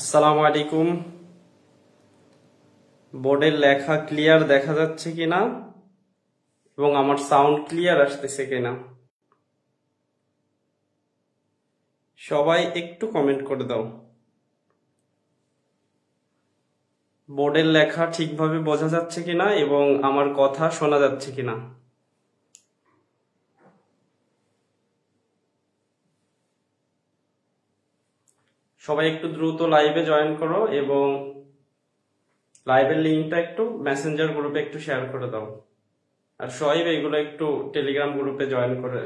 আসসালামু আলাইকুম। বোর্ডের লেখা ক্লিয়ার দেখা যাচ্ছে কিনা এবং আমার সাউন্ড ক্লিয়ার আসতেছে কিনা সবাই একটু কমেন্ট করে দাও। বোর্ডের লেখা ঠিকভাবে বোঝা যাচ্ছে কিনা এবং আমার কথা শোনা যাচ্ছে কিনা। সবাই একটু দ্রুত লাইভে জয়েন করো এবং লাইভের লিঙ্কটা একটু মেসেঞ্জার গ্রুপে একটু শেয়ার করে দাও। আর সবাই এগুলো একটু টেলিগ্রাম গ্রুপে জয়েন করে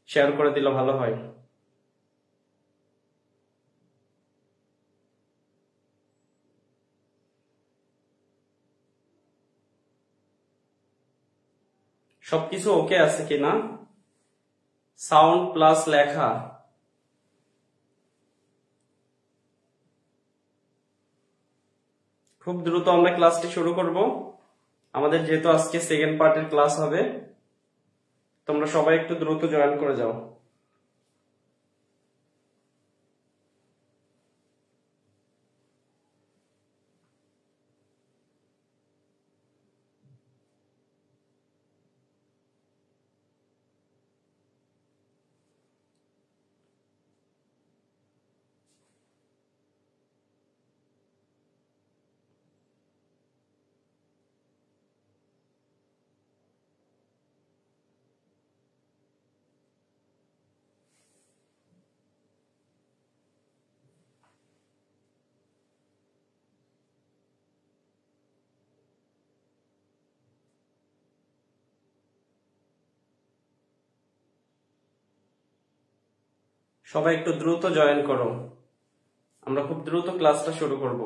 শেয়ার করে দিলে ভালো হয়। সবকিছু ওকে আছে কিনা, সাউন্ড প্লাস লেখা। খুব দ্রুত আমরা ক্লাসটি শুরু করব। আমাদের যেহেতু আজকে সেকেন্ড পার্টের ক্লাস হবে, তোমরা সবাই একটু দ্রুত জয়েন করে যাও। সবাই একটু দ্রুত জয়েন করো, আমরা খুব দ্রুত ক্লাসটা শুরু করব।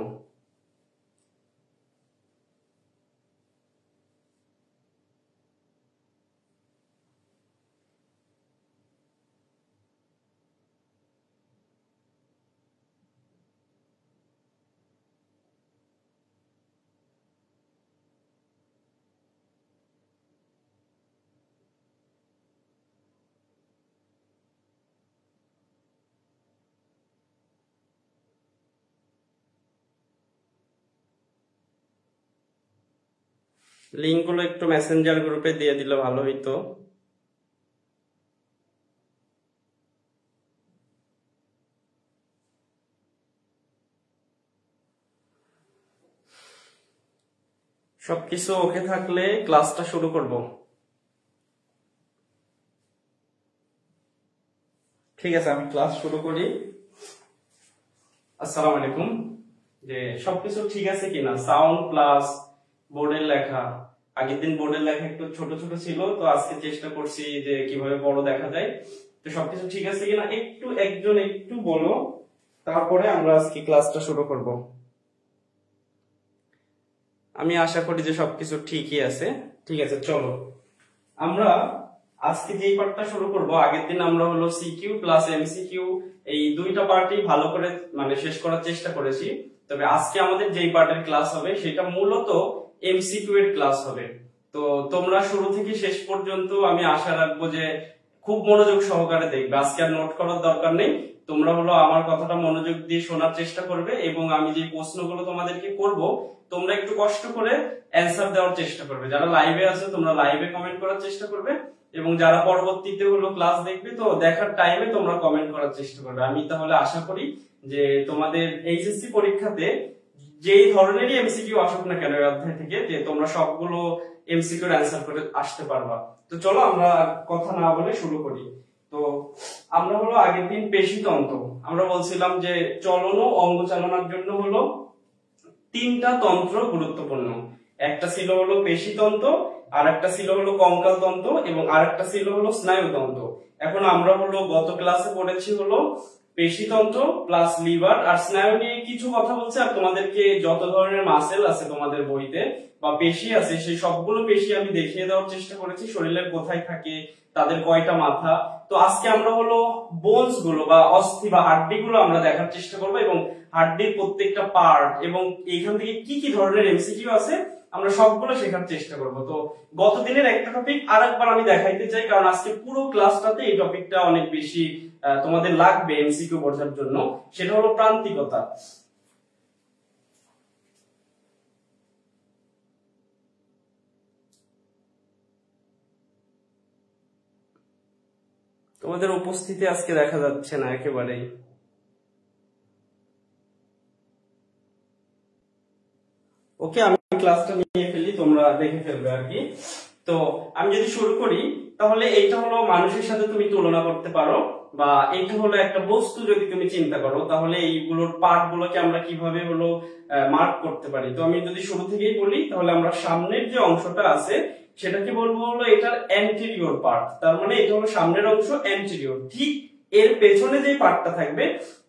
লিঙ্কগুলো একটু মেসেঞ্জার গ্রুপে দিয়ে দিলে ভালো হইতো। সবকিছু ওকে থাকলে ক্লাসটা শুরু করব। ঠিক আছে, আমি ক্লাস শুরু করি। আসসালামু আলাইকুম। যে সবকিছু ঠিক আছে কিনা, সাউন্ড প্লাস বোর্ডের লেখা। আগের দিন বোর্ডের লেখা একটু ছোট ছোট ছিল, তো আজকে চেষ্টা করছি যে কিভাবে বড় দেখা যায়। তো সবকিছু ঠিক আছে কিনা একটু একজন একটু বলো, তারপরে আমরা আজকে ক্লাসটা শুরু করব। আমি আশা করি যে সবকিছু ঠিকই আছে। ঠিক আছে, চলো আমরা আজকে যেই পার্টটা শুরু করব। আগের দিন আমরা হলো সিকিউ প্লাস এমসিকিউ এই দুইটা পার্টই ভালো করে শেষ করার চেষ্টা করেছি। তবে আজকে আমাদের যেই পার্টের ক্লাস হবে সেটা মূলত এমসিকিউ এর ক্লাস হবে। তো তোমরা শুরু থেকে শেষ পর্যন্ত আমি আশা রাখবো যে খুব মনোযোগ সহকারে দেখবে। আজকে আর নোট করার দরকার নেই, তোমরা হলো আমার কথাটা মনোযোগ দিয়ে শোনার চেষ্টা করবে এবং আমি যে প্রশ্নগুলো তোমাদেরকে করব তোমরা একটু কষ্ট করে অ্যান্সার দেওয়ার চেষ্টা করবে। যারা লাইভে আছে তোমরা লাইভে কমেন্ট করার চেষ্টা করবে এবং যারা পরবর্তীতে হলো ক্লাস দেখবে তো দেখার টাইমে তোমরা কমেন্ট করার চেষ্টা করবে। আমি তাহলে আশা করি যে তোমাদের এইচএসসি পরীক্ষাতে যেই ধরনেরই এমসিকিউ আসুক না কেন অধ্যায় থেকে, যে তোমরা সবগুলো এমসিকিউ এর অ্যান্সার করে আসতে পারবা। তো চলো আমরা কথা না বলে শুরু করি। তো আমরা হলো আগের দিন পেশিতন্ত্র আমরা বলছিলাম যে চলন ও অঙ্গ চালনার জন্য হলো তিনটা তন্ত্র গুরুত্বপূর্ণ। একটা ছিল হলো পেশিতন্ত্র, আর একটা ছিল হলো কঙ্কাল তন্ত্র এবং আরেকটা ছিল হলো স্নায়ুতন্ত্র। এখন আমরা হলো গত ক্লাসে পড়েছি হলো পেশিতন্ত্র প্লাস লিভার আর স্নায়ু নিয়ে কিছু কথা বলছে। আর তোমাদেরকে যত ধরনের মাসেল আছে তোমাদের বইতে বা পেশি আছে সেই সবগুলো পেশি আমি দেখিয়ে দেওয়ার চেষ্টা করেছি, শরীরের কোথায় থাকে, তাদের কয়টা মাথা। তো আজকে আমরা হলো বোনস গুলো বা অস্থি বা হাড্ডি গুলো আমরা দেখার চেষ্টা করবো এবং হাড্ডির প্রত্যেকটা পার্ট এবং এইখান থেকে কি কি ধরনের এমসিকিউ আছে আমরা সবগুলো শেখার চেষ্টা করব। তো গত দিনের একটা টপিক আরেকবার আমি দেখাইতে চাই, কারণ আজকে পুরো ক্লাসটাতে এই টপিকটা অনেক বেশি তোমাদের লাগবে এমসিকিউ বোঝার জন্য। সেটা হলো প্রান্তিকতা। তোমাদের উপস্থিতি আজকে দেখা যাচ্ছে না একেবারেই। ওকে, আমি ক্লাসটা নিয়ে ফেলি, তোমরা দেখে ফেলবে আর কি। তো আমি যদি শুরু করি, তাহলে এইটা হলো মানুষের সাথে তুমি তুলনা করতে পারো, বা এইটা হলো একটা বস্তু যদি তুমি চিন্তা করো, তাহলে এইগুলোর পার্ট গুলোকে আমরা কিভাবে হলো মার্ক করতে পারি। তো আমি যদি শুরু থেকেই বলি, তাহলে আমরা সামনের যে অংশটা আছে সেটাকে বলবো হলো এটার অ্যান্টেরিয়র পার্ট। তার মানে এটা হলো সামনের অংশ, অ্যান্টেরিয়র। ঠিক এর পেছনে যে পার্টটা থাকবে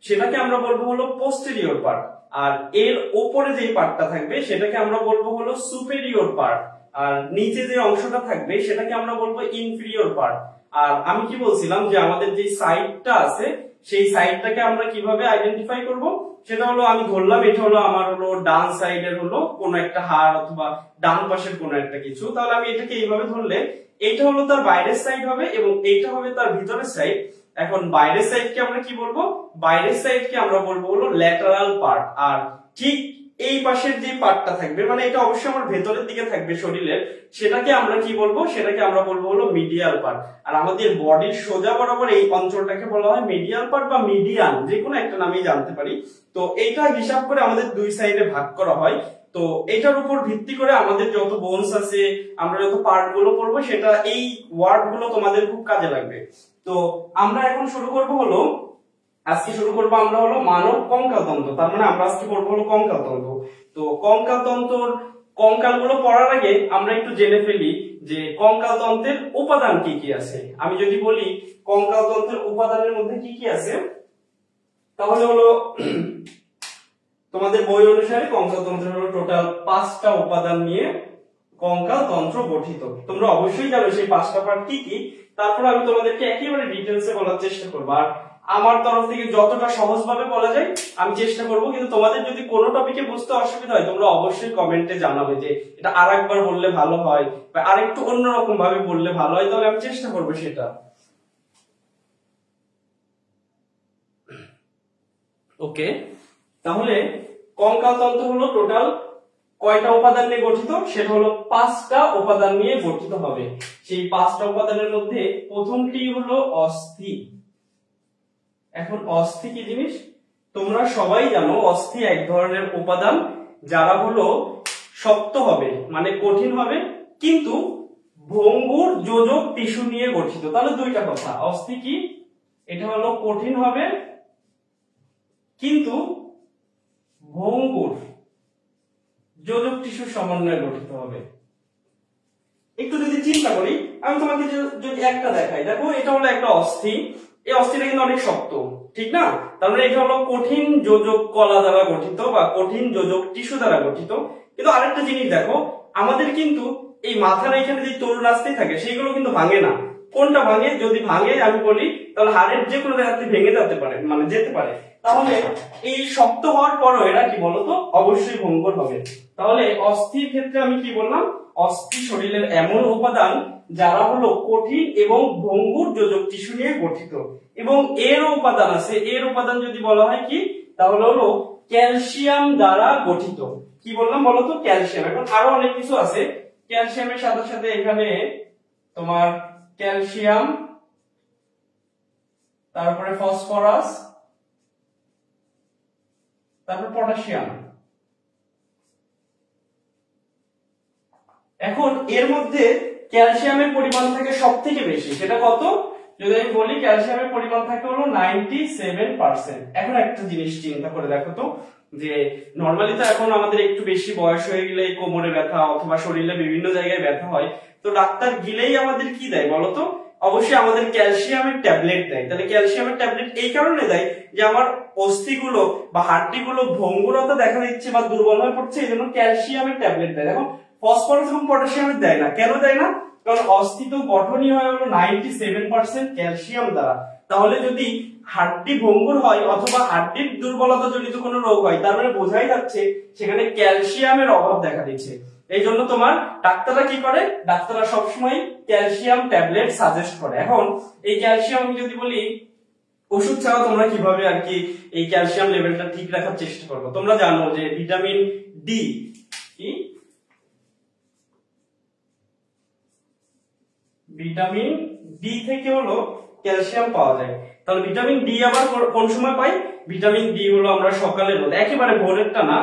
সেটাকে আমরা বলবো হলো পোস্টেরিয়র পার্ট, আর এর ওপরে যে পার্টটা থাকবে সেটাকে আমরা বলবো হলো সুপেরিয়র পার্ট, আর নিচে যে অংশটা থাকবে সেটাকে আমরা বলবো ইনফিরিয়র পার্ট। আর আমি কি বলছিলাম যে আমাদের যে সাইডটা আছে সেই সাইডটাকে আমরা কিভাবে আইডেন্টিফাই করব, সেটা হলো আমি ধরলাম এটা হলো আমার হলো ডান সাইডের হলো কোনো একটা হাড় অথবা ডান পাশের কোনো একটা কিছু। তাহলে আমি এটাকে এইভাবে ধরলে এইটা হলো তার বাইরের সাইড হবে এবং এইটা হবে তার ভিতরের সাইড। এখন বাইরের সাইডকে আমরা কি বলবো, বাইরের সাইডকে আমরা বলবো হলো ল্যাটারাল পার্ট। আর ঠিক এই পাশের যে পার্টটা থাকবে, মানে এটা অবশ্যই আমার ভেতরের দিকে থাকবে শরীরের, সেটাকে আমরা কি বলবো, সেটাকে আমরা বলবো হলো মিডিয়াল পার্ট। আর আমাদের বডির সোজা বরাবর এই অঞ্চলটাকে বলা হয় মিডিয়াল পার্ট বা মিডিয়ান, যে কোনো একটা নামই জানতে পারি। তো এইটা হিসাব করে আমাদের দুই সাইডে ভাগ করা হয়। তো এটার উপর ভিত্তি করে আমাদের যত বোনস আছে, আমরা যত পার্ট গুলো পড়বো, সেটা এই ওয়ার্ড গুলো তোমাদের খুব কাজে লাগবে। তো আমরা এখন শুরু করব হলো, আজকে শুরু করবো আমরা হলো মানব কঙ্কালতন্ত্র। তার মানে আমরা আজকে পড়বো হলো কঙ্কালতন্ত্র। তো কঙ্কালতন্ত্রর কঙ্কাল গুলো পড়ার আগে আমরা একটু জেনে ফেলি যে কঙ্কালতন্ত্রের উপাদান কি কি আছে। আমি যদি বলি কঙ্কালতন্ত্রের উপাদানের মধ্যে কি কি আছে, তাহলে হলো তোমাদের বই অনুসারে কঙ্কালতন্ত্রের হলো টোটাল 5টা উপাদান নিয়ে কঙ্কালতন্ত্র গঠিত। তোমরা অবশ্যই জানো সেই 5টা পার্ট কি কি, তারপর আমি তোমাদেরকে একেবারে ডিটেইলসে বলার চেষ্টা করব। আর আমার তরফ থেকে যতটা সহজভাবে বলা যায় আমি চেষ্টা করব, কিন্তু তোমাদের যদি কোনো টপিকে বুঝতে অসুবিধা হয় তোমরা অবশ্যই কমেন্টে জানাবে যে এটা আরেকবার বললে ভালো হয় বা আরেকটু অন্যরকম ভাবে বললে ভালো হয়, তাহলে আমি চেষ্টা করব সেটা। ওকে, তাহলে কঙ্কালতন্ত্র হলো টোটাল কয়টা উপাদান নিয়ে গঠিত, সেটা হলো 5টা উপাদান নিয়ে গঠিত হবে। সেই 5টা উপাদানের মধ্যে প্রথমটি হলো অস্থি। এখন অস্থি কি জিনিস তোমরা সবাই জানো, অস্থি এক ধরনের উপাদান যারা হলো শক্ত হবে, মানে কঠিন হবে, কিন্তু ভঙ্গুর যোজক টিস্যু নিয়ে গঠিত। তাহলে দুইটা কথা, অস্থি কি, এটা হলো কঠিন হবে কিন্তু ভঙ্গুর যোজক টিস্যুর সমন্বয়ে গঠিত হবে। একটু যদি চিন্তা করি, আমি তোমাকে যদি একটা দেখাই, দেখো এটা হলো একটা অস্থি, এই অস্থিটা কিন্তু অনেক শক্ত, ঠিক না? তার মানে এটা হলো কঠিন যোজক কলা দ্বারা গঠিত বা কঠিন যোজক টিস্যু দ্বারা গঠিত। কিন্তু আরেকটা জিনিস দেখো, আমাদের কিন্তু এই মাথার এখানে যে তরুণ আসতে থাকে সেইগুলো কিন্তু ভাঙে না। কোনটা ভাঙে? যদি ভাঙে আমি বলি তাহলে হাড়ের যে কোনো জায়গাতে ভেঙে যেতে পারে, মানে যেতে পারে। তাহলে এই শক্ত হওয়ার পরও এরা কি বলতো, অবশ্যই ভঙ্গুর হবে। তাহলে অস্থির ক্ষেত্রে আমি কি বললাম, অস্থি শরীরের এমন উপাদান যারা হলো কঠিন এবং ভঙ্গুর যোজক টিস্যু নিয়ে গঠিত। এবং এর উপাদান আছে, এর উপাদান যদি বলা হয় কি, তাহলে হলো ক্যালসিয়াম দ্বারা গঠিত। কি বললাম বলতো, ক্যালসিয়াম। এখন আরো অনেক কিছু আছে, ক্যালসিয়ামের সাথে সাথে এখানে তোমার ক্যালসিয়াম, তারপরে ফসফরাস, তারপর পটাশিয়াম। এখন এর মধ্যে ক্যালসিয়ামের পরিমাণ থাকে সব থেকে বেশি, সেটা কত যদি আমি বলি, ক্যালসিয়ামের পরিমাণ থাকে হলো 97%। এখন একটা জিনিস চিন্তা করে দেখো তো, যে নরমালি তো এখন আমাদের একটু বেশি বয়স হয়ে গেলে কোমরে ব্যথা অথবা শরীরে বিভিন্ন জায়গায় ব্যথা হয়, তো ডাক্তার গিলেই আমাদের কি দেয় বলতো, অবশ্যই আমাদের ক্যালসিয়ামের ট্যাবলেট দেয়। তাহলে ক্যালসিয়ামের ট্যাবলেট এই কারণে দেয় যে আমার অস্থিগুলো বা হাড়গুলো ভঙ্গুরতা দেখা দিচ্ছে বা দুর্বল হয়ে পড়ছে, এই জন্য ক্যালসিয়ামের ট্যাবলেট দেয়। দেখো ফসফরাস এবং পটাশিয়ামের দেয় না, কেন দেয় না? কারণ অস্থি তো গঠনই হয় হলো 97% ক্যালসিয়াম দ্বারা। তাহলে যদি হাড্ডি ভঙ্গুর হয় অথবা হাড্ডির দুর্বলতা জনিত কোনো রোগ হয়, তার মানে বোঝাই যাচ্ছে সেখানে ক্যালসিয়ামের অভাব দেখা দিচ্ছে। এই জন্য তোমার ডাক্তাররা কি করে, ডাক্তাররা সবসময় ক্যালসিয়াম ট্যাবলেট সাজেস্ট করে। এখন এই ক্যালসিয়াম আমি যদি বলি ওষুধ ছাড়া তোমরা কিভাবে আর কি এই ক্যালসিয়াম লেভেলটা ঠিক রাখার চেষ্টা করবে। তোমরা জানো যে ভিটামিন ডি কি, ভিটামিন ডি থেকে হলো ক্যালসিয়াম পাওয়া যায়। তাহলে ভিটামিন ডি আবার কোন সময় পাই? ভিটামিন ডি হলো আমরা সকালের রোদ, একেবারে ভোরেরটা না,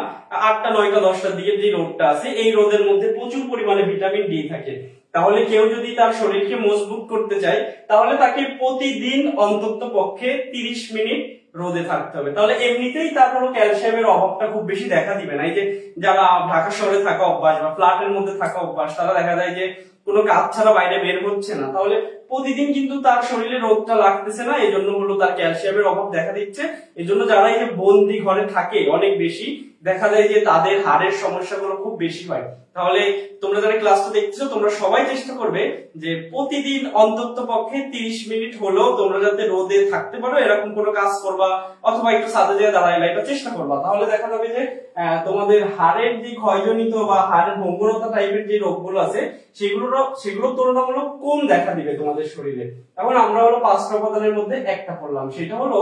8টা 9টা 10টার দিকে যে রোদটা আছে এই রোদের মধ্যে প্রচুর পরিমাণে ভিটামিন ডি থাকে। তাহলে কেউ যদি তার শরীরকে মজবুত করতে চায় তাহলে তাকে প্রতিদিন অন্তত পক্ষে 30 মিনিট রোদে থাকতে হবে। তাহলে এমনিতেই তার কোনো ক্যালসিয়ামের অভাবটা খুব বেশি দেখা দিবে না। এই যে যারা ঢাকা শহরে থাকা অভ্যাস বা ফ্ল্যাটের মধ্যে থাকা অভ্যাস, তারা দেখা যায় যে কোনো কাজ ছাড়া বাইরে বের হচ্ছে না, তাহলে প্রতিদিন কিন্তু তার শরীরে রোদটা লাগতেছে না, এই জন্য হলো তার ক্যালসিয়ামের অভাব দেখা দিচ্ছে। এই জন্য যারা এই যে বন্দি ঘরে থাকে অনেক বেশি, দেখা যায় যে তাদের হাড়ের সমস্যাগুলো খুব বেশি হয়। তাহলে তোমরা যারা ক্লাসটা দেখছো তোমরা সবাই চেষ্টা করবে যে প্রতিদিন অন্তত পক্ষে 30 মিনিট হলেও তোমরা যাতে রোদে থাকতে পারো, এরকম কোনো কাজ করবা অথবা একটু ছাদে যেয়ে দাঁড়াইলা, এটা চেষ্টা করবা। তাহলে দেখা যাবে যে তোমাদের হাড়ের যে ক্ষয়জনিত বা হাড়ের ভঙ্গুরতা টাইপের যে রোগগুলো আছে সেগুলো তুলনামূলক কম দেখা দিবে তোমাদের শরীরে। এখন আমরা হলো 5টা উপাদানের মধ্যে একটা পড়লাম, সেটা হলো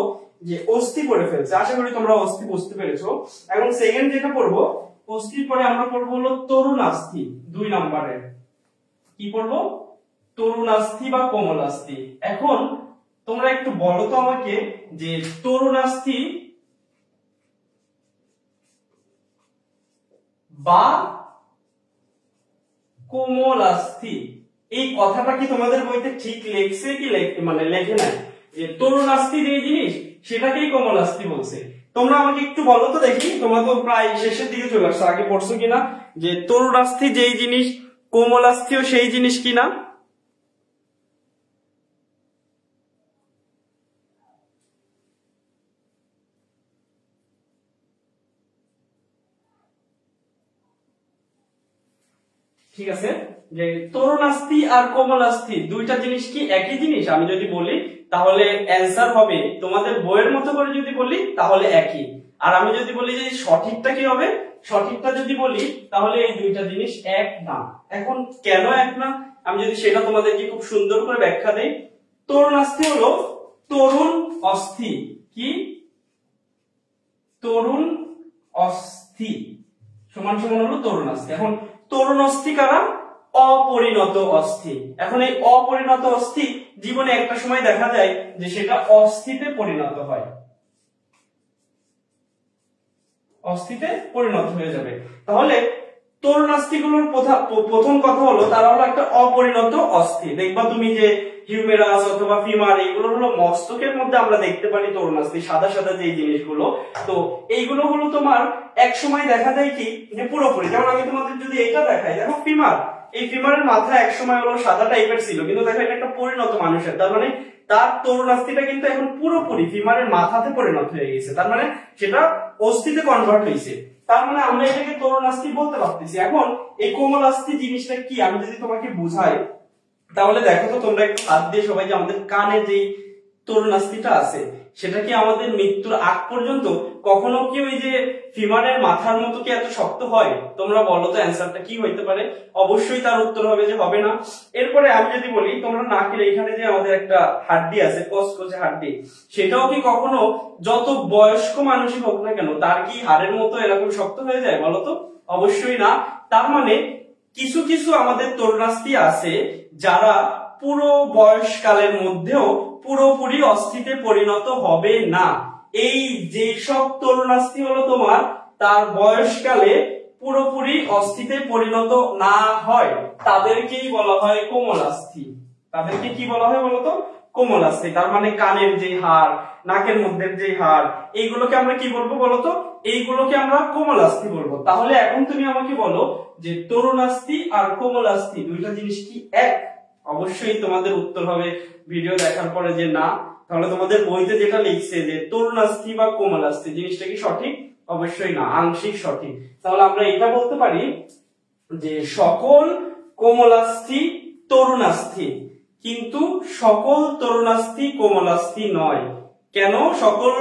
যে অস্থি পড়ে ফেলছে। আশা করি তোমরা অস্থি বুঝতে পেরেছো। এখন সেকেন্ড যেটা পড়বো, অস্থির পরে আমরা পড়বো হলো তরুণাস্থি। 2 নম্বরে কি পড়বো? তরুণাস্থি বা কোমলাস্থি। এখন তোমরা একটু বলো তো আমাকে যে তরুণাস্থি বা কোমলাস্থি এই কথাটা কি তোমাদের বইতে ঠিক লেখছে কি মানে লেখে নাই? যে তরুণাস্থি যে জিনিস সেটাকেই কোমলাস্থি বলছে। তোমরা আমাকে একটু বলো তো দেখি, তোমরা তো প্রায় শেষের দিকে চলে আসছো, আগে পড়ছো কিনা যে তরুণাস্থি যেই জিনিস কোমলাস্থিও সেই জিনিস কিনা? ঠিক আছে, যে তরুণাস্থি আর কোমলাস্থি দুইটা জিনিস কি একই জিনিস? আমি যদি বলি তাহলে অ্যান্সার হবে, তোমাদের বইয়ের মতো করে যদি বলি তাহলে একই। আর আমি যদি বলি যে সঠিকটা কি হবে, সঠিকটা যদি বলি তাহলে এই দুইটা জিনিস এক না। এখন কেন এক না আমি যদি সেটা তোমাদেরকে খুব সুন্দর করে ব্যাখ্যা দেই। তরুণাস্থি হলো তরুণ অস্থি, কি তরুণ অস্থি সমান সমান হলো তরুণাস্থি। এখন তরুণ অস্থি কারা? অপরিণত অস্থি। এখন এই অপরিণত অস্থি জীবনে একটা সময় দেখা যায় যে সেটা অস্থিতে পরিণত হয়, অস্থিতে পরিণত হয়ে যাবে। তাহলে তরুণাস্থিগুলোর প্রথম কথা হলো তারা হলো একটা অপরিণত অস্থি। দেখবা তুমি যে হিউমেরাস অথবা ফিমার এগুলো হলো মস্তকের মধ্যে আমরা দেখতে পারি তরুণাস্থি, সাদা সাদা যে জিনিসগুলো, তো এইগুলো হলো তোমার এক সময় দেখা যায় কি যে পুরোপুরি, যেমন আমি তোমাদের যদি এটা দেখাই, দেখো ফিমার, এই ফিমারের মাথা এক সময় হলো সাদা টাইপের ছিল, কিন্তু দেখো এটা একটা পরিণত মানুষের, তার মানে তার তরুণাস্থিটা কিন্তু এখন পুরোপুরি ফিমারের মাথাতে পরিণত হয়ে গেছে, তার মানে সেটা অস্থিতে কনভার্ট হয়েছে। তার মানে আমরা এটাকে তরুণাস্থি বলতে পারতেছি। এখন এই কোমলাস্থি জিনিসটা কি আমি যদি তোমাকে বুঝাই তাহলে দেখো তো তোমরা একটু হাত দিয়ে সবাই, যে আমাদের কানে যে তরুণাস্থিটা আছে সেটা কি আমাদের মৃত্যুর আগ পর্যন্ত কখনো কি ওই যে ফিমারের মাথার মতো কি এত শক্ত হয়? তোমরা বলো তো অ্যান্সারটা কি হইতে পারে? অবশ্যই তার উত্তর হবে যে হবে না। এরপরে আমি যদি বলি তোমরা নাকের এখানে যে আমাদের একটা হাড্ডি আছে, কসকসে হাড্ডি, সেটাও কি কখনো যত বয়স্ক মানুষই হোক না কেন তার কি হাড়ের মতো এরকম শক্ত হয়ে যায়? বলো তো অবশ্যই না। তার মানে কিছু কিছু আমাদের তরুণাস্থি আছে যারা পুরো বয়সকালের মধ্যেও পুরোপুরি অস্থিতে পরিণত হবে না। এই যে সব তরুণাস্থি হলো তোমার তার বয়সকালে পুরোপুরি অস্থিতে পরিণত না হয় তাদেরকেই বলা হয় কোমলাস্থি। তাদেরকে কি বলা হয় বলতো? কোমলাস্থি। তার মানে কানের যে হাড়, নাকের মধ্যে যে হাড়, এইগুলোকে আমরা কি বলবো বলতো? এইগুলোকে আমরা কোমলাস্থি বলবো। তাহলে এখন তুমি আমাকে বলো যে তরুণাস্থি আর কোমলাস্থি দুইটা জিনিস কি এক? অবশ্যই তোমাদের উত্তর হবে ভিডিও দেখার পরে যে না। তাহলে তোমাদের বইতে যেটা লিখছে যে তরুণাস্থি বা কোমলাস্থি জিনিসটা কি সঠিক? অবশ্যই না, আংশিক সঠিক। তাহলে আমরা এটা বলতে পারি যে সকল কোমলাস্থি তরুণাস্থি, কিন্তু সকল তরুণাস্থি কোমলাস্থি নয়। কেন সকল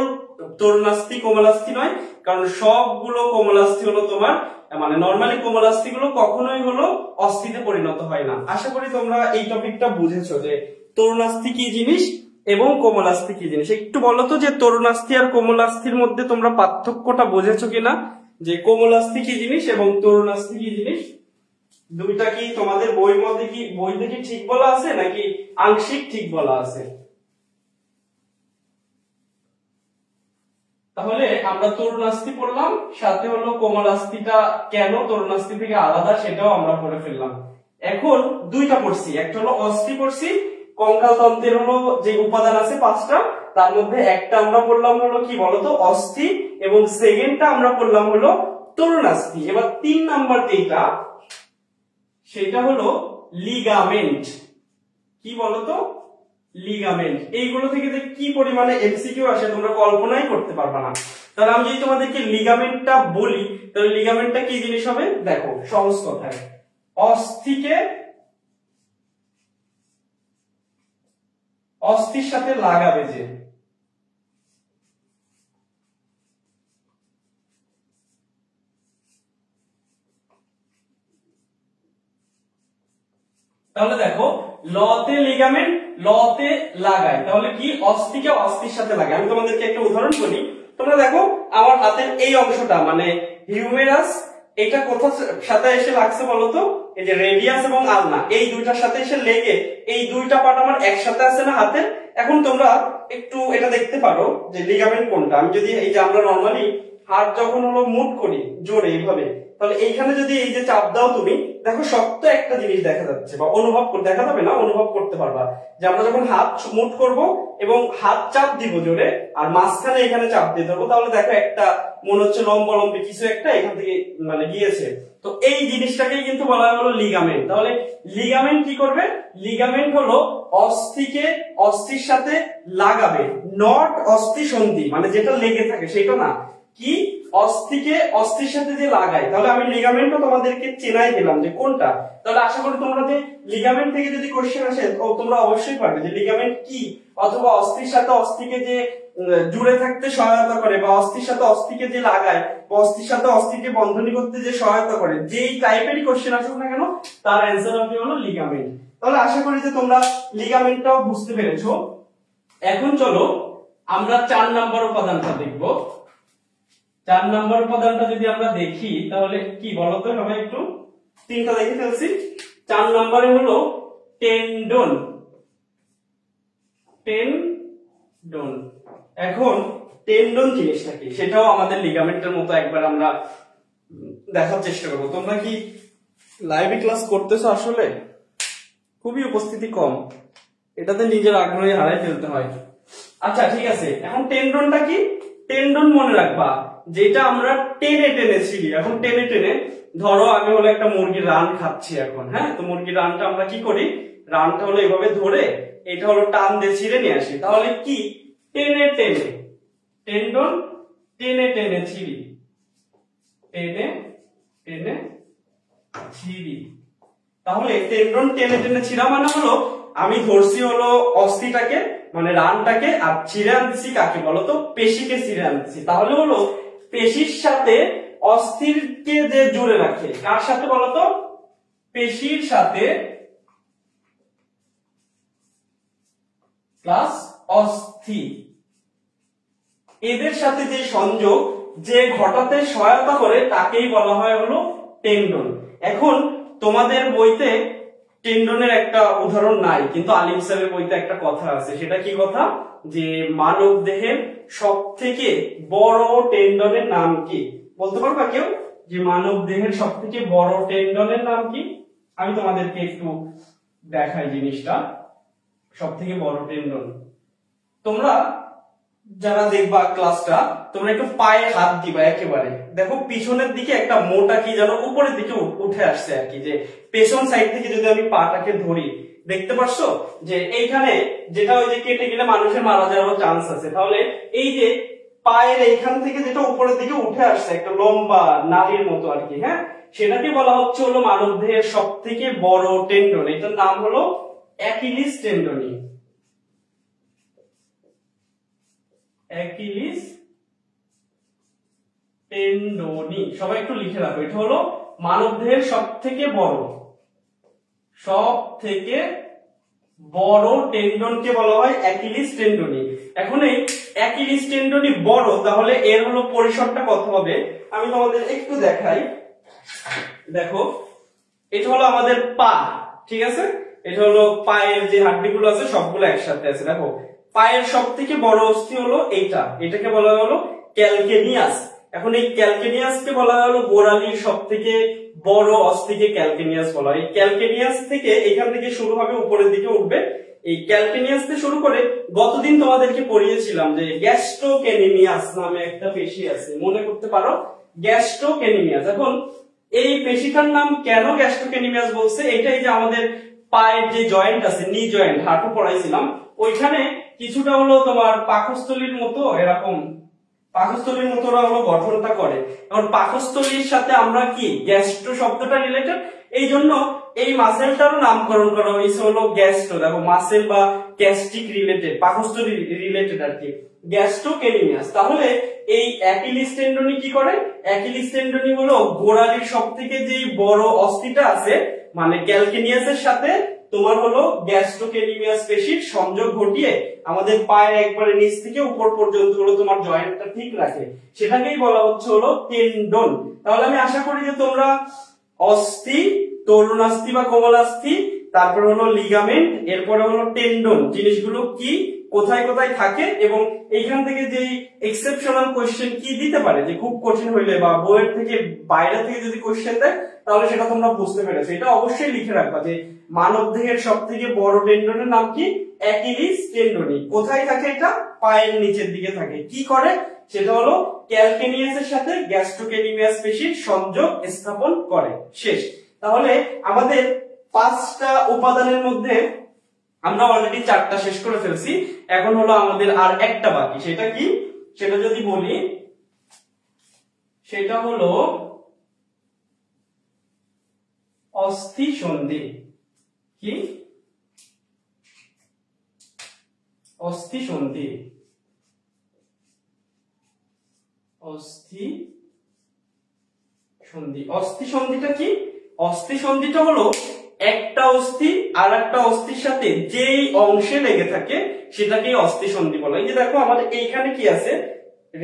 তরুণাস্থি কোমলাস্থি নয়? কারণ সবগুলো কোমলাস্থি হলো তোমার মানে নরমালি কোমলাস্থি গুলো কখনোই হলো অস্থিতে পরিণত হয় না। আশা করি তোমরা এই টপিকটা বুঝেছো যে তরুণাস্থি কি জিনিস এবং কোমলাস্থি কি জিনিস। একটু বলো তো যে তরুণাস্থি আর কোমলাস্থির মধ্যে তোমরা পার্থক্যটা বুঝেছো কিনা, যে কোমলাস্থি কি জিনিস এবং তরুণাস্থি কি জিনিস। দুইটা কি তোমাদের বইয়ের মধ্যে কি বইতে কি ঠিক বলা আছে নাকি আংশিক ঠিক বলা আছে? তাহলে আমরা তরুণাস্থি পড়লাম, সাথে হলো কোমলাস্থিটা কেন তরুণাস্থি থেকে আলাদা সেটাও আমরা পড়ে ফেললাম। এখন দুইটা পড়ছি, একটা হলো অস্থি পড়ছি, কঙ্কাল তন্ত্রের হলো যে উপাদান আছে 5টা, তার মধ্যে একটা আমরা পড়লাম হলো কি বলতো অস্থি, এবং সেকেন্ডটা আমরা পড়লাম হলো তরুণাস্থি। এবার 3 নাম্বার যেটা সেটা হলো লিগামেন্ট। কি বলতো? লিগামেন্ট। এইগুলো থেকে যে কি পরিমাণে এমসিকিউ আসে তোমরা কল্পনাই করতে পারবা না। তাহলে আমি যদি তোমাদেরকে লিগামেন্টটা বলি, তাহলে লিগামেন্টটা কি জিনিস হবে? দেখো সহজ কথায়, অস্থির সাথে লাগাবে যে, তাহলে দেখো লতে লিগামেন্ট, লতে লাগায়, তাহলে কি অস্থিকে অস্থির সাথে লাগায়। আমি তোমাদেরকে একটা উদাহরণ বলি, তোমরা দেখো আমার হাতের এই অংশটা মানে হিউমেরাস, এটা কোথার সাথে এসে লাগছে বলতো? এই যে রেডিয়াস এবং আলনা, এই দুইটার সাথে এসে লেগে এই দুইটা পার্ট আমার একসাথে আছে না হাতের। এখন তোমরা একটু এটা দেখতে পারো যে লিগামেন্ট কোনটা। আমি যদি এই যে আমরা নরমালি হাত যখন হলো মুভ করি জোরে এইভাবে, তাহলে এইখানে যদি এই যে চাপ দাও তুমি, দেখো শক্ত একটা জিনিস দেখা যাচ্ছে বা অনুভব দেখা যাবে না, অনুভব করতে পারবা যে আমরা যখন হাত মুভ করব এবং হাত চাপ দিব জোরে আর মাঝখানে এখানে চাপ দিয়ে ধরবো, তাহলে দেখো একটা মনে হচ্ছে লম্বলম্বী কিছু একটা এখান থেকে মানে গিয়েছে। তো এই জিনিসটাকেই কিন্তু বলা হলো লিগামেন্ট। তাহলে লিগামেন্ট কি করবে? লিগামেন্ট হলো অস্থিকে অস্থির সাথে লাগাবে, নট অস্থি সন্ধি মানে যেটা লেগে থাকে সেটা না, কি অস্থিকে অস্থির সাথে যে লাগায়। তাহলে আমি লিগামেন্টও তোমাদেরকে চেনাই দিলাম যে কোনটা। তাহলে আশা করি তোমরা যে লিগামেন্ট থেকে যদি কোশ্চেন আসে তোমরা অবশ্যই পারবে যে লিগামেন্ট কি, অথবা অস্থির সাথে অস্থিকে যে জুড়ে থাকতে সহায়তা করে বা অস্থির সাথে অস্থিকে যে লাগায় বা অস্থির সাথে অস্থিকে বন্ধনী করতে যে সহায়তা করে, যেই টাইপেরই কোশ্চেন আসুক না কেন তার অ্যান্সার হবে হলো লিগামেন্ট। তাহলে আশা করি যে তোমরা লিগামেন্টটাও বুঝতে পেরেছো। এখন চলো আমরা 4 নাম্বার উপাদানটা দেখব। 4 নাম্বার উপাদানটা যদি আমরা দেখি তাহলে কি বলতো সবাই একটু, 3টা দেখে ফেলছি। 4 নম্বরে হলো টেন্ডন। টেন্ডন, এখন টেন্ডন জিনিসটা কি সেটাও আমাদের লিগামেন্টের মতো একবার আমরা দেখার চেষ্টা করব। তোমরা কি লাইভে ক্লাস করতেছো? আসলে খুবই উপস্থিতি কম, এটাতে নিজের আগ্রহে হারাই ফেলতে হয়। আচ্ছা ঠিক আছে, এখন টেন্ডনটা কি? টেন্ডন মনে রাখবা যেটা আমরা টেনে টেনে ছিঁড়ি। এখন টেনে টেনে ধরো আমি হলো একটা মুরগির রান খাচ্ছি এখন, হ্যাঁ, তো মুরগির রানটা আমরা কি করি? রানটা হলো এইভাবে ধরে এটা হলো টান দিয়ে ছিঁড়ে নিয়ে আসি। তাহলে কি? টেনে টেনে, টেন্ডন টেনে টেনে ছিঁড়ি, টেনে টেনে ছিঁড়ি। তাহলে টেন্ডন টেনে টেনে ছিঁড়া মানে হলো আমি ধরছি হলো অস্থিটাকে মানে রানটাকে, আর ছিঁড়ে আনছি কাকে বলতো? পেশিকে ছিঁড়ে আনছি। তাহলে হলো পেশির সাথে অস্থিরকে যে জুড়ে রাখে, কার সাথে বলতো? পেশির সাথে প্লাস অস্থি, এদের সাথে যে সংযোগ যে ঘটাতে সহায়তা করে তাকেই বলা হয় হলো টেন্ডন। এখন তোমাদের বইতে টেন্ডনের একটা উদাহরণ নাই, কিন্তু আলিম স্যারের বইতে একটা কথা আছে। সেটা কি কথা? যে মানব দেহের সব থেকে বড় টেন্ডনের নাম কি? বলতে পারবা কেউ যে মানব দেহের সব থেকে বড় টেন্ডনের নাম কি? আমি তোমাদেরকে একটু দেখাই জিনিসটা। সব থেকে বড় টেন্ডন, তোমরা যারা দেখবা ক্লাসটা তোমরা একটু পায়ে হাত দিবা, একেবারে দেখো পিছনের দিকে একটা মোটা কি যেন উপরের দিকে উঠে আসছে আর কি, যে পেছন সাইড থেকে যদি আমি পাটাকে ধরি দেখতে পারছো যে এইখানে যেটা ওই যে কেটে গেলে মানুষের মারা যাওয়ার চান্স আছে। তাহলে এই যে পায়ের এইখান থেকে যেটা উপরের দিকে উঠে আসছে একটা লম্বা নালীর মতো আর কি, হ্যাঁ, সেটাকে বলা হচ্ছে হলো মানবদেহের সব থেকে বড় টেন্ডন। এটার নাম হলো অ্যাকিলিস টেন্ডনি। অ্যাকিলিস টেন্ডনি সবাই একটু লিখে রাখো। এটা হলো মানবদেহের সব থেকে বড় টেন্ডনকে বলা হয় অ্যাকিলিস টেন্ডনি। এখন এই অ্যাকিলিস টেন্ডনি বড়, তাহলে এর হলো পরিসরটা কত হবে আমি তোমাদের একটু দেখাই। দেখো, এটা হলো আমাদের পা, ঠিক আছে, এটা হলো পায়ের যে হাড্ডিগুলো আছে সবগুলো একসাথে আছে। দেখো, পায়ের সব থেকে বড় অস্থি হলো এইটা, এটাকে বলা হলো ক্যালকেনিয়াস। এখন এই ক্যালকেনিয়াসকে বলা হলো গোড়ালির সব থেকে বড় অস্থিকে ক্যালকেনিয়াস বলা হয়। ক্যালকেনিয়াস থেকে এখান থেকে শুরু হবে, উপরের দিকে উঠবে। এই ক্যালকেনিয়াস থেকে শুরু করে গতদিন তোমাদেরকে পড়িয়েছিলাম যে গ্যাস্ট্রোকেনিমিয়াস নামে একটা পেশি আছে, মনে করতে পারো, গ্যাস্ট্রোকেনিমিয়াস। এখন এই পেশিটার নাম কেন গ্যাস্ট্রোকেনিমিয়াস বলছে, এটাই যে আমাদের পায়ের যে জয়েন্ট আছে, নি জয়েন্ট, হাঁটু পড়াইছিলাম, ওইখানে কিছুটা হলো তোমার পাকস্থলীর মতো, এরকম পাকস্থলীর মতো ওরা হলো গঠনটা করে। এখন পাকস্থলীর সাথে আমরা কি গ্যাস্ট্রো শব্দটা রিলেটেড, এই জন্য এই মাসেলটারও নামকরণ করা হয়েছে হলো গ্যাস্ট্রো। দেখো, মাসেল বা গ্যাস্ট্রিক রিলেটেড, পাকস্থলী রিলেটেড আর কি, গ্যাস্ট্রোকেনিমিয়াস। তাহলে এই অ্যাকিলিস টেন্ডনি কি করে, অ্যাকিলিস টেন্ডনি হলো গোড়ালির সবথেকে যেই বড় অস্থিটা আছে মানে ক্যালকেনিয়াসের সাথে তোমার হলো গ্যাস্ট্রোকেনিমিয়াস পেশির সংযোগ ঘটিয়ে আমাদের পায়ের একবারে নিচ থেকে উপর পর্যন্ত হলো তোমার জয়েন্টটা ঠিক রাখে, সেটাকেই বলা হচ্ছে হলো টেন্ডন। তাহলে আমি আশা করি যে তোমরা অস্থি, তরুণাস্থি বা কোমলাস্থি, তারপর হলো লিগামেন্ট, এরপরে হলো টেন্ডন, জিনিসগুলো কি, কোথায় কোথায় থাকে, এবং এইখান থেকে যে এক্সেপশনাল কোশ্চেন কি দিতে পারে, যে খুব কঠিন হইলে বা বইয়ের থেকে বাইরে থেকে যদি কোশ্চেন দেয় তাহলে সেটা তোমরা বুঝতে পেরেছো। এটা অবশ্যই লিখে রাখবা যে মানবদেহের সব থেকে বড় টেন্ডনের নাম কি, অ্যাকিলিস টেন্ডনি। কোথায় থাকে এটা, পায়ের নিচের দিকে থাকে। কি করে, সেটা হলো ক্যালকেনিয়াসের সাথে গ্যাস্ট্রোকেনিমিয়াস পেশির সংযোগ স্থাপন করে। শেষ। তাহলে আমাদের 5টা উপাদানের মধ্যে আমরা অলরেডি 4টা শেষ করে ফেলছি, এখন হলো আমাদের আর একটা বাকি। সেটা কি, সেটা যদি বলি, সেটা হলো অস্থি সন্ধি। কি, অস্থি সন্ধি। অস্থি সন্ধি, অস্থি সন্ধিটা কি, অস্থি সন্ধিটা হলো একটা অস্থি আর একটা অস্থির সাথে যেই অংশে লেগে থাকে সেটাকেই অস্থি সন্ধি বলে। এই যে দেখো, আমাদের এইখানে কি আছে,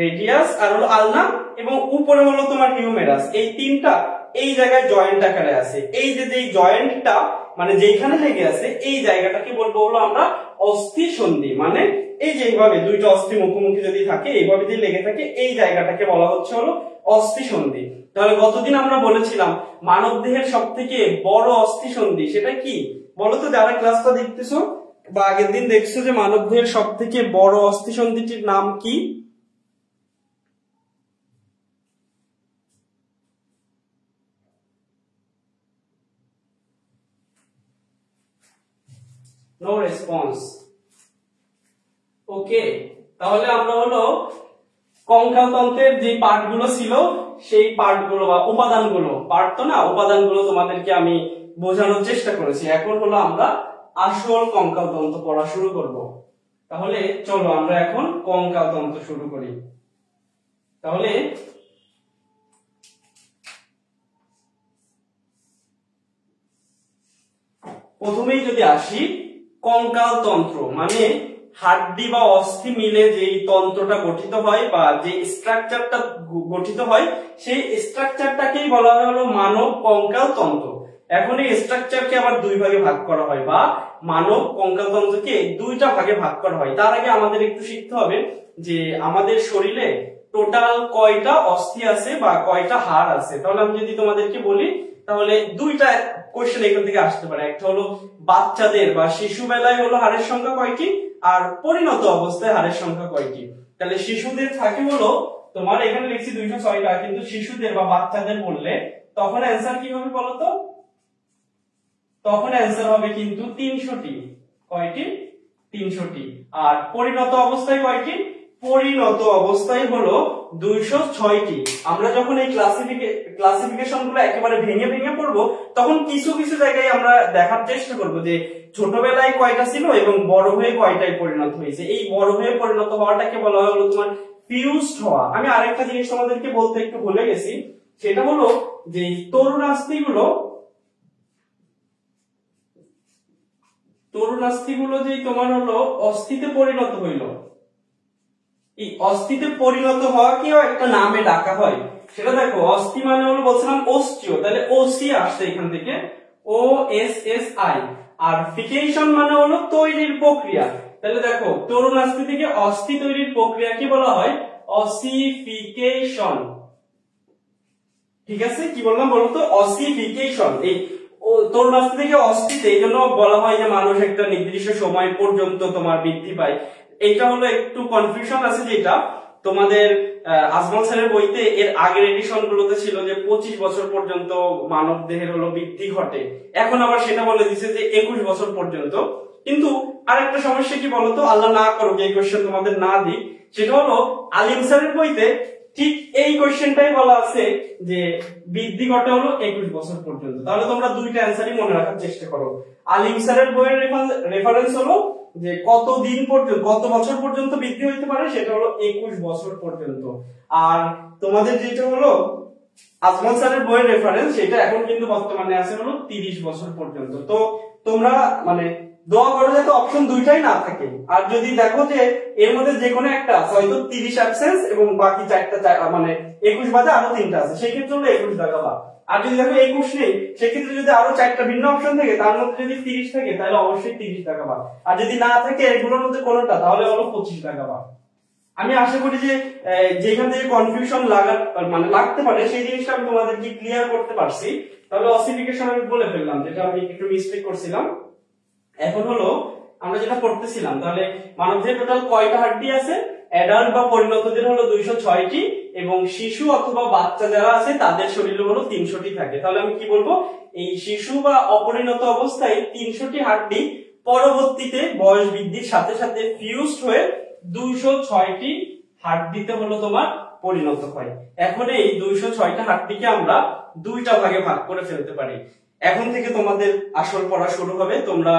রেডিয়াস আর হলো আলনা, এবং উপরে হলো তোমার হিউমেরাস, এই তিনটা এই জায়গায় জয়েন্ট আকারে আছে। এই যে জয়েন্টটা মানে যেখানে লেগে আছে এই জায়গাটাকে বলবো হলো আমরা অস্থি সন্ধি। মানে এই যে এইভাবে দুইটা অস্থি মুখোমুখি যদি থাকে, এইভাবে যদি লেগে থাকে, এই জায়গাটাকে বলা হচ্ছে হলো অস্থি সন্ধি। তাহলে গতদিন আমরা বলেছিলাম মানবদেহের সব থেকে বড় অস্থি সন্ধি সেটা কি বলতো, যারা ক্লাসটা দেখতেছো বা আগের দিন দেখছো, যে মানবদেহের সব থেকে বড় অস্থি সন্ধিটির নাম কি? No response. ওকে, তাহলে আমরা হলো কঙ্কালতন্ত্রের যে পার্টগুলো ছিল সেই পার্টগুলো বা উপাদানগুলো, পার্ট তো না, উপাদানগুলো তোমাদেরকে আমি বোঝানোর চেষ্টা করেছি। এখন হলো আমরা আসল কঙ্কালতন্ত্র পড়া শুরু করব। তাহলে চলো আমরা এখন কঙ্কালতন্ত্র শুরু করি। তাহলে প্রথমেই যদি আসি, কঙ্কালতন্ত্র মানে হাড্ডি বা অস্থি মিলে যেই তন্ত্রটা গঠিত হয় বা যে স্ট্রাকচারটা গঠিত হয়, সেই স্ট্রাকচারটাকেই বলা হয় হলো মানব কঙ্কালতন্ত্র। এখন এই স্ট্রাকচারকে আবার দুই ভাগে ভাগ করা হয়, বা মানব কঙ্কালতন্ত্রকে দুইটা ভাগে ভাগ করা হয়। তার আগে আমাদের একটু শিখতে হবে যে আমাদের শরীরে টোটাল কয়টা অস্থি আছে বা কয়টা হাড় আছে। তাহলে আমি যদি তোমাদেরকে বলি, তাহলে দুইটা কোশ্চেন এখান থেকে আসতে পারে। একটা হলো বাচ্চাদের বা শিশু বেলায় হলো হাড়ের সংখ্যা কয়টি, আর পরিণত অবস্থায় হাড়ের সংখ্যা কয়টি। তাহলে শিশুদের থাকে হলো তোমার, এখানে লিখছি 206টা, কিন্তু শিশুদের বা বাচ্চাদের বললে তখন অ্যান্সার কি হবে বলতো, তখন অ্যান্সার হবে কিন্তু 300টি। কয়টি? 300টি। আর পরিণত অবস্থায় কয়টি? পরিণত অবস্থায় হলো 206টি। আমরা যখন এই ক্লাসিফিকেশন গুলো একেবারে ভেঙে ভেঙে পড়বো, তখন কিছু কিছু জায়গায় আমরা দেখার চেষ্টা করবো যে ছোটবেলায় কয়টা ছিল এবং বড় হয়ে কয়টায় পরিণত হয়েছে। এই বড় হয়ে পরিণত হওয়াটাকে বলা হলো তোমার ফিউজড হওয়া। আমি আরেকটা জিনিস তোমাদেরকে বলতে একটু ভুলে গেছি, সেটা হলো যে তরুণাস্থিগুলো যে তোমার হলো অস্থিতে পরিণত হইল, এই অস্থিতে পরিণত হওয়াকেও একটা নামে ডাকা হয়। সেটা দেখো, অস্থি মানে হলো বলছিলাম অস্টিও, তাহলে ওসি আসছে এখান থেকে, ও এস এস আই। আর ফিকেশন মানে হলো তৈরির প্রক্রিয়া, তাহলে দেখো তরুণাস্থি থেকে অস্থি তৈরির প্রক্রিয়াকে বলা হয় অসিফিকেশন। ঠিক আছে, কি বললাম বলতো? অসিফিকেশন। এই তরুণাস্থি থেকে অস্থিতে এই জন্য বলা হয় যে মানুষ একটা নির্দিষ্ট সময় পর্যন্ত তোমার বৃদ্ধি পায়। এটা হলো একটু কনফিউশন আছে, যেটা তোমাদের আজমল স্যারের বইতে এর আগের এডিশন গুলোতে ছিল যে 25 বছর পর্যন্ত মানব দেহের হলো বৃদ্ধি ঘটে, এখন আবার সেটা বলে দিচ্ছে যে 21 বছর পর্যন্ত। কিন্তু আরেকটা সমস্যা কি বলতো, আল্লাহ না করুক এই কোশ্চেন তোমাদের না দিই, সেটা হলো আলিম স্যারের বইতে ঠিক এই কোশ্চেনটাই বলা আছে যে বৃদ্ধি ঘটে হলো 21 বছর পর্যন্ত। তাহলে তোমরা দুইটা অ্যান্সারই মনে রাখার চেষ্টা করো। আলিম স্যারের বইয়ের রেফারেন্স হলো যে কত দিন পর্যন্ত, কত বছর পর্যন্ত বৃদ্ধি হইতে পারে, সেটা হলো 21 বছর পর্যন্ত। আর তোমাদের যেটা হলো আজমল স্যারের বইয়ের রেফারেন্স, সেটা এখন কিন্তু বর্তমানে আছে হলো 30 বছর পর্যন্ত। তো তোমরা মানে দোয়া করো যাতে অপশন দুইটাই না থাকে। আর যদি দেখো যে এর মধ্যে যে কোনো একটা আছে, হয়তো 30 অ্যাবসেন্স এবং বাকি চারটা মানে 21 বাদে আরো তিনটা আছে, সেই ক্ষেত্রে হলো 21 দেখাবা। আর যদি দেখো 21 নেই, সেক্ষেত্রে যদি আরো চারটা ভিন্ন অপশন থাকে, তার মধ্যে যদি 30 থাকে, তাহলে অবশ্যই 30 দেখাবা। আর যদি না থাকে এগুলোর মধ্যে কোনোটা, তাহলে হলো 25 দেখাবা। আমি আশা করি যে যেখান থেকে কনফিউশন লাগতে পারে সেই জিনিসটা আমি তোমাদেরকে ক্লিয়ার করতে পারছি। তাহলে অসিফিকেশন আমি বলে ফেললাম, যেটা আমি একটু মিস্টেক করছিলাম। এখন হলো আমরা যেটা পড়তেছিলাম, তাহলে মানবদেহে টোটাল কয়টা হাড্ডি আছে? অ্যাডাল্ট বা পরিণতদের হলো 206টি, এবং শিশু অথবা বাচ্চা যারা আছে তাদের শরীরে হলো 300টি থাকে। তাহলে আমি কি বলবো, এই শিশু বা অপরিণত অবস্থায় 300টি হাড্ডি পরবর্তীতে বয়স বৃদ্ধির সাথে সাথে ফিউজড হয়ে 206টি হাড্ডিতে হলো তোমার পরিণত হয়। এখন এই 206টা হাড্ডিকে আমরা দুইটা ভাগে ভাগ করে ফেলতে পারি। এখন থেকে তোমাদের আসল পড়া শুরু হবে। তোমরা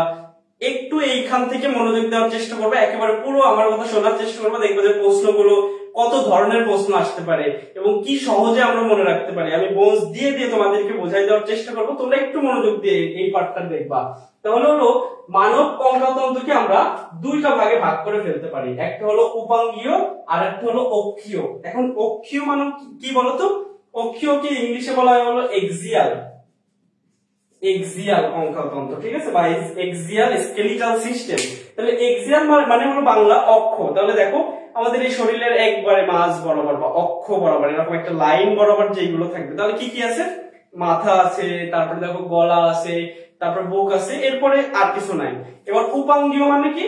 একটু এইখান থেকে মনোযোগ দেওয়ার চেষ্টা করবে, একেবারে পুরো আমার কথা শোনার চেষ্টা করবে। দেখবে যে প্রশ্নগুলো কত ধরনের প্রশ্ন আসতে পারে এবং কি সহজে আমরা মনে রাখতে পারি। আমি বোঝ দিয়ে দিয়ে তোমাদেরকে বোঝাই দেওয়ার চেষ্টা করবো, তোমরা একটু মনোযোগ দিয়ে এই পার্টটা দেখবা। তাহলে হলো মানব কঙ্কালতন্ত্রকে আমরা দুইটা ভাগে ভাগ করে ফেলতে পারি, একটা হলো উপাঙ্গীয় আর একটা হলো অক্ষীয়। এখন অক্ষীয় মানে কি বলতো? অক্ষীয়কে ইংলিশে বলা হয় হলো এক্সিয়াল কঙ্কালতন্ত্র, ঠিক আছে, বা এক্সিয়াল স্কেলিটাল সিস্টেম। তাহলে এক্সিয়াল মানে হলো বাংলা অক্ষ। তাহলে দেখো আমাদের এই শরীরের একবারে মাঝ বরাবর বা অক্ষ বরাবর এরকম একটা লাইন বরাবর যেগুলো থাকবে, তাহলে কি কি আছে? মাথা আছে, তারপরে দেখো গলা আছে, তারপর বুক আছে, এরপরে আর কিছু নাই। এবার উপাঙ্গীয় মানে কি?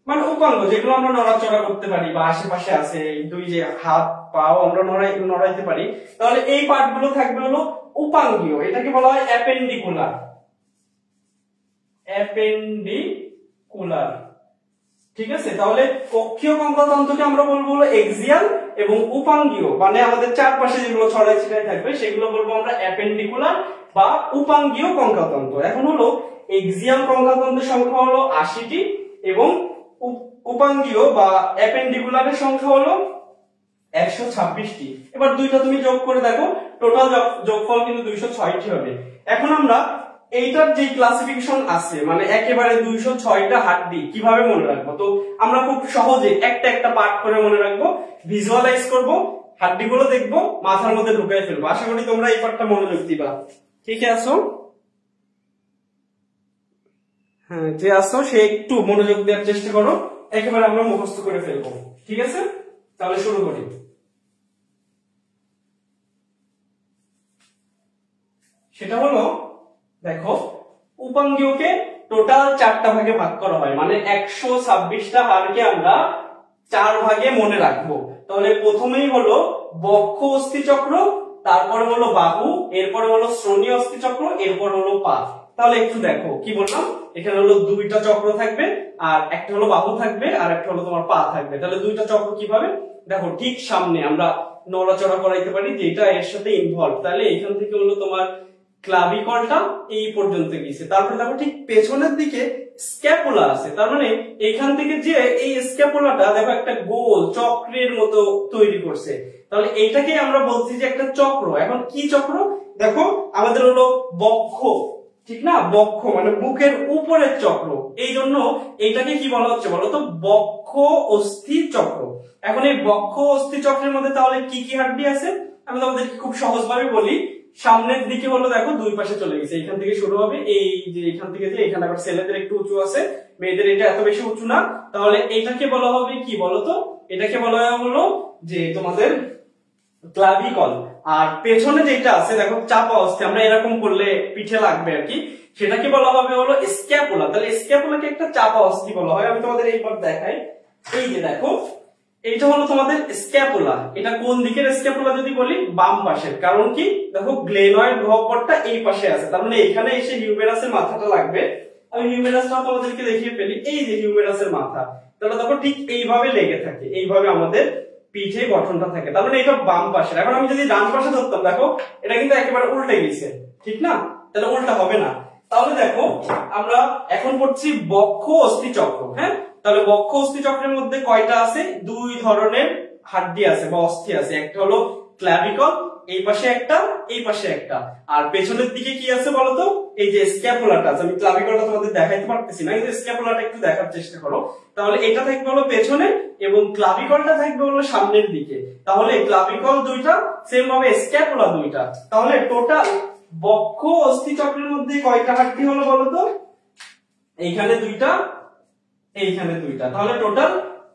মানে উপাঙ্গ যেগুলো আমরা নড়াচড়া করতে পারি বা আশেপাশে আছে, দুই যে হাত পাও আমরা নড়াইতে পারি, তাহলে এই পার্ট গুলো থাকবে হলো উপাঙ্গীয়। এটাকে বলা হয় অ্যাপেন্ডিকুলার। ঠিক আছে, তাহলে অক্ষীয় কঙ্কালতন্ত্রকে আমরা বলবো হলো এক্সিয়াল, এবং উপাঙ্গীয় মানে আমাদের চারপাশে যেগুলো ছড়াই ছিটাই থাকবে সেগুলো বলবো আমরা অ্যাপেন্ডিকুলার বা উপাঙ্গীয় কঙ্কালতন্ত্র। এখন হলো এক্সিয়াল কঙ্কালতন্ত্রের সংখ্যা হলো 80টি এবং উপাঙ্গীয় বা অ্যাপেন্ডিকুলারের সংখ্যা হলো 126টি। এবার দুইটা তুমি যোগ করে দেখো, টোটাল যোগফল কিন্তু 206টি হবে। এখন আমরা এইটার যে ক্লাসিফিকেশন আছে, মানে একেবারে 206টা হাড্ডি কিভাবে মনে রাখবো, তো আমরা খুব সহজে একটা একটা পার্ট করে মনে রাখবো, ভিজুয়ালাইজ করব, হাড্ডিগুলো দেখবো, মাথার মধ্যে ঢুকাই ফেলবো। আশা করি তোমরা এই পার্টটা মনোযোগ দিবা। ঠিক আছে, হ্যাঁ, যে আসো সে একটু মনোযোগ দেওয়ার চেষ্টা করো, একেবারে আমরা মুখস্থ করে ফেলবো। ঠিক আছে, তাহলে শুরু করি। সেটা হলো দেখো, উপাঙ্গীয়কে টোটাল 4টা ভাগে ভাগ করা হয়, মানে 126টা হাড়কে আমরা 4 ভাগে মনে রাখবো। তাহলে প্রথমেই হলো বক্ষ অস্থিচক্র, তারপরে হলো বাহু, এরপরে হলো শ্রোণী অস্থিচক্র, এরপর হলো পা। তাহলে একটু দেখো কি বললাম, এখানে হলো দুইটা চক্র থাকবে, আর একটা হলো বাহু থাকবে, আর একটা হলো তোমার পা থাকবে। তাহলে দুইটা চক্র কিভাবে দেখো, ঠিক সামনে আমরা নড়াচড়া করাইতে পারি যেটা এর সাথে ইনভলভ। তাহলে এখান থেকে হলো তোমার ক্লাভিকলটা এই পর্যন্ত গেছে। তারপরে দেখো ঠিক পেছনের দিকে স্ক্যাপুলা আছে, তার মানে এখান থেকে যে এই স্ক্যাপুলাটা দেখো একটা গোল চক্রের মতো তৈরি করছে। তাহলে এইটাকে আমরা বলছি যে একটা চক্র। এখন কি চক্র দেখো, আমাদের হলো বক্ষ, ঠিক না, বক্ষ মানে বুকের উপরের চক্র, এই জন্য এইটাকে কি বলা হচ্ছে বলতো, বক্ষ অস্থি চক্র। এখন এই বক্ষ অস্থি চক্রের মধ্যে তাহলে কি কি হাড্ডি আছে, আমি তোমাদের খুব সহজভাবে বলি। সামনের দিকে হলো দেখো দুই পাশে চলে গেছে, এখান থেকে শুরু হবে, এই যে এখান থেকে যে এখানে আবার ছেলেদের একটু উঁচু আছে, মেয়েদের এটা এত বেশি উঁচু না। তাহলে এটাকে বলা হবে কি বলতো, এটাকে বলা হলো যে তোমাদের ক্লাভিকল। আর পেছনে যেটা আছে দেখো চাপা অস্থি, আমরা এরকম করলে পিঠে লাগবে আর কি, সেটাকে বলা হবে হলো স্ক্যাপুলা। তাহলে স্ক্যাপুলাকে একটা চাপা অস্থি বলা হয়। আমি তোমাদের এইবার দেখাই, এই যে দেখো এইটা হলো তোমাদের স্ক্যাপুলা। এটা কোন দিকের স্ক্যাপুলা যদি বলি, বাম পাশের। কারণ কি দেখো গ্লেনয়েড গহ্বরটা এই পাশে আছে, তার মানে এখানে এসে হিউমেরাসের মাথাটা লাগবে। আমি হিউমেরাসটা তোমাদেরকে দেখিয়ে ফেলি, এই যে হিউমেরাসের মাথা, তাহলে দেখো ঠিক এইভাবে লেগে থাকে, এইভাবে আমাদের পিঠে গঠনটা থাকে। তার মানে এটা বাম পাশের। এখন আমি যদি ডান পাশে ধরতাম দেখো এটা কিন্তু একেবারে উল্টে গেছে, ঠিক না, তাহলে উল্টা হবে না। তাহলে দেখো আমরা এখন পড়ছি বক্ষ অস্থি চক্র। হ্যাঁ, তাহলে বক্ষ অস্থি চক্রের মধ্যে কয়টা আছে, দুই ধরনের হাড্ডি আছে বা অস্থি আছে। একটা হলো ক্লাভিকল, এই পাশে একটা, এই পাশে একটা। আর পেছনের দিকে কি আছে বলতো, এই যে স্ক্যাপুলাটা আছে। আমি ক্লাভিকলটা তোমাদের দেখাইতে পারতেছি না, কিন্তু স্ক্যাপুলাটা একটু দেখার চেষ্টা করো। তাহলে এটা থাকবে হলো পেছনে এবং ক্লাভিকলটা থাকবে হলো সামনের দিকে। তাহলে ক্লাভিকল দুইটা, সেম ভাবে স্ক্যাপুলা দুইটা। তাহলে টোটাল বক্ষ অস্থি চক্রের মধ্যে কয়টা হাড্ডি হলো বলতো, এইখানে দুইটা, এইখানে দুইটা, তাহলে টোটাল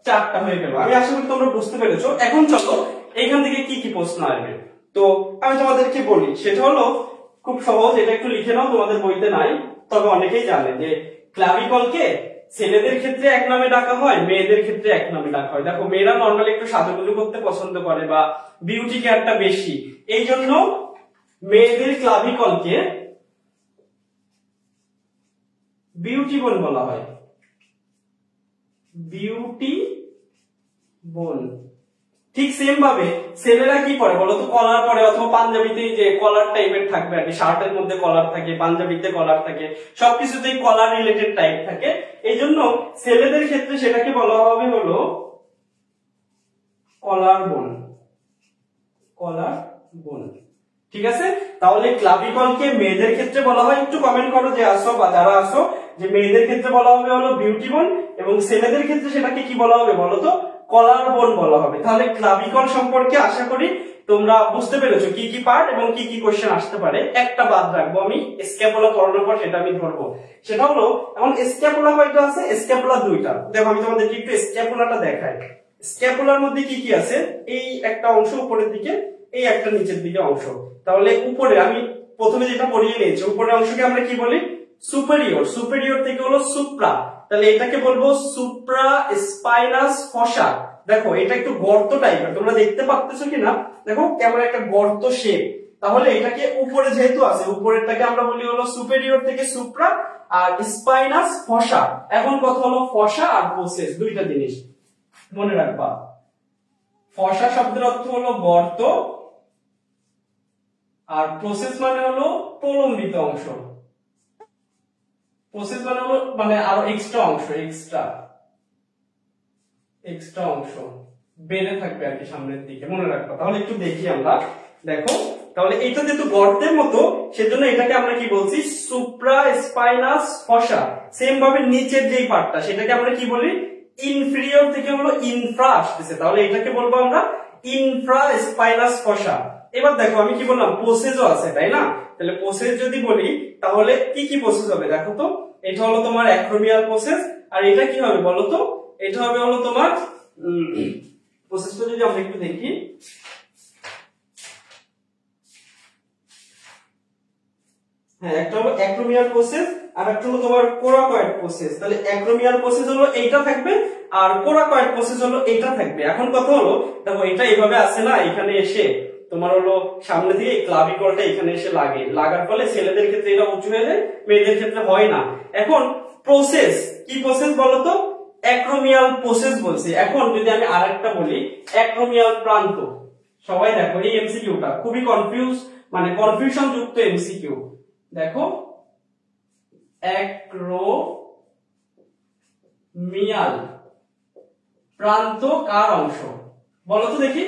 চারটা হয়ে গেল। আমি আশা করি তোমরা বুঝতে পেরেছো। এখন চলো এইখান থেকে কি কি প্রশ্ন আসবে, তো আমি তোমাদেরকে বলি, সেটা হলো খুব সহজ। এটা একটু লিখে নাও, তোমাদের বইতে নাই, তবে অনেকেই জানে যে ক্লাভিকলকে ছেলেদের ক্ষেত্রে এক নামে ডাকা হয়, মেয়েদের ক্ষেত্রে এক নামে ডাকা হয়। দেখো মেয়েরা নর্মালি একটু সাজুগুজু করতে পছন্দ করে বা বিউটি কেয়ারটা বেশি, এই জন্য মেয়েদের ক্লাভিকলকে বিউটি বোন বলা হয়, বিউটি বোন। ঠিক সেম ভাবে ছেলেরা কি পরে বলতো, কলার পরে, অথবা পাঞ্জাবিতে যে কলার টাইপের থাকবে আর কি, শার্টের মধ্যে কলার থাকে, পাঞ্জাবিতে কলার থাকে, সবকিছুতেই কলার রিলেটেড টাইপ থাকে। এই জন্য ছেলেদের ক্ষেত্রে সেটাকে বলা হবে হলো কলার বোন, কলার বোন। ঠিক আছে, তাহলে ক্লাভিকলকে মেয়েদের ক্ষেত্রে বলা হয়, একটু কমেন্ট করো যে আসো বা যারা আসো, যে মেয়েদের ক্ষেত্রে বলা হবে হলো বিউটি বোন, এবং ছেলেদের ক্ষেত্রে সেটাকে কি বলা হবে বলতো, কলার বোন বলা হবে। তাহলে ক্লাভিকল সম্পর্কে আশা করি তোমরা বুঝতে পেরেছো কি কি পার্ট এবং কি কি কোশ্চেন আসতে পারে। একটা বাদ রাখবো আমি, স্ক্যাপুলা পড়ানোর পর সেটা আমি ধরবো। সেটা হলো এখন স্ক্যাপুলা কয়টা আছে, স্ক্যাপুলা দুইটা। দেখো আমি তোমাদেরকে একটু স্ক্যাপুলাটা দেখাই। স্ক্যাপুলার মধ্যে কি কি আছে, এই একটা অংশ উপরের দিকে, এই একটা নিচের দিকে অংশ। তাহলে উপরে আমি প্রথমে যেটা পড়িয়ে নিয়েছি, উপরের অংশকে আমরা কি বলি, সুপেরিয়র। সুপেরিয়র থেকে হলো সুপ্রা, তাহলে এটাকে বলবো সুপ্রা স্পাইনাস ফসা। দেখো এটা একটু গর্ত টাইপের, তোমরা দেখতে পাচ্ছ কিনা, দেখো কেমন একটা গর্ত শেপ। তাহলে এটাকে উপরে যেহেতু আছে, উপরেরটাকে আমরা বলি হলো সুপেরিয়র থেকে সুপ্রা, আর স্পাইনাস ফসা। এখন কথা হলো ফসা আর প্রসেস, দুইটা জিনিস মনে রাখবা। ফসা শব্দের অর্থ হলো গর্ত, আর প্রসেস মানে হলো প্রলম্বিত অংশ। প্রসেস মানে হলো মানে আরো এক্সট্রা অংশ, এক্সট্রা অংশ বেড়ে থাকবে আর কি সামনের দিকে, মনে রাখবা। তাহলে একটু দেখি আমরা, দেখো তাহলে এটা যেহেতু গর্তের মতো, সেজন্য এটাকে আমরা কি বলছি, সুপ্রা স্পাইনাস ফসা। সেম ভাবে নিচের যেই পার্টটা সেটাকে আমরা কি বলি, ইনফিরিয়র থেকে হলো ইনফ্রা আসতেছে, তাহলে এটাকে বলবো আমরা ইনফ্রা স্পাইনাস ফসা। এবার দেখো আমি কি বললাম, প্রসেসও আছে তাই না, তাহলে প্রসেস যদি বলি তাহলে কি কি প্রসেস হবে দেখো তো। এটা হলো তোমার অ্যাক্রোমিয়াল প্রসেস, আর এটা কি হবে বলো তো, এটা হবে হলো তোমার প্রসেসটা যদি আমরা একটু দেখি, হ্যাঁ একটা হলো অ্যাক্রোমিয়াল প্রসেস আর একটা হলো তোমার কোরাকয়েড প্রসেস। তাহলে অ্যাক্রোমিয়াল প্রসেস হলো এইটা থাকবে আর কোরাকয়েড প্রসেস হলো এইটা থাকবে। এখন কথা হলো দেখো এটা এইভাবে আসে না, এখানে এসে তোমার হলো সামনে থেকে ক্লাভিকলটা এখানে এসে লাগে, লাগার ফলে ছেলেদের ক্ষেত্রে এটা উঁচু হয়ে যায়, মেয়েদের ক্ষেত্রে হয় না। এখন প্রসেস কি প্রসেস বলতো? অ্যাক্রোমিয়াল প্রসেস বলছি। এখন যদি আমি আরেকটা বলি অ্যাক্রোমিয়াল প্রান্ত, সবাই দেখো এই এমসিকিউটা খুবই কনফিউশন যুক্ত এমসিকিউ। দেখো অ্যাক্রোমিয়াল প্রান্ত কার অংশ বলো তো দেখি?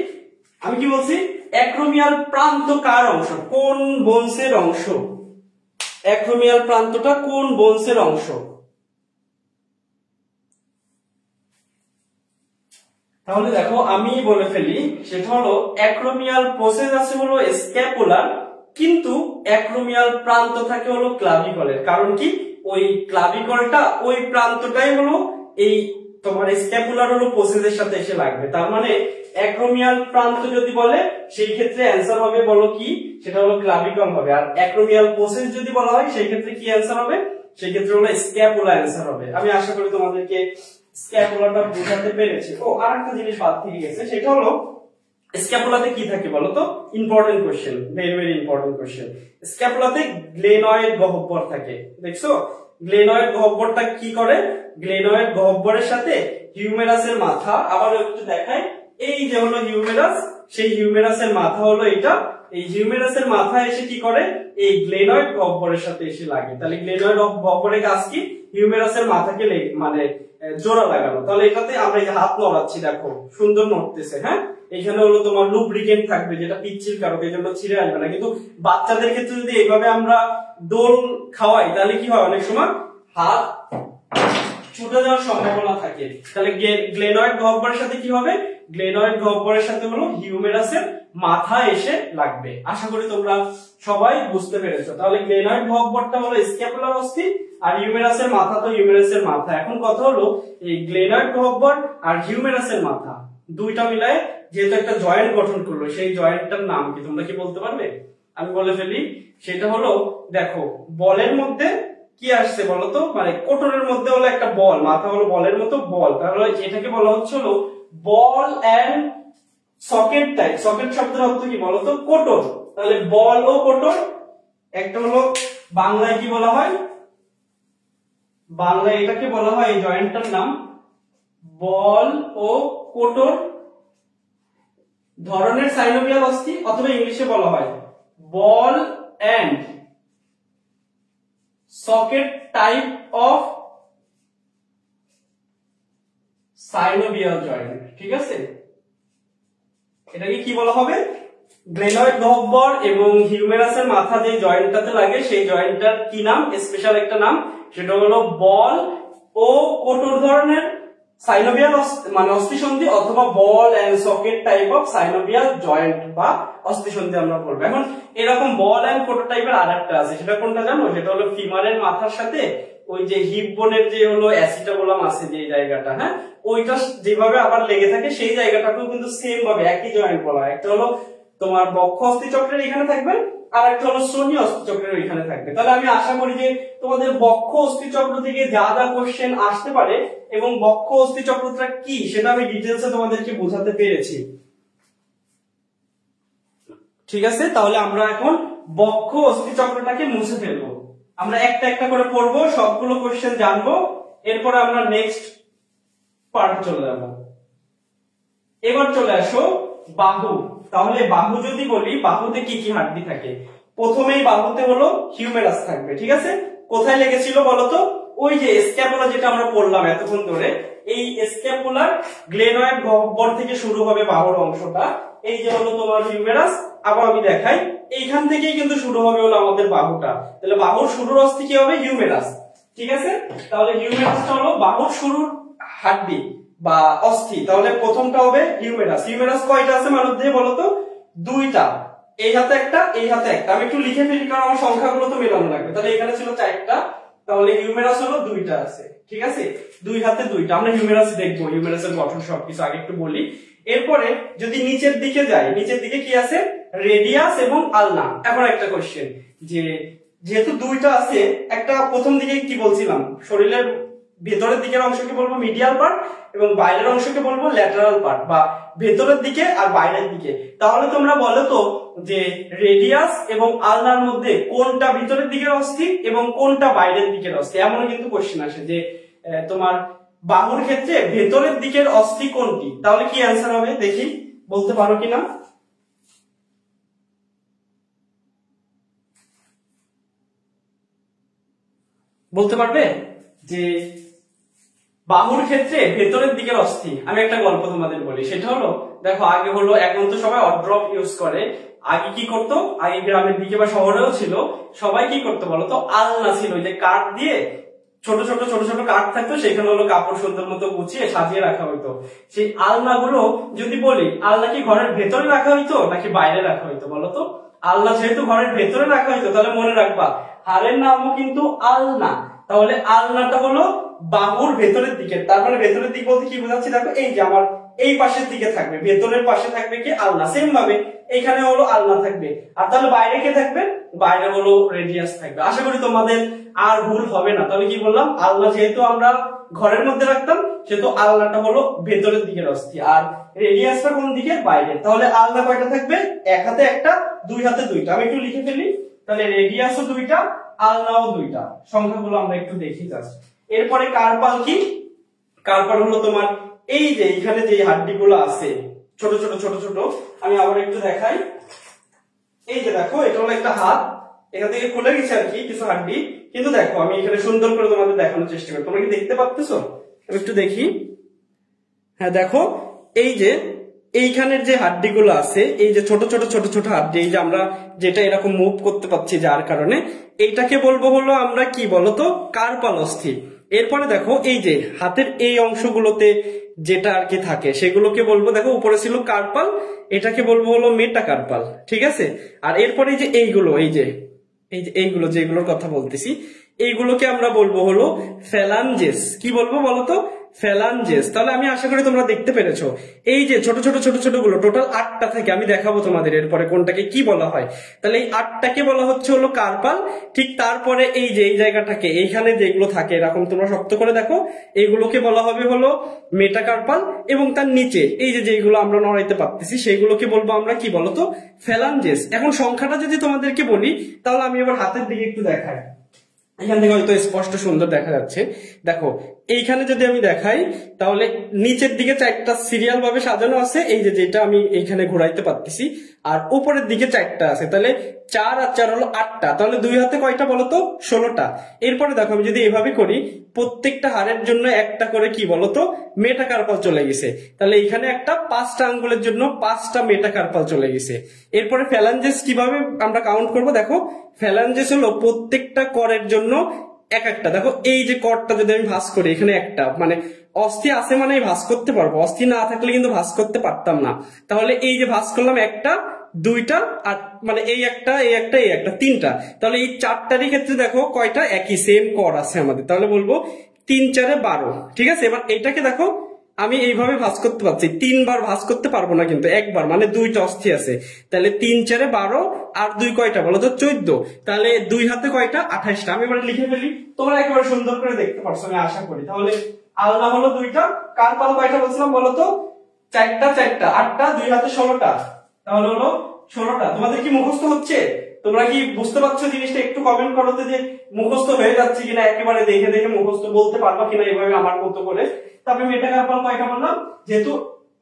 আমি কি বলছি? অ্যাক্রোমিয়াল প্রান্ত কার অংশ? কোন বোনসের অংশ? অ্যাক্রোমিয়াল প্রান্তটা কোন বোনসের অংশ? তাহলে দেখো আমি বলে ফেলি, সেটা হলো অ্যাক্রোমিয়াল প্রসেস আছে হলো স্ক্যাপুলার, কিন্তু অ্যাক্রোমিয়াল প্রান্ত থাকে হলো ক্লাভিকলের। কারণ কি? ওই ক্লাভিকলটা ওই প্রান্তটাই হলো এই তোমার স্ক্যাপুলার হলো প্রসেসের সাথে এসে লাগবে। তার মানে অ্যাক্রোমিয়াল প্রান্ত যদি বলে সেই ক্ষেত্রে অ্যান্সার হবে বলো কি? সেটা হলো ক্লাভিকল হবে। আর অ্যাক্রোমিয়াল প্রসেস যদি বলা হয় সেই ক্ষেত্রে কি অ্যান্সার হবে? সেই ক্ষেত্রে হলো স্ক্যাপুলা অ্যান্সার হবে। আমি আশা করি তোমাদেরকে স্ক্যাপুলাটা বোঝাতে পেরেছি। ও আরেকটা জিনিস বাদ থেকে গেছে, সেটা হলো স্ক্যাপুলাতে কি থাকে বলো তো? Important question, very very important question. স্ক্যাপুলাতে গ্লেনয়েড গহ্বর থাকে, দেখছো? গ্লেনয়েড গহ্বরটা কি করে? গ্লেনয়েড গহ্বরের সাথে হিউমেরাসের মাথা, আবার একটু দেখাই, এই যে হলো হিউমেরাস, সেই হিউমেরাসের মাথা হলো এটা। এই হিউমেরাসের মাথা এসে কি করে? এই গ্লেনয়েড গহ্বরের সাথে এসে লাগে। তাহলে গ্লেনয়েড গহ্বরের কাজ কি? হিউমেরাসের মাথাকে জোড়া লাগানো। তাহলে এটাতে আমরা এই যে হাত নড়াচ্ছি, দেখো সুন্দর নড়তেছে। হ্যাঁ, এখানে হলো তোমার লুব্রিকেন্ট থাকবে যেটা পিচ্ছিল কারক, এই জন্য ছিঁড়ে আসবে না। কিন্তু বাচ্চাদের ক্ষেত্রে যদি এইভাবে আমরা দোল খাওয়াই তাহলে কি হয়? অনেক সময় হাত ছুটে যাওয়ার সম্ভাবনা থাকে। তাহলে গ্লেনয়েড গহ্বরের সাথে কি হবে? গ্লেনয়েড গহ্বরের সাথে হলো হিউমেরাসের মাথা এসে লাগবে। আশা করি তোমরা সবাই বুঝতে পেরেছো। তাহলে গ্লেনয়েড গহ্বরটা হলো স্ক্যাপুলার অস্থি, আর হিউমেরাসের মাথা তো হিউমেরাসের মাথা। এখন কথা হলো এই গ্লেনয়েড গহ্বর আর হিউমেরাসের মাথা দুইটা মিলায় যেহেতু একটা জয়েন্ট গঠন করলো, সেই জয়েন্টটার নাম কি তোমরা কি বলতে পারবে? আমি বলে ফেলি, সেটা হলো দেখো বলের মধ্যে কি আসছে বলতো? কোটরের মধ্যে হলো একটা বল, মাথা হলো বলের মতো বল, তাহলে এটাকে বলা হচ্ছে হলো বল এন্ড সকেট টাইপ। সকেট শব্দের অর্থ কি বলতো? কোটর। তাহলে বল ও কোটর, একটা হলো বাংলায় কি বলা হয়? বাংলায় এটাকে বলা হয়, এই জয়েন্টটার নাম বল ও কোটর ধরনের সাইনোভিয়াল অস্থি, অথবা ইংলিশে বলা হয় ball and socket type of synovial joint. ঠিক আছে, এটাকে কি বলা হবে? গ্লেনয়েড গহ্বর এবং হিউমেরাসের মাথা যে জয়েন্টটাতে লাগে সেই জয়েন্টটার কি নাম? স্পেশাল একটা নাম, সেটা হলো বল ও কোটর ধরনের সাইনোভিয়াল অস্থিসন্ধি, অথবা ball and socket type of synovial joint বা অস্থিসন্ধি আমরা বলবো। এখন এরকম বল এন্ড কোটর টাইপের আরেকটা আছে, সেটা কোনটা জানো? সেটা হলো ফিমারের মাথার সাথে ওই যে হিপ বোনের যে হলো অ্যাসিটাবুলাম আছে যে জায়গাটা, হ্যাঁ, ওইটা যেভাবে আবার লেগে থাকে সেই জায়গাটাকেও কিন্তু সেম ভাবে একই জয়েন্ট বলা হয়। একটা হলো তোমার বক্ষ অস্থিচক্রের এখানে থাকবে, আর একটা হলো শ্রোণী অস্থিচক্রের এখানে থাকবে। তাহলে আমি আশা করি যে তোমাদের বক্ষ অস্থিচক্র থেকে যা যা কোশ্চেন আসতে পারে এবং বক্ষ অস্থিচক্রটা কি সেটা আমি ডিটেইলসে তোমাদেরকে বোঝাতে পেরেছি। ঠিক আছে, তাহলে আমরা এখন বক্ষ অস্থিচক্রটাকে মুছে ফেলবো। আমরা একটা একটা করে পড়বো, সবগুলো কোশ্চেন জানবো, এরপরে আমরা নেক্সট পার্ট চলে যাব। এবার চলে আসো বাহু। তাহলে বাহু যদি বলি, বাহুতে কি কি হাড্ডি থাকে? প্রথমেই বাহুতে হলো হিউমেরাস থাকবে। ঠিক আছে, কোথায় লেগেছিল বলতো? ওই যে স্ক্যাপুলা যেটা আমরা পড়লাম এতক্ষণ ধরে, এই স্ক্যাপুলার গ্লেনয়েড গহ্বর থেকে শুরু হবে বাহুর অংশটা। এই যে হলো তোমার হিউমেরাস, আবার আমি দেখাই, এইখান থেকেই কিন্তু শুরু হবে হলো আমাদের বাহুটা। তাহলে বাহুর শুরুর অস্থি কি হবে? হিউমেরাস। ঠিক আছে, তাহলে হিউমেরাসটা হলো বাহুর শুরুর হাড্ডি বা অস্থি। তাহলে প্রথমটা হবে হিউমেরাস। হিউমেরাস কয়টা আছে মানব দেহে বলতো? দুইটা, এই হাতে একটা, এই হাতে একটা। আমি একটু লিখে ফেলি কারণ আমার সংখ্যাগুলো তো মেলানো লাগবে। তাহলে এখানে ছিল চারটা, তাহলে হিউমেরাস হলো দুইটা আছে। ঠিক আছে, দুই হাতে দুইটা। আমরা হিউমেরাস দেখবো, হিউমেরাসের গঠন সবকিছু আগে একটু বলি। এরপরে যদি নিচের দিকে যাই, নিচের দিকে কি আছে? রেডিয়াস এবং আলনা। এখন একটা কোশ্চেন, যে যেহেতু দুইটা আছে, একটা প্রথম দিকে কি বলছিলাম, শরীরের ভেতরের দিকের অংশকে বলবো মিডিয়াল পার্ট এবং বাইরের অংশকে বলবো ল্যাটারাল পার্ট, বা ভেতরের দিকে আর বাইরের দিকে। তাহলে তোমরা বলো তো যে রেডিয়াস এবং আলনার মধ্যে কোনটা ভিতরের দিকের অস্থি এবং কোনটা বাইরের দিকের অস্থি, এমন কিন্তু কোশ্চেন আসে যে তোমার বাহুর ক্ষেত্রে ভেতরের দিকের অস্থি কোনটি, তাহলে কি অ্যান্সার হবে দেখি, বলতে পারো কিনা? বলতে পারবে যে বাহুর ক্ষেত্রে ভেতরের দিকের অস্থি? আমি একটা গল্প তোমাদের বলি, সেটা হলো দেখো আগে হলো, এখন তো সবাই অড্রপ ইউজ করে, আগে কি করতো, আগে গ্রামের দিকে বা শহরেও ছিল, সবাই কি করতো বলতো, আলনা ছিল, যে কাঠ দিয়ে ছোট ছোট ছোট ছোট কাঠ থাকতো, সেখানে হলো কাপড় সুন্দর মতো গুছিয়ে সাজিয়ে রাখা হইতো। সেই আলনা গুলো যদি বলি, আলনা কি ঘরের ভেতরে রাখা হইতো নাকি বাইরে রাখা হইতো বলতো? আলনা যেহেতু ঘরের ভেতরে রাখা হইতো, তাহলে মনে রাখবা হাড়ের নামও কিন্তু আলনা, তাহলে আলনাটা হলো বাহুর ভেতরের দিকে। তার মানে ভেতরের দিক বলতে কি বোঝাচ্ছি দেখো, এই যে আমার এই পাশের দিকে থাকবে, ভেতরের পাশে থাকবে কি আলনা, সেম ভাবে এখানে হলো আলনা থাকবে। আর তাহলে বাইরে কে থাকবে? বাইরে হলো রেডিয়াস থাকবে। আশা করি তোমাদের আর ভুল হবে না। তাহলে কি বললাম, আলনা যেহেতু আমরা ঘরের মধ্যে রাখতাম, সেহেতু আলনাটা হলো ভেতরের দিকের অস্থি, আর রেডিয়াসটা কোন দিকে? বাইরে। তাহলে আলনা কয়টা থাকবে? এক হাতে একটা, দুই হাতে দুইটা। আমি একটু লিখে ফেলি, তাহলে রেডিয়াসও দুইটা, আলনাও দুইটা। সংখ্যাগুলো আমরা একটু দেখি জাস্ট। এরপরে কার্পাল কি? কার্পাল হলো তোমার এই যে এখানে যে হাড্ডিগুলো আছে ছোট ছোট ছোট ছোট, আমি আবার একটু দেখাই। এই যে দেখো, এটা হলো একটা হাত, এখান থেকে খুলে গেছে আর কি কিছু হাড্ডি, কিন্তু দেখো আমি এখানে সুন্দর করে তোমাদের দেখানোর চেষ্টা করি। তোমরা কি দেখতে পাচ্ছ? একটু দেখি। হ্যাঁ দেখো, এই যে এইখানের যে হাড্ডিগুলো আছে, এই যে ছোট ছোট ছোট ছোট হাড্ডি, এই যে আমরা যেটা এরকম মুভ করতে পারছি যার কারণে, এইটাকে বলবো হলো আমরা কি বলতো, কার্পাল অস্থি। এরপরে দেখো এই যে হাতের এই অংশগুলোতে যেটা আর কি থাকে সেগুলোকে বলবো, দেখো উপরে ছিল কার্পাল, এটাকে বলবো হলো মেটাকার্পাল, ঠিক আছে। আর এরপরে এই যে এইগুলো, এই যে এইগুলো যেগুলোর কথা বলতেছি, এইগুলোকে আমরা বলবো হলো ফ্যালাঞ্জেস। কি বলবো বলতো? ফ্যালাঞ্জেস। তাহলে আমি আশা করি তোমরা দেখতে পেরেছো, এই যে ছোট ছোট ছোট ছোট গুলো টোটাল 8টা থেকে, আমি দেখাবো তোমাদের এরপরে কোনটাকে কি বলা হয়। তাহলে এই 8টাকে বলা হচ্ছে হলো কার্পাল। ঠিক তারপরে এই যে এই জায়গাটাকে, এইখানে যেগুলো থাকে এরকম তোমরা শক্ত করে দেখো, এইগুলোকে বলা হবে হলো মেটাকার্পাল, এবং তার নিচে এই যে যেগুলো আমরা নড়াইতে পারতেছি সেইগুলোকে বলবো আমরা কি বলতো, ফ্যালাঞ্জেস। এখন সংখ্যাটা যদি তোমাদেরকে বলি, তাহলে আমি এবার হাতের দিকে একটু দেখাই, এখান থেকে হয়তো স্পষ্ট সুন্দর দেখা যাচ্ছে। দেখো এইখানে যদি আমি দেখাই, তাহলে নিচের দিকে 4টা সিরিয়াল ভাবে সাজানো আছে, এই যে যেটা আমি এইখানে ঘোরাইতে পারতেছি, আর উপরের দিকে 4টা আছে, তাহলে 4 আর 4 হলো 8টা। তাহলে দুই হাতে কয়টা বলতো? 16টা। এরপরে দেখো আমি যদি এভাবে করি, প্রত্যেকটা হাড়ের জন্য একটা করে কি বলতো, মেটাকার্পাল চলে গেছে। তাহলে এখানে একটা 5টা আঙ্গুলের জন্য 5টা মেটাকার্পাল চলে গেছে। এরপরে ফ্যালাঞ্জেস কিভাবে আমরা কাউন্ট করব? দেখো ফ্যালাঞ্জেস হলো প্রত্যেকটা করের জন্য এক একটা। দেখো এই যে করটা যদি আমি ভাঁজ করি, এখানে একটা মানে অস্থি আছে মানে ভাঁজ করতে পারবো, অস্থি না থাকলে কিন্তু ভাঁজ করতে পারতাম না। তাহলে এই যে ভাঁজ করলাম একটা, দুইটা, আর মানে এই একটা, এই একটা, এই একটা, 3টা। তাহলে এই 4টারই ক্ষেত্রে দেখো কয়টা একই সেম কর আছে আমাদের, তাহলে বলবো 3 4 12, ঠিক আছে। এবার এইটাকে দেখো আমি এইভাবে ভাঁজ করতে পারছি, 3বার ভাঁজ করতে পারবো না কিন্তু একবার, মানে 2টা অস্থি আছে। তাহলে 3 4 12 আর 2 কয়টা বলো তো? 14। তাহলে দুই হাতে কয়টা? 28টা। আমি এবার লিখে ফেলি, তোমরা একেবারে সুন্দর করে দেখতে পারছো আমি আশা করি। তাহলে আলনা হলো 2টা, কার্পাল কয়টা বলছিলাম বলো তো? 4টা 4টা, 8টা, 2 হাতে 16টা, তাহলে হলো 16টা। তোমাদের কি মুখস্থ হচ্ছে? তোমরা কি বুঝতে পারছো জিনিসটা? একটু কমেন্ট করো তো যে মুখস্থ হয়ে যাচ্ছে কিনা, একেবারে দেখে দেখে মুখস্থ বলতে পারবা কিনা এভাবে আমার মতো করে। তবে মেটাকার্পাল কয়টা বললাম? যেহেতু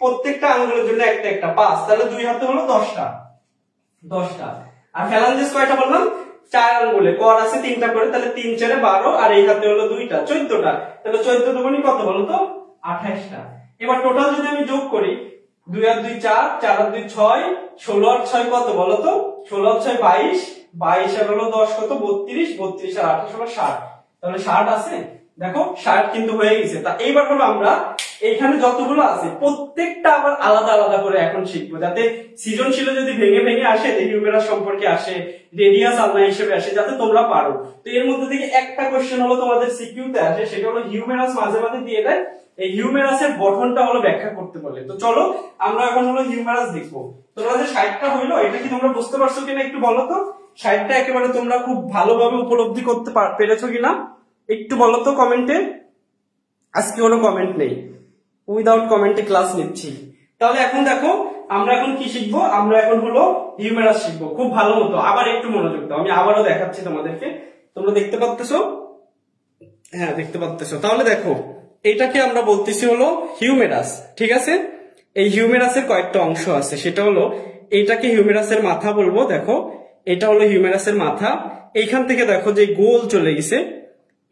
প্রত্যেকটা আঙ্গুলের জন্য একটা একটা 5, তাহলে 2 হাতে হলো 10টা। আর ফ্যালাঞ্জেস কয়টা বললাম? 4 আঙ্গুলে, কর আছে 3টা করে, তাহলে 3 4 12, আর এই হাতে হলো 2টা, 14টা। তাহলে 14 দুগুণী কত বলো তো? 28টা। এবার টোটাল যদি আমি যোগ করি, 2 আর 2 4, 4 আর 2 6, 16 আর 6 কত বলো তো? 16 আর 6 22, 22 আর হলো 10 কত? 32, 32 আর 28 হলো 60। তাহলে 60 আছে, দেখো 60 কিন্তু হয়ে গেছে। তা এইবার হলো আমরা এইখানে যতগুলো আছে প্রত্যেকটা আবার আলাদা আলাদা করে এখন শিখবো, যাতে সৃজনশীল যদি ভেঙে ভেঙে আসে, হিউমেরাস সম্পর্কে আসে, রেডিয়াস আলনা হিসেবে আসে, যাতে তোমরা পারো। তো এর মধ্যে থেকে একটা কোশ্চেন হলো তোমাদের সিকিউতে আসে, সেটা হলো হিউমেরাস মাঝে মাঝে দিয়ে দেয়, এই হিউমেরাসের গঠনটা হলো ব্যাখ্যা করতে বলে। তো চলো আমরা এখন হলো হিউমেরাস দেখবো। তোমাদের 60টা হইলো, এটা কি তোমরা বুঝতে পারছো কিনা একটু বলো তো? 60টা একেবারে তোমরা খুব ভালোভাবে উপলব্ধি করতে পেরেছো কিনা একটু বলো তো কমেন্টে। আজকে কোনো কমেন্ট নেই, উইদাউট কমেন্টে ক্লাস নিচ্ছি। তাহলে এখন দেখো আমরা এখন কি শিখবো, আমরা এখন হলো হিউমেরাস শিখবো খুব ভালো মতো। আবার একটু মনোযোগ দাও, আমি আবারও দেখাচ্ছি তোমাদেরকে। তোমরা দেখতে পাচ্তেছো? হ্যাঁ দেখতে পাচ্তেছো। তাহলে দেখো এটাকে আমরা বলতেছি হলো হিউমেরাস, ঠিক আছে? এই হিউমেরাসের কয়েকটা অংশ আছে, সেটা হলো এইটাকে হিউমেরাসের মাথা বলবো। দেখো এটা হলো হিউমেরাসের মাথা। এইখান থেকে দেখো যে গোল চলে গেছে,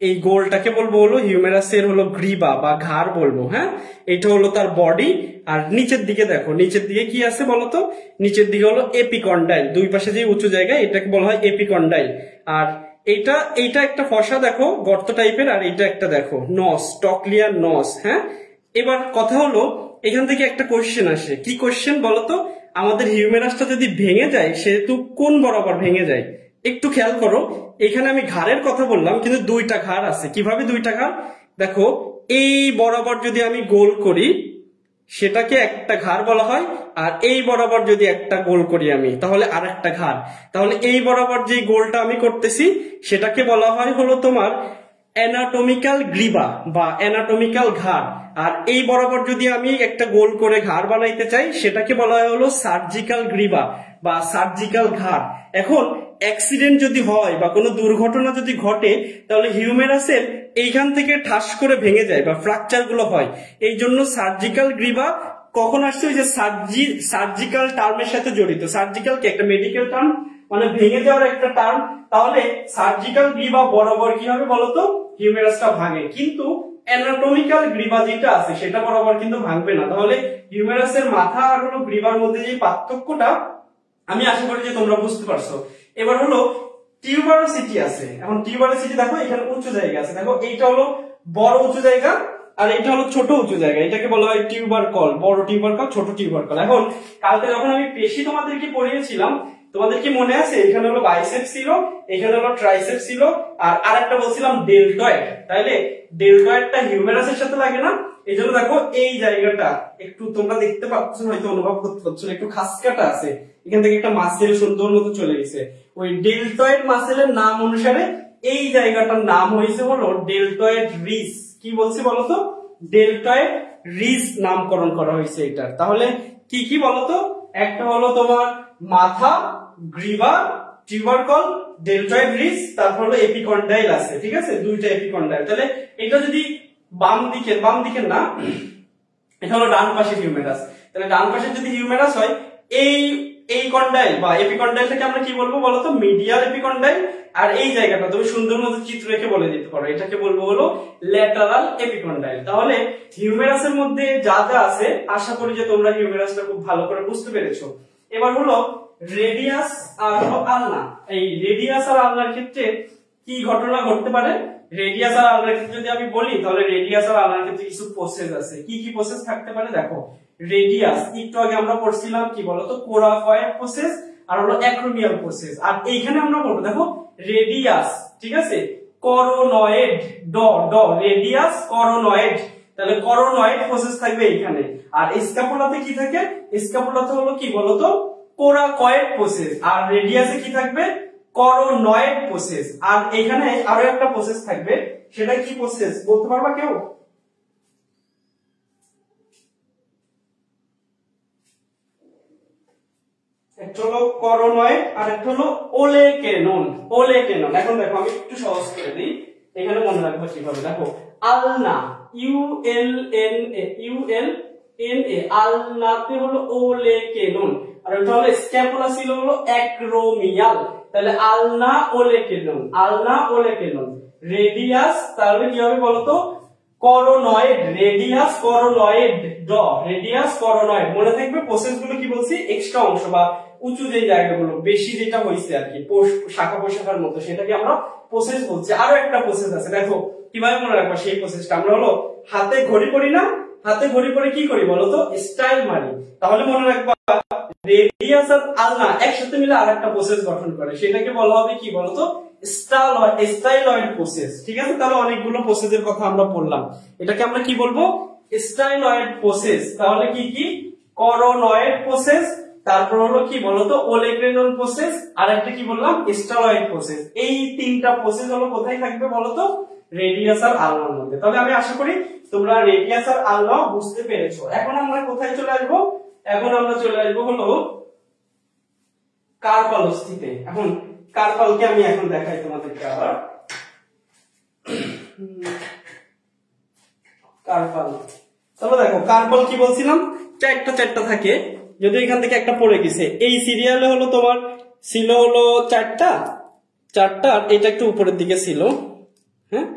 এই গোলটাকে বলবো হলো হিউমেরাসের হলো গ্রীবা বা ঘাড় বলবো। হ্যাঁ, এটা হলো তার বডি। আর নিচের দিকে দেখো, নিচের দিকে কি আছে বলতো? নিচের দিকে হলো এপিকন্ডাইল, দুই পাশে যে উঁচু জায়গা এটাকে বলা হয় এপিকন্ডাইল। আর এইটা একটা ফসা দেখো গর্ত টাইপের, আর এইটা একটা দেখো নস, টকলিয়ার নস। হ্যাঁ, এবার কথা হলো এখান থেকে একটা কোশ্চেন আসে। কি কোশ্চেন বলতো? আমাদের হিউমেরাসটা যদি ভেঙে যায় সেহেতু কোন বরাবর ভেঙে যায়? একটু খেয়াল করো, এখানে আমি ঘাড়ের কথা বললাম কিন্তু দুইটা ঘাড় আছে। কিভাবে দুইটা ঘাড়? দেখো এই বরাবর যদি আমি গোল করি সেটাকে একটা ঘাড় বলা হয়, আর এই বরাবর যদি একটা গোল করি আমি তাহলে আর একটা ঘাড়। তাহলে এই বরাবর যে গোলটা আমি করতেছি সেটাকে বলা হয় হলো তোমার অ্যানাটমিক্যাল গ্রীবা বা অ্যানাটমিক্যাল ঘাড়। আর এই বরাবর যদি আমি একটা গোল করে ঘাড় বানাইতে চাই সেটাকে বলা হয় হলো সার্জিক্যাল গ্রীবা বা সার্জিক্যাল ঘাড়। এখন অ্যাক্সিডেন্ট যদি হয় বা কোনো দুর্ঘটনা যদি ঘটে তাহলে হিউমেরাসের এইখান থেকে ঠাস করে ভেঙে যায় বা ফ্র্যাকচার গুলো হয়। এই জন্য সার্জিক্যাল গ্রীবা কখন আসছে? ওই যে সার্জিক্যাল টার্মের সাথে জড়িত। সার্জিক্যাল কি একটা মেডিকেল টার্ম, মানে ভেঙে যাওয়ার একটা টার্ম। তাহলে সার্জিক্যাল গ্রীবা বরাবর কি হবে বলতো? হিউমেরাসটা ভাঙে। কিন্তু অ্যানাটমিক্যাল গ্রীবা যেটা আছে সেটা বরাবর কিন্তু ভাঙবে না। তাহলে হিউমেরাসের মাথা আর হলো গ্রীবার মধ্যে যে পার্থক্যটা আমি আশা করি যে তোমরা বুঝতে পারছো। এবার হলো টিউবারোসিটি আছে। এখন টিউবারোসিটি দেখো এখানে উঁচু জায়গা আছে, দেখো এইটা হলো বড় উঁচু জায়গা আর এটা হলো ছোট উঁচু জায়গা। এটাকে বলা হয় টিউবারকল, বড় টিউবারকল, ছোট টিউবারকল। এখন কালকে যখন আমি পেশি তোমাদেরকে পড়িয়েছিলাম, তোমাদের কি মনে আছে? এখানে হলো বাইসেপস ছিল, এখানে হলো ট্রাইসেপস ছিল, আর আরেকটা বলছিলাম ডেলটয়েড। তাইলে ডেলটয়েডটা হিউমেরাসের সাথে লাগে না, এই জন্য দেখো এই জায়গাটা একটু তোমরা দেখতে পাচ্ছ, হয়তো অনুভব করতে পারছো না, একটু খাসকাটা আছে। এখান থেকে একটা মাসেল সুন্দর মতো চলে গেছে। ওই ডেলটয়েড মাসেলের নাম অনুসারে এই জায়গাটার নাম হয়েছে হলো ডেলটয়েড রিজ। কি বলছি বলতো? ডেলটয়েড রিজ নামকরণ করা হয়েছে এটার। তাহলে কি কি বলতো? একটা হলো তোমার মাথা, গ্রীবা, টিউবারকল, ডেলটয়েড রিজ, তারপর হলো এপিকন্ডাইল আছে, ঠিক আছে? দুইটা এপিকন্ডাইল। তাহলে এটা যদি বাম দিকের না, এটা হলো ডান পাশের হিউমেরাস। তাহলে ডান পাশের যদি হিউমেরাস হয়, এই কন্ডাইল বা এপিকন্ডাইলটাকে আমরা কি বলবো বলতো? Medial epicondyle. আর এই জায়গাটা তুমি সুন্দর মতো চিত্র রেখে বলে দিতে পারো, এটাকে বলবো হলো ল্যাটারাল এপিকন্ডাইল। তাহলে হিউমেরাসের মধ্যে যা যা আছে আশা করি যে তোমরা হিউমেরাসটা খুব ভালো করে বুঝতে পেরেছো। এবার হলো রেডিয়াস আর হলো আলনা। এই রেডিয়াস আর আলনার ক্ষেত্রে কি ঘটনা ঘটতে পারে? রেডিয়াস আর আলনার ক্ষেত্রে যদি আমি বলি তাহলে রেডিয়াস আর আলনার ক্ষেত্রে কিছু প্রসেস আছে। কি কি প্রসেস থাকতে পারে? দেখো রেডিয়াস একটু আগে আমরা পড়ছিলাম কি বলতো? কোরাকয়েড প্রসেস আর হলো অ্যাক্রোমিয়াল প্রসেস। আর এইখানে আমরা বলবো দেখো রেডিয়াস, ঠিক আছে, করোনয়েড, রেডিয়াস করোনয়েড। তাহলে করোনয়েড প্রসেস থাকবে এইখানে। আর স্ক্যাপুলাতে কি থাকে? স্ক্যাপুলাতে হলো কি বলতো? Coracoid process. আর রেডিয়াসে কি থাকবে? Coronoid process. আর এখানে আরো একটা প্রসেস থাকবে, সেটা কি প্রসেস বলতে পারবা কেউ? একটা হলো করোনয়েড আর একটা হলো ওলেকেনন। এখন দেখো আমি একটু সহজ করে দিই, এখানে মনে রাখবো কিভাবে। দেখো আলনা, ULNA, আলনাতে হলো ওলেকেনন, আর ওটা হলো স্ক্যাপুলা ছিল হলো অ্যাক্রোমিয়াল। তাহলে আলনা ওলেকেনন। রেডিয়াস তাহলে কি হবে বলতো? Coronoid, radius coronoid. মনে থাকবে প্রসেস গুলো কি বলছি? এক্সট্রা অংশ বা উঁচু যে জায়গাগুলো বেশি যেটা হয়েছে আর কি শাখা প্রশাখার মতো, সেটাকে আমরা প্রসেস বলছি। আরো একটা প্রসেস আছে, দেখো কিভাবে মনে রাখবো সেই প্রসেসটা। আমরা হলো হাতে ঘড়ি পরি না, হাতে ঘড়ি পরে কি করি বলতো? স্টাইল মারি। তাহলে মনে রাখবা রেডিয়াস আর আলনা একসাথে মিলে আরেকটা প্রসেস গঠন করে, সেটাকে বলা হবে কি বলতো? Styloid process. ঠিক আছে, তাহলে অনেকগুলো প্রসেসের কথা আমরা বললাম, এটাকে আমরা কি বলবো? Styloid process. তাহলে কি কি? করোনয়েড প্রসেস, তারপর হলো কি বলতো? ওলেকেনন প্রসেস, আর একটা কি বললাম? Styloid process. এই তিনটা প্রসেস হলো কোথায় থাকবে বলতো? রেডিয়াস আর আলনার মধ্যে। তাহলে আমি আশা করি তোমরা রেডিয়াস আর আলনা বুঝতে পেরেছো। এখন আমরা কোথায় চলে আসবো? এখন আমরা চলে আসবো হলো কার্পাল অস্থিতে। এখন কার্পালকে আমি এখন দেখাই তোমাদেরকে আবার। কার্পাল, তাহলে দেখো কার্পাল কি বলছিলাম, চারটা থাকে। যদি এখান থেকে একটা পড়ে গেছে, এই সিরিয়ালে হলো তোমার ছিল হলো চারটা, আর এটা একটু উপরের দিকে ছিল, হ্যাঁ,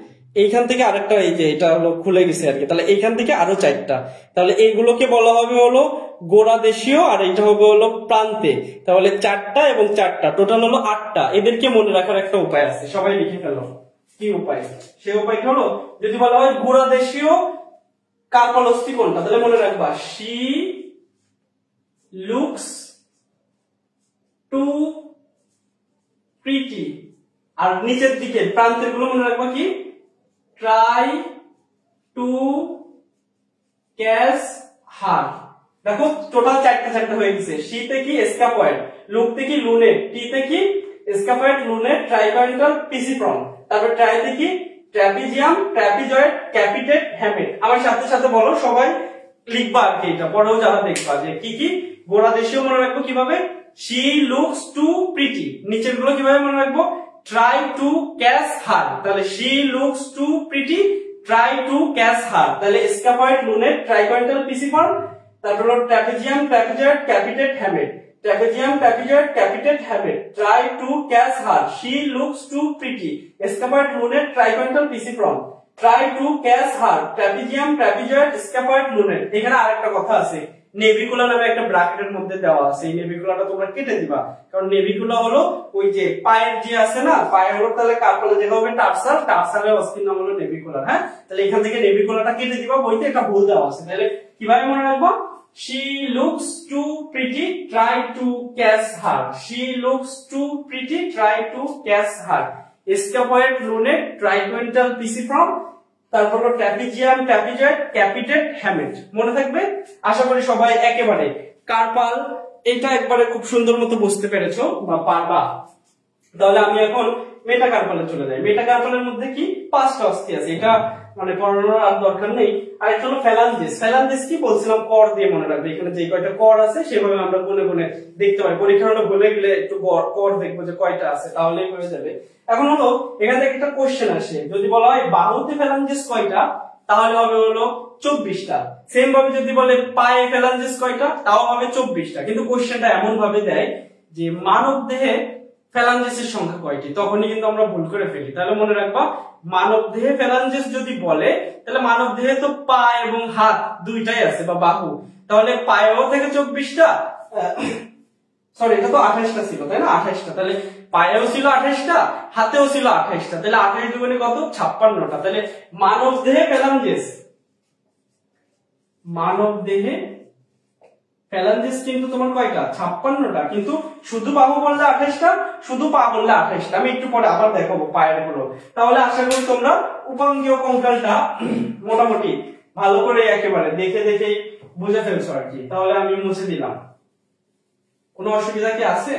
এইখান থেকে আরেকটা, এই যে এটা হলো খুলে গেছে আর কি, তাহলে এইখান থেকে আরো চারটা, তাহলে এইগুলোকে বলা হবে হলো গোড়া দেশীয়, আর এটা হবে হলো প্রান্তে। তাহলে চারটা এবং চারটা টোটাল হলো 8টা। এদেরকে মনে রাখার একটা উপায় আছে, সবাই লিখে ফেলো। কি উপায়? সেই উপায়টা হলো, যদি বলা হয় গোড়া দেশীয় কার্পাল অস্থি কোনটা, তাহলে মনে রাখবা she looks too pretty। আর নিচের দিকে প্রান্তের গুলো মনে রাখবা কি, try to catch her। দেখো টোটাল চারটা হয়ে গেছে। she তে কি স্ক্যাপয়েড, look তে কি লুনেট, t তে কি স্ক্যাপয়েড লুনেট ট্রাইকয়েন্টাল পিসিফর্ম, তারপর ট্রাই তে কি ট্র্যাপিজিয়াম ট্র্যাপিজয়েড ক্যাপিটেট হ্যামেট। আমার সাথে সাথে বলো, সবাই লিখবা আর কি, এটা পরেও যারা দেখবা যে কি কি গোড়া দেশীয় মনে রাখবো কিভাবে, she looks too pretty। নিচের গুলো কিভাবে মনে রাখবো, try to catch her, তাহলে she looks too pretty try to catch her, তাহলে স্ক্যাপয়েড লুনেট ট্রাইকয়েন্টাল পিসিফর্ম, তারপর হলো trapezium trapezoid capitate hamate, trapezium trapezoid capitate hamate, try to catch her, she looks too pretty, scaphoid lunate triquetral pisiform, try to catch her, trapezium trapezoid scaphoid lunate. এখানে আরেকটা কথা আছে, নেভিকুলা নামে একটা ব্র্যাকেটের মধ্যে দেওয়া আছে, এই নেভিকুলাটা তোমরা কেটে দিবা, কারণ নেভিকুলা হলো ওই যে পায়ের যে আছে না, পায়ের হলো, তাহলে কার্পালে যেটা হবে টার্সাল, টার্সালের অস্থির নাম হলো নেভিকুলার। হ্যাঁ, তাহলে এখান থেকে নেভিকুলাটা কেটে দিবা, বইতে এটা ভুল দেওয়া আছে। তাহলে কিভাবে মনে রাখবো, she looks too pretty try to catch her, she looks too pretty try to catch her, scaphoid lunate triquetral pisiform, তারপর ট্র্যাপিজিয়াম ট্র্যাপিজয়েড ক্যাপিটেট হ্যামেট। মনে থাকবে? আশা করি সবাই একেবারে কার্পাল এটা একবারে খুব সুন্দর মতো বুঝতে পেরেছো বা পারবা। তাহলে আমি এখন মেটাকার্পালে চলে যাই। মেটাকার্পালের মধ্যে কি 5টা অস্থি আছে, এটা মানে পড়ানোর আর দরকার নেই। আর এটা হলো ফ্যালাঞ্জেস। ফ্যালাঞ্জেস কি বলছিলাম, কর দিয়ে মনে রাখবে। এখানে যে কয়টা কর আছে সেভাবে আমরা গুনে গুনে দেখতে পারি। পরীক্ষার হলে ভুলে গেলে একটু কর দেখবো যে কয়টা আছে, তাহলেই হয়ে যাবে। এখন হলো এখান থেকে একটা কোশ্চেন আসে, যদি বলা হয় বাহুতে ফ্যালাঞ্জেস কয়টা, তাহলে হবে হলো 24টা। সেম ভাবে যদি বলে পায়ে ফ্যালাঞ্জেস কয়টা, তাও হবে 24টা। কিন্তু কোশ্চেনটা এমন ভাবে দেয় যে মানব দেহে ফ্যালাঞ্জেসের সংখ্যা কয়টি, তখনই কিন্তু আমরা ভুল করে ফেলি। তাহলে মনে রাখবা, মানব দেহে ফ্যালাঞ্জেস যদি বলে, তাহলে মানব দেহে তো পা এবং হাত দুইটাই আছে বা বাহু, তাহলে পায়েও থেকে 24টা, সরি এটা তো 28টা ছিল, তাই না? 28টা। তাহলে পায়েও ছিল 28টা, হাতেও ছিল 28টা, তাহলে 28 দুগুণে কত? 56টা। তাহলে মানব দেহে ফ্যালাঞ্জেস, মানব দেহে ফ্যালাঞ্জেস কিন্তু তোমার কয়টা? 56টা। কিন্তু শুধু বাহু বললে 28টা, শুধু পা বললে 28টা। আমি একটু পরে আবার দেখাবো পায়ের গুলো। তাহলে আশা করি তোমরা উপাঙ্গীয় কঙ্কালটা মোটামুটি ভালো করে একেবারে দেখে দেখে বুঝে ফেলছো আর কি। তাহলে আমি মুছে দিলাম। কোনো অসুবিধা কি আছে?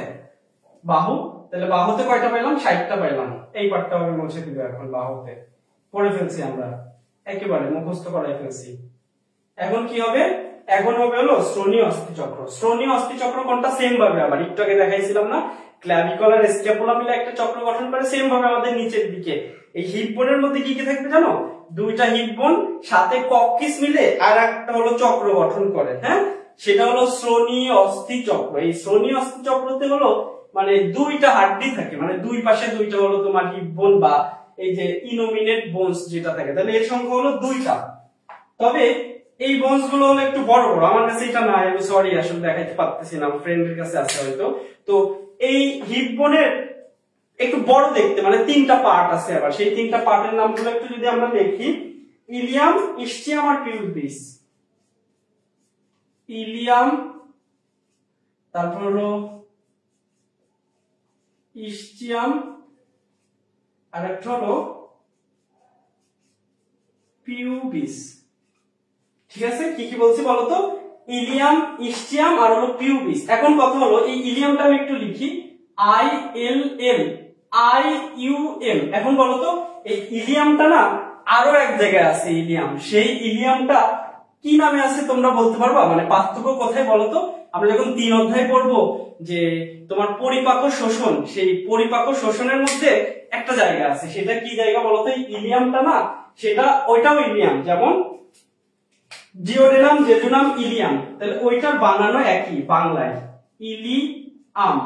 বাহু, তাহলে বাহুতে কয়টা পাইলাম? 60টা পাইলাম। এই পার্টটা আমি মুছে দিব এখন। বাহুতে পড়ে ফেলছি আমরা, একেবারে মুখস্থ করাই ফেলছি। এখন কি হবে? এখন হবে হলো শ্রোণী অস্থিচক্র। শ্রোণী অস্থিচক্র কোনটা? সেম ভাবে আবার একটু আগে দেখাইছিলাম না, ক্ল্যাভিকল আর স্ক্যাপুলা মিলে একটা চক্র গঠন করে। সেম ভাবে আমাদের নিচের দিকে এই হিপ বোনের মধ্যে কি কি থাকবে জানো? দুইটা হিপ বোন সাথে কক্কিস মিলে আর একটা হলো চক্র গঠন করে। হ্যাঁ, সেটা হলো শ্রোণী অস্থিচক্র। এই শ্রোণী অস্থিচক্রতে হলো মানে দুইটা হাড্ডি থাকে, মানে দুই পাশে দুইটা হলো তোমার হিপ বোন বা এই যে ইনোমিনেট বোনস যেটা থাকে, তাহলে এর সংখ্যা হলো 2টা। তবে এই বোনস গুলো হলো একটু বড় বড়, আমার কাছে এটা নাই, আমি সরি আসলে দেখাইতে পারতেছি না, ফ্রেন্ডের কাছে আছে হয়তো। তো এই হিপ বোনের একটু বড় দেখতে, মানে 3টা পার্ট আছে। আবার সেই 3টা পার্টের নামগুলো একটু যদি আমরা দেখি, ইলিয়াম, ইসচিয়াম আর পিউবিস। ইলিয়াম, তারপর হলো ইসচিয়াম, আর একটা হলো পিউবিস। ঠিক আছে, কি কি বলছি বলতো? ইলিয়াম, ইসচিয়াম আর হলো পিউবিস। এখন কথা হলো এই ইলিয়ামটা আমি একটু লিখি, ILL, IUM। এখন বলো তো এই ইলিয়ামটা না আরো এক জায়গায় আছে ইলিয়াম, সেই ইলিয়ামটা কি নামে আছে তোমরা বলতে পারবা? মানে পার্থক্য কোথায় বলো তো? আমরা যখন 3 অধ্যায় পড়বো যে তোমার পরিপাক শোষণ, সেই পরিপাক শোষণের মধ্যে একটা জায়গা আছে, সেটা কি জায়গা বলো তো? ইলিয়ামটা না সেটা ওইটাও ইলিয়াম, যেমন জিওডেনাম, জেজুনাম, ইলিয়াম, তাহলে ওইটার বানানো একই বাংলায় ইলিয়াম,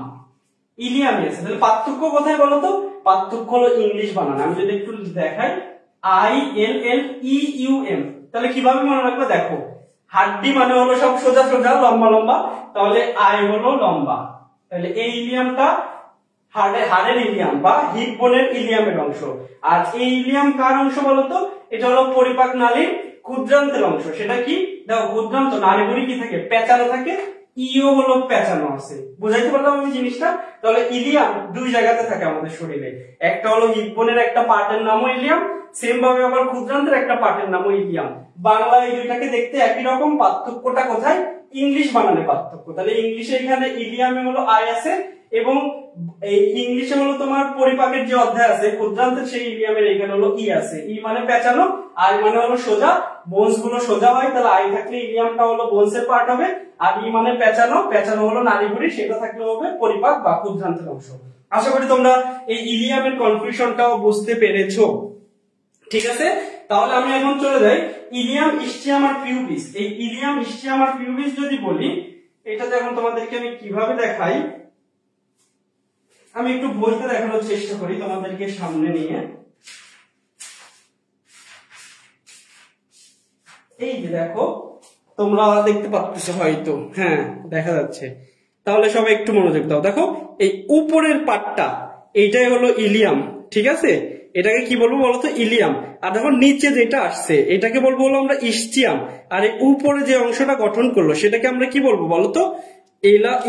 ইলিয়ামই আছে। তাহলে পার্থক্য কোথায় বলো তো? পার্থক্য হলো ইংলিশ বানানো। আমি যদি একটু দেখাই ILLEUM, তাহলে কিভাবে মনে রাখবে? দেখো হাড্ডি মানে হলো সব সোজা সোজা লম্বা লম্বা, তাহলে আই হলো লম্বা, তাহলে এই ইলিয়ামটা হাড়ের ইলিয়াম বা হিপ বোনের ইলিয়ামের অংশ। আর এই ইলিয়াম কার অংশ বলতো? এটা হলো পরিপাক নালীর ক্ষুদ্রান্তের অংশ। সেটা কি? দেখো ক্ষুদ্রান্ত নাড়িভুঁড়ি কি থাকে? পেঁচানো থাকে, ইও হলো পেঁচানো আছে। বুঝাইতে পারলাম আমি জিনিসটা? তাহলে ইলিয়াম দুই জায়গাতে থাকে আমাদের শরীরে, একটা হলো হিপ বোনের একটা পার্টের নামও ইলিয়াম, সেম ভাবে আবার ক্ষুদ্রান্তের একটা পার্টের নামও ইলিয়াম। বাংলায় এই দুইটাকে দেখতে একই রকম, পার্থক্যটা কোথায়? ইংলিশ বানানে পার্থক্য। তাহলে ইংলিশে এখানে ইলিয়ামে হলো আই আছে, এবং এই ইংলিশে হলো তোমার পরিপাকের যে অধ্যায় আছে ক্ষুদ্রান্তের, সেই ইলিয়ামের এখানে হলো ই আছে। ই মানে পেঁচানো, আই মানে হলো সোজা, বোনস গুলো সোজা হয়, তাহলে আই থাকলে ইলিয়ামটা হলো বোনসের পার্ট হবে, আর ই মানে পেঁচানো, পেঁচানো হলো নাড়িভুঁড়ি, সেটা থাকলে হবে পরিপাক বা ক্ষুদ্রান্তের অংশ। আশা করি তোমরা এই ইলিয়ামের কনফিউশনটাও বুঝতে পেরেছো। ঠিক আছে, তাহলে আমি এখন চলে যাই ইলিয়াম, ইস্টিয়াম আর পিউবিস। এই ইলিয়াম, ইস্টিয়াম আর পিউবিস যদি বলি, এটাতে এখন তোমাদেরকে আমি কিভাবে দেখাই, আমি একটু বইতে দেখানোর চেষ্টা করি তোমাদেরকে সামনে নিয়ে। এই যে দেখো, তোমরা দেখতে পাচ্ছ হয়তো, হ্যাঁ দেখা যাচ্ছে। তাহলে সবাই একটু মনোযোগ দাও। দেখো এই উপরের পার্টটা এইটাই হলো ইলিয়াম, ঠিক আছে? এটাকে কি বলবো বলতো? ইলিয়াম। আর দেখো নিচে যেটা আসছে এটাকে বলবো হলো আমরা ইস্টিয়াম। আর এই উপরে যে অংশটা গঠন করলো সেটাকে আমরা কি বলবো বলতো?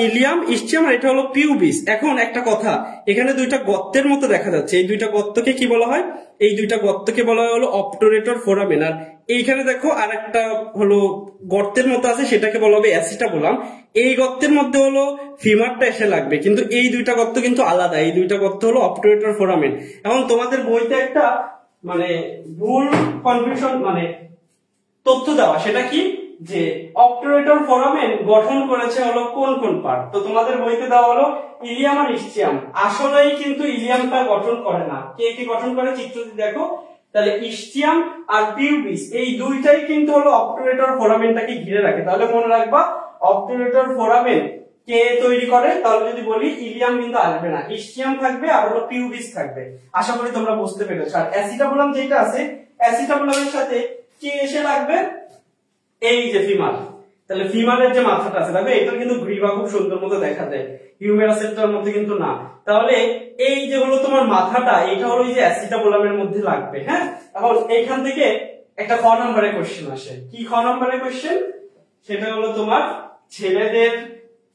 ইলিয়াম, ইস্টিয়াম, আর এটা হলো পিউবিস। এখন একটা কথা, এখানে দুইটা গর্তের মতো দেখা যাচ্ছে, এই দুইটা গর্তকে কি বলা হয়? এই দুইটা গর্তকে বলা হয় হলো অবটুরেটর ফোরামেন। আর এইখানে দেখো আর একটা হলো গর্তের মতো আছে, সেটাকে বলা হবে অ্যাসিটাবুলাম। এই গর্তের মধ্যে হলো ফিমারটা এসে লাগবে, কিন্তু এই দুইটা গর্ত কিন্তু আলাদা, এই দুইটা গর্ত হলো অবটুরেটর ফোরামেন। এখন তোমাদের বইতে একটা মানে ভুল কনফিউশন মানে তথ্য দেওয়া, সেটা কি? যে অবটুরেটর ফোরামেন গঠন করেছে হলো কোন কোন পার্ট? তো তোমাদের বইতে দেওয়া হলো ইলিয়াম আর ইস্টিয়াম। আসলেই কিন্তু ইলিয়ামটা গঠন করে না। কে কে গঠন করে চিত্রটি দেখো। তাহলে ইস্টিয়াম আর পিউবিস এই দুইটাই কিন্তু হলো অবটুরেটর ফোরামেনটাকে ঘিরে রাখে। তাহলে মনে রাখবা অবটুরেটর ফোরামেন কে তৈরি করে? তাহলে যদি বলি ইলিয়াম কিন্তু আসবে না, ইস্টিয়াম থাকবে আর হলো পিউবিস থাকবে। আশা করি তোমরা বুঝতে পেরেছো। আর অ্যাসিটাবুলাম যেটা আছে, অ্যাসিটাবুলামের সাথে কে এসে লাগবে? এই যে ফিমার। তাহলে ফিমারের যে মাথাটা আছে দেখো, এটা কিন্তু গ্রীবা খুব সুন্দর মতো দেখা যায়, হিউমেরাসেরটার মধ্যে কিন্তু না। তাহলে এই যে হলো তোমার মাথাটা, এটা হলো এই যে অ্যাসিটাবুলামের মধ্যে লাগবে। হ্যাঁ, এখন এইখান থেকে একটা খ নম্বরের কোশ্চেন আসে। কি খ নম্বরের কোশ্চেন? সেটা হলো তোমার ছেলেদের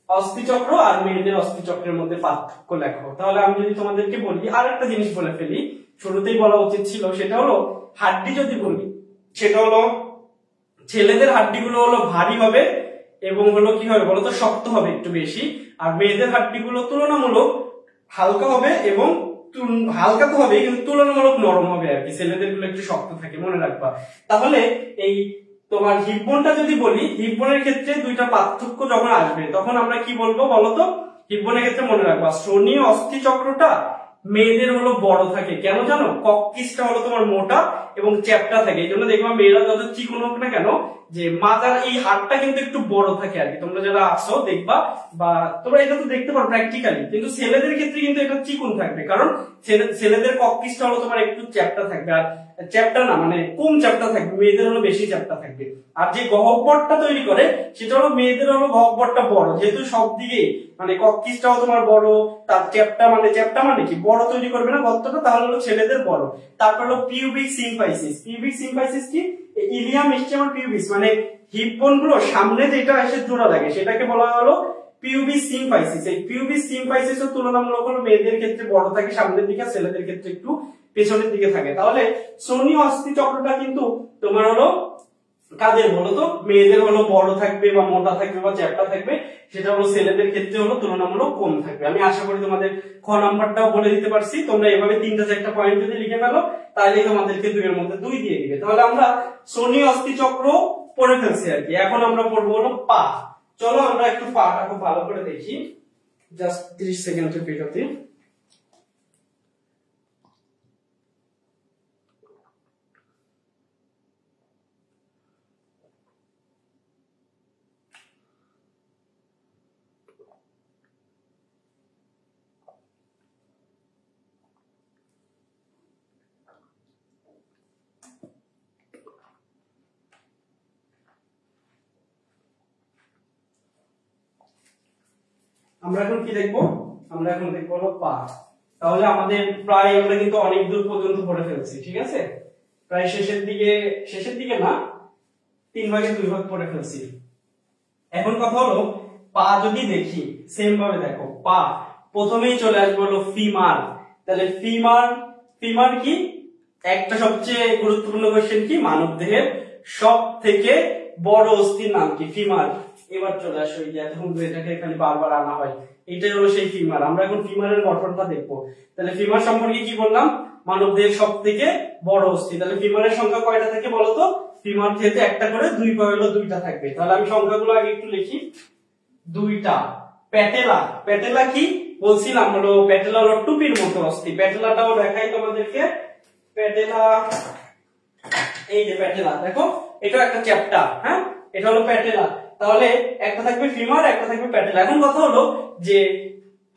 অস্থিচক্র আর মেয়েদের অস্থিচক্রের মধ্যে পার্থক্য লেখো। তাহলে আমি যদি তোমাদেরকে বলি, আর একটা জিনিস বলে ফেলি, শুরুতেই বলা উচিত ছিল, সেটা হলো হাড্ডি যদি বলি, সেটা হলো ছেলেদের হাড্ডিগুলো হলো ভারী হবে এবং হলো কি হবে বলতো? শক্ত হবে একটু বেশি। আর মেয়েদের হাড্ডিগুলো তুলনামূলক হালকা হবে, এবং হালকা তো হবে কিন্তু তুলনামূলক নরম হবে আর কি। ছেলেদের গুলো একটু শক্ত থাকে, মনে রাখবা। তাহলে এই তোমার হিপবোনটা যদি বলি, হিপবোনের ক্ষেত্রে দুইটা পার্থক্য যখন আসবে তখন আমরা কি বলবো বলতো? হিপবোনের ক্ষেত্রে মনে রাখবা শ্রোণীয় অস্থিচক্রটা মেয়েদের হলো বড় থাকে। কেন জানো? কক্কিসটা হলো তোমার মোটা এবং চ্যাপ্টা থাকে। এই জন্য দেখবা মেয়েরা যত চিকন হোক না কেন, যে মাথার এই হাড়টা কিন্তু একটু বড় থাকে আর কি। তোমরা যারা আসো দেখবা, বা তোমরা এটা তো দেখতে পারো প্র্যাকটিক্যালি, কিন্তু ছেলেদের ক্ষেত্রে কিন্তু এটা চিকন থাকবে, কারণ ছেলেদের কক্কিসটা হলো তোমার একটু চ্যাপ্টা থাকবে। আর চ্যাপ্টা না মানে কম চ্যাপ্টা থাকবে, মেয়েদের হলো বেশি চ্যাপ্টা থাকবে। আর যে গহ্বরটা তৈরি করে সেটা হলো মেয়েদের হলো গহ্বরটা বড়, যেহেতু সব দিকে মানে কক্কিসটাও তোমার বড়, তার চ্যাপ্টা মানে কি বড় তৈরি করবে না গর্তটা, তাহলে হলো ছেলেদের বড়। তারপর হলো পিউবিক সিম্পাইসিস। পিউবিক সিম্পাইসিস কি? ইলিয়াম, ইস্টিয়াম আর পিউবিস মানে হিপ বোন গুলো সামনে যেটা এসে জোড়া লাগে সেটাকে বলা হলো পিউবিস সিম্পাইসিস। এই পিউবিস সিম্পাইসিস এর তুলনামূলক হলো মেয়েদের ক্ষেত্রে বড় থাকে সামনের দিকে, ছেলেদের ক্ষেত্রে একটু পেছনের দিকে থাকে। তাহলে শ্রোণীয় অস্থিচক্রটা কিন্তু তোমার হলো কাদের বলো তো? মেয়েদের হলো বড় থাকবে বা মোটা থাকবে বা চ্যাপ্টা থাকবে, সেটা হলো ছেলেদের ক্ষেত্রে হলো তুলনামূলক কম থাকবে। আমি আশা করি তোমাদের খ নাম্বারটাও বলে দিতে পারছি। তোমরা এভাবে 3টা-4টা পয়েন্ট যদি লিখে ফেলো তাহলে তোমাদেরকে 2 এর মধ্যে 2 দিয়ে দিবে। তাহলে আমরা শনি অস্থি চক্র পড়ে ফেলছি আর কি। এখন আমরা পড়বো হলো পা। চলো আমরা একটু পাটা খুব ভালো করে দেখি, জাস্ট 30 সেকেন্ডের ভিডিওতে। আমরা এখন কি দেখবো? আমরা এখন দেখবো হলো পা। তাহলে আমাদের প্রায় আমরা কিন্তু অনেক দূর পর্যন্ত পড়ে ফেলছি, ঠিক আছে? প্রায় শেষের দিকে না, 3 ভাগে 2 ভাগ পড়ে ফেলছি। এখন কথা হলো পা যদি দেখি, সেম ভাবে দেখো, পা প্রথমেই চলে আসবে হলো ফিমার। তাহলে ফিমার কি? একটা সবচেয়ে গুরুত্বপূর্ণ কোশ্চেন কি, মানব দেহের সব থেকে বড় অস্থির নাম কি? ফিমার। এবার চলে আসো, এই যে এতক্ষণ এটাকে এখানে বারবার আনা হয়, এটাই হলো সেই ফিমার। আমরা এখন ফিমারের গঠনটা দেখবো। তাহলে ফিমার সম্পর্কে কি বললাম? মানব দেহের সব থেকে বড় অস্থি। তাহলে ফিমারের সংখ্যা কয়টা থাকে বলতো? ফিমার থেকে একটা করে, 2 পা হলো 2টা থাকবে। তাহলে আমি সংখ্যাগুলো আগে একটু লিখি। 2টা। প্যাটেলা কি বলছিলাম? হলো প্যাটেলা হলো টুপির মতো অস্থি। প্যাটেলাটাও দেখাই তোমাদেরকে। প্যাটেলা, এই যে প্যাটেলা দেখো, এটা একটা চ্যাপ্টা, হ্যাঁ, এটা হলো প্যাটেলা। তাহলে একটা থাকবে ফিমার, একটা থাকবে প্যাটেলা। এখন কথা হলো যে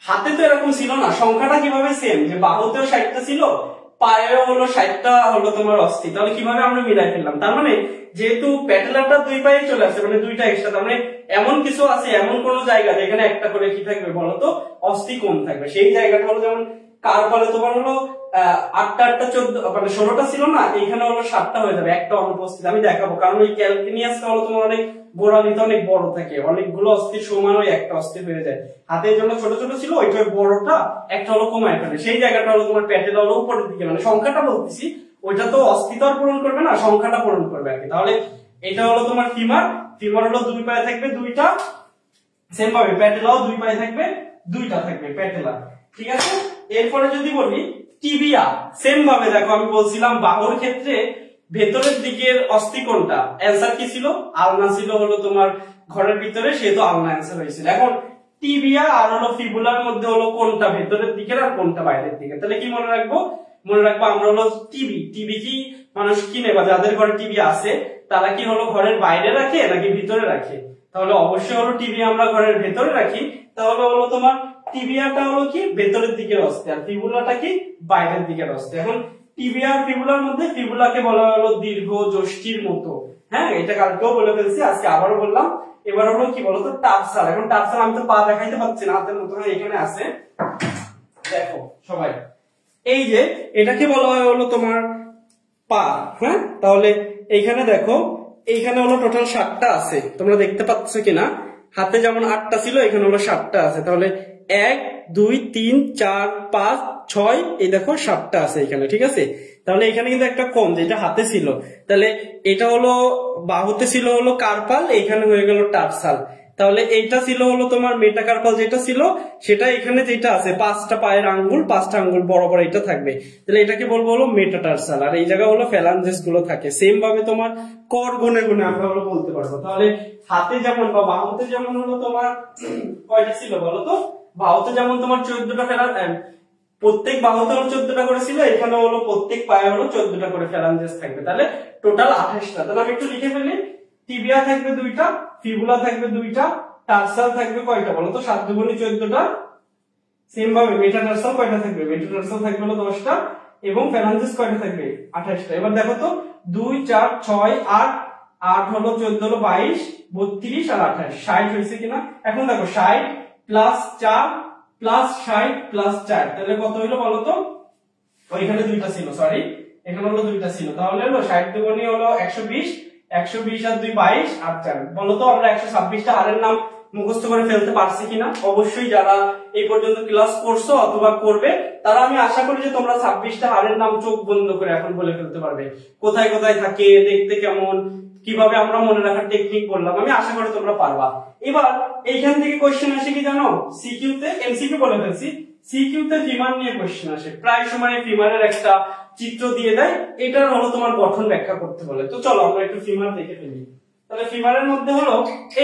হাতে তো এরকম ছিল না, সংখ্যাটা কিভাবে সেম, যে বাহুতেও 60টা ছিল, পায়েও হলো 60টা হলো তোমার অস্থি। তাহলে কিভাবে আমরা মিলাই ফেললাম? তার মানে যেহেতু প্যাটেলাটা 2 পায়ে চলে আসছে, মানে 2টা এক্সট্রা, তার মানে এমন কিছু আছে, এমন কোন জায়গা যেখানে একটা করে কি থাকবে বলতো? অস্থি কম থাকবে। সেই জায়গাটা হলো যেমন কার্পালে তোমার হলো 8টা 14, মানে 16টা ছিল না, এখানে হলো 7টা হয়ে যাবে, একটা অনুপস্থিত। আমি দেখাবো, কারণ ওই ক্যালকিনিয়াসটা হলো তোমার অনেক গোড়ালিতে অনেক বড় থাকে, অনেকগুলো অস্থির সমান ওই একটা অস্থি হয়ে যায়। হাতের জন্য ছোট ছোট ছিল, ওইটা বড়টা একটা হলো কমায় ফেলে, সেই জায়গাটা হলো তোমার প্যাটেলা হলো উপরের দিকে, মানে সংখ্যাটা বলতেছি, ওইটা তো অস্থিতর পূরণ করবে না, সংখ্যাটা পূরণ করবে আর কি। তাহলে এটা হলো তোমার ফিমার হলো 2 পায়ে থাকবে 2টা, সেম ভাবে প্যাটেলাও 2 পায়ে থাকবে 2টা থাকবে প্যাটেলা, ঠিক আছে? এরপরে যদি বলি টিবিয়া, সেম ভাবে দেখো, আমি বলছিলাম বাহুর ক্ষেত্রে ভেতরের দিকের অস্থি কোনটা, অ্যান্সার কি ছিল? আলনা ছিল হলো তোমার ঘরের ভিতরে, সেহেতু আলনা অ্যান্সার হয়েছিল। এখন টিবিয়া আর হলো ফিবুলার মধ্যে হলো কোনটা ভেতরের দিকের আর কোনটা বাইরের দিকে? তাহলে কি মনে রাখবো? মনে রাখবো আমরা হলো টিবি কি মানুষ কিনে বা যাদের ঘরে টিভি আছে তারা কি হলো ঘরের বাইরে রাখে নাকি ভিতরে রাখে? তাহলে অবশ্যই হলো টিভি আমরা ঘরের ভেতরে রাখি। তাহলে হলো তোমার টিবিয়াটা হলো কি ভেতরের দিকের অস্থি, আর ফিবুলাটা কি বাইরের দিকের অস্থি। এখন টিবিয়া আর ফিবুলার মধ্যে ফিবুলাকে বলা হলো দীর্ঘ যষ্টির মতো, হ্যাঁ, এটা কালকেও বলে ফেলছি, আজকে আবারও বললাম। এবার হলো কি বলতো টার্সাল। এখন টার্সাল আমি তো পা দেখাইতে পাচ্ছি না, হাতের মতো এখানে আছে, দেখো সবাই, এই যে এটাকে বলা হয় হলো তোমার পা, হ্যাঁ। তাহলে এইখানে দেখো, এইখানে হলো টোটাল 7টা আছে, তোমরা দেখতে পাচ্ছ কিনা? হাতে যেমন 8টা ছিল, এখানে হলো 7টা আছে। তাহলে 1 2 3 4 5 6, এই দেখো 7টা আছে এখানে, ঠিক আছে? তাহলে এখানে কিন্তু একটা কম, যেটা হাতে ছিল। তাহলে এটা হলো বাহুতে ছিল হলো কার্পাল, এখানে হয়ে গেল টার্সাল। তাহলে এইটা ছিল হলো তোমার মেটাকার্পাল, যেটা ছিল সেটা এখানে যেটা আছে 5টা পায়ের আঙ্গুল, 5টা আঙ্গুল বরাবর এটা থাকবে, তাহলে এটাকে বলবো হলো মেটাটার্সাল। আর এই জায়গা হলো ফ্যালাঞ্জেস গুলো থাকে। সেম ভাবে তোমার কর গুনে গুনে আমরা হলো বলতে পারবো। তাহলে হাতে যেমন বা বাহুতে যেমন হলো তোমার কয়টা ছিল বলতো? বাহুতে যেমন তোমার 14টা প্রত্যেক বাহুতে হলো 14টা করে ছিল, এখানে হলো প্রত্যেক পায়ে হলো 14টা করে ফ্যালাঞ্জেস থাকবে, তাহলে টোটাল 28টা। তাহলে আমি একটু লিখে ফেলি, টিবিয়া থাকবে 2টা, ফিবুলা থাকবে 2টা, টার্সাল থাকবে কয়টা বলতো? 7 দুগুণে 14টা। সেম ভাবে মেটাটার্সাল কয়টা থাকবে? মেটাটার্সাল থাকবে হলো 10টা, এবং ফ্যালাঞ্জেস কয়টা থাকবে? 28টা। এবার দেখো তো 2 4 6 8, 8 হলো 14 হলো 22, 32 আর 28, 60 হয়েছে কিনা? এখন দেখো 60 প্লাস 4 প্লাস 60 প্লাস 4, তাহলে কত হইলো বলতো? ওইখানে 2টা ছিল, সরি, এখানে হলো 2টা ছিল। তাহলে হলো 60 দুগুণে হলো 120, 120 আর 2 22 আর 4, বলতো আমরা 126টা হারের নাম মুখস্থ করে ফেলতে পারছি কিনা? অবশ্যই যারা এই পর্যন্ত ক্লাস করছো অথবা করবে তারা, আমি আশা করি যে তোমরা 26টা হারের নাম চোখ বন্ধ করে এখন বলে ফেলতে পারবে, কোথায় কোথায় থাকে, দেখতে কেমন, কিভাবে আমরা মনে রাখার টেকনিক বললাম, আমি আশা করি তোমরা পারবা। এবার এইখান থেকে কোশ্চেন আসে কি জানো, সিকিউ তে, এমসিকিউ বলে ফেলছি, সিকিউ তে ফিমার নিয়ে কোশ্চেন আসে। প্রায় সময় ফিমারের একটা চিত্র দিয়ে দেয়, এটার হলো তোমার গঠন ব্যাখ্যা করতে বলে। তো চলো আমরা একটু ফিমার দেখে ফেলি। তাহলে ফিমারের মধ্যে হলো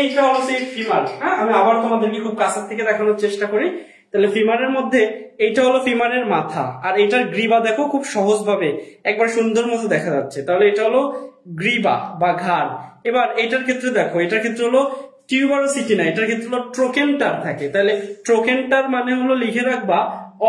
এইটা হলো সেই ফিমার। হ্যাঁ, আমি আবার তোমাদেরকে খুব কাছের থেকে দেখানোর চেষ্টা করি। তাহলে ফিমারের মধ্যে এইটা হলো ফিমারের মাথা, আর এটার গ্রীবা দেখো খুব সহজ ভাবে একবার সুন্দর মতো দেখা যাচ্ছে। তাহলে এটা হলো গ্রীবা বা ঘাড়। এবার এটার ক্ষেত্রে দেখো, এটার ক্ষেত্রে হলো টিউবারোসিটি না, এটার ক্ষেত্রে হলো ট্রোকেন্টার থাকে। তাহলে ট্রোকেন্টার মানে হলো লিখে রাখবা,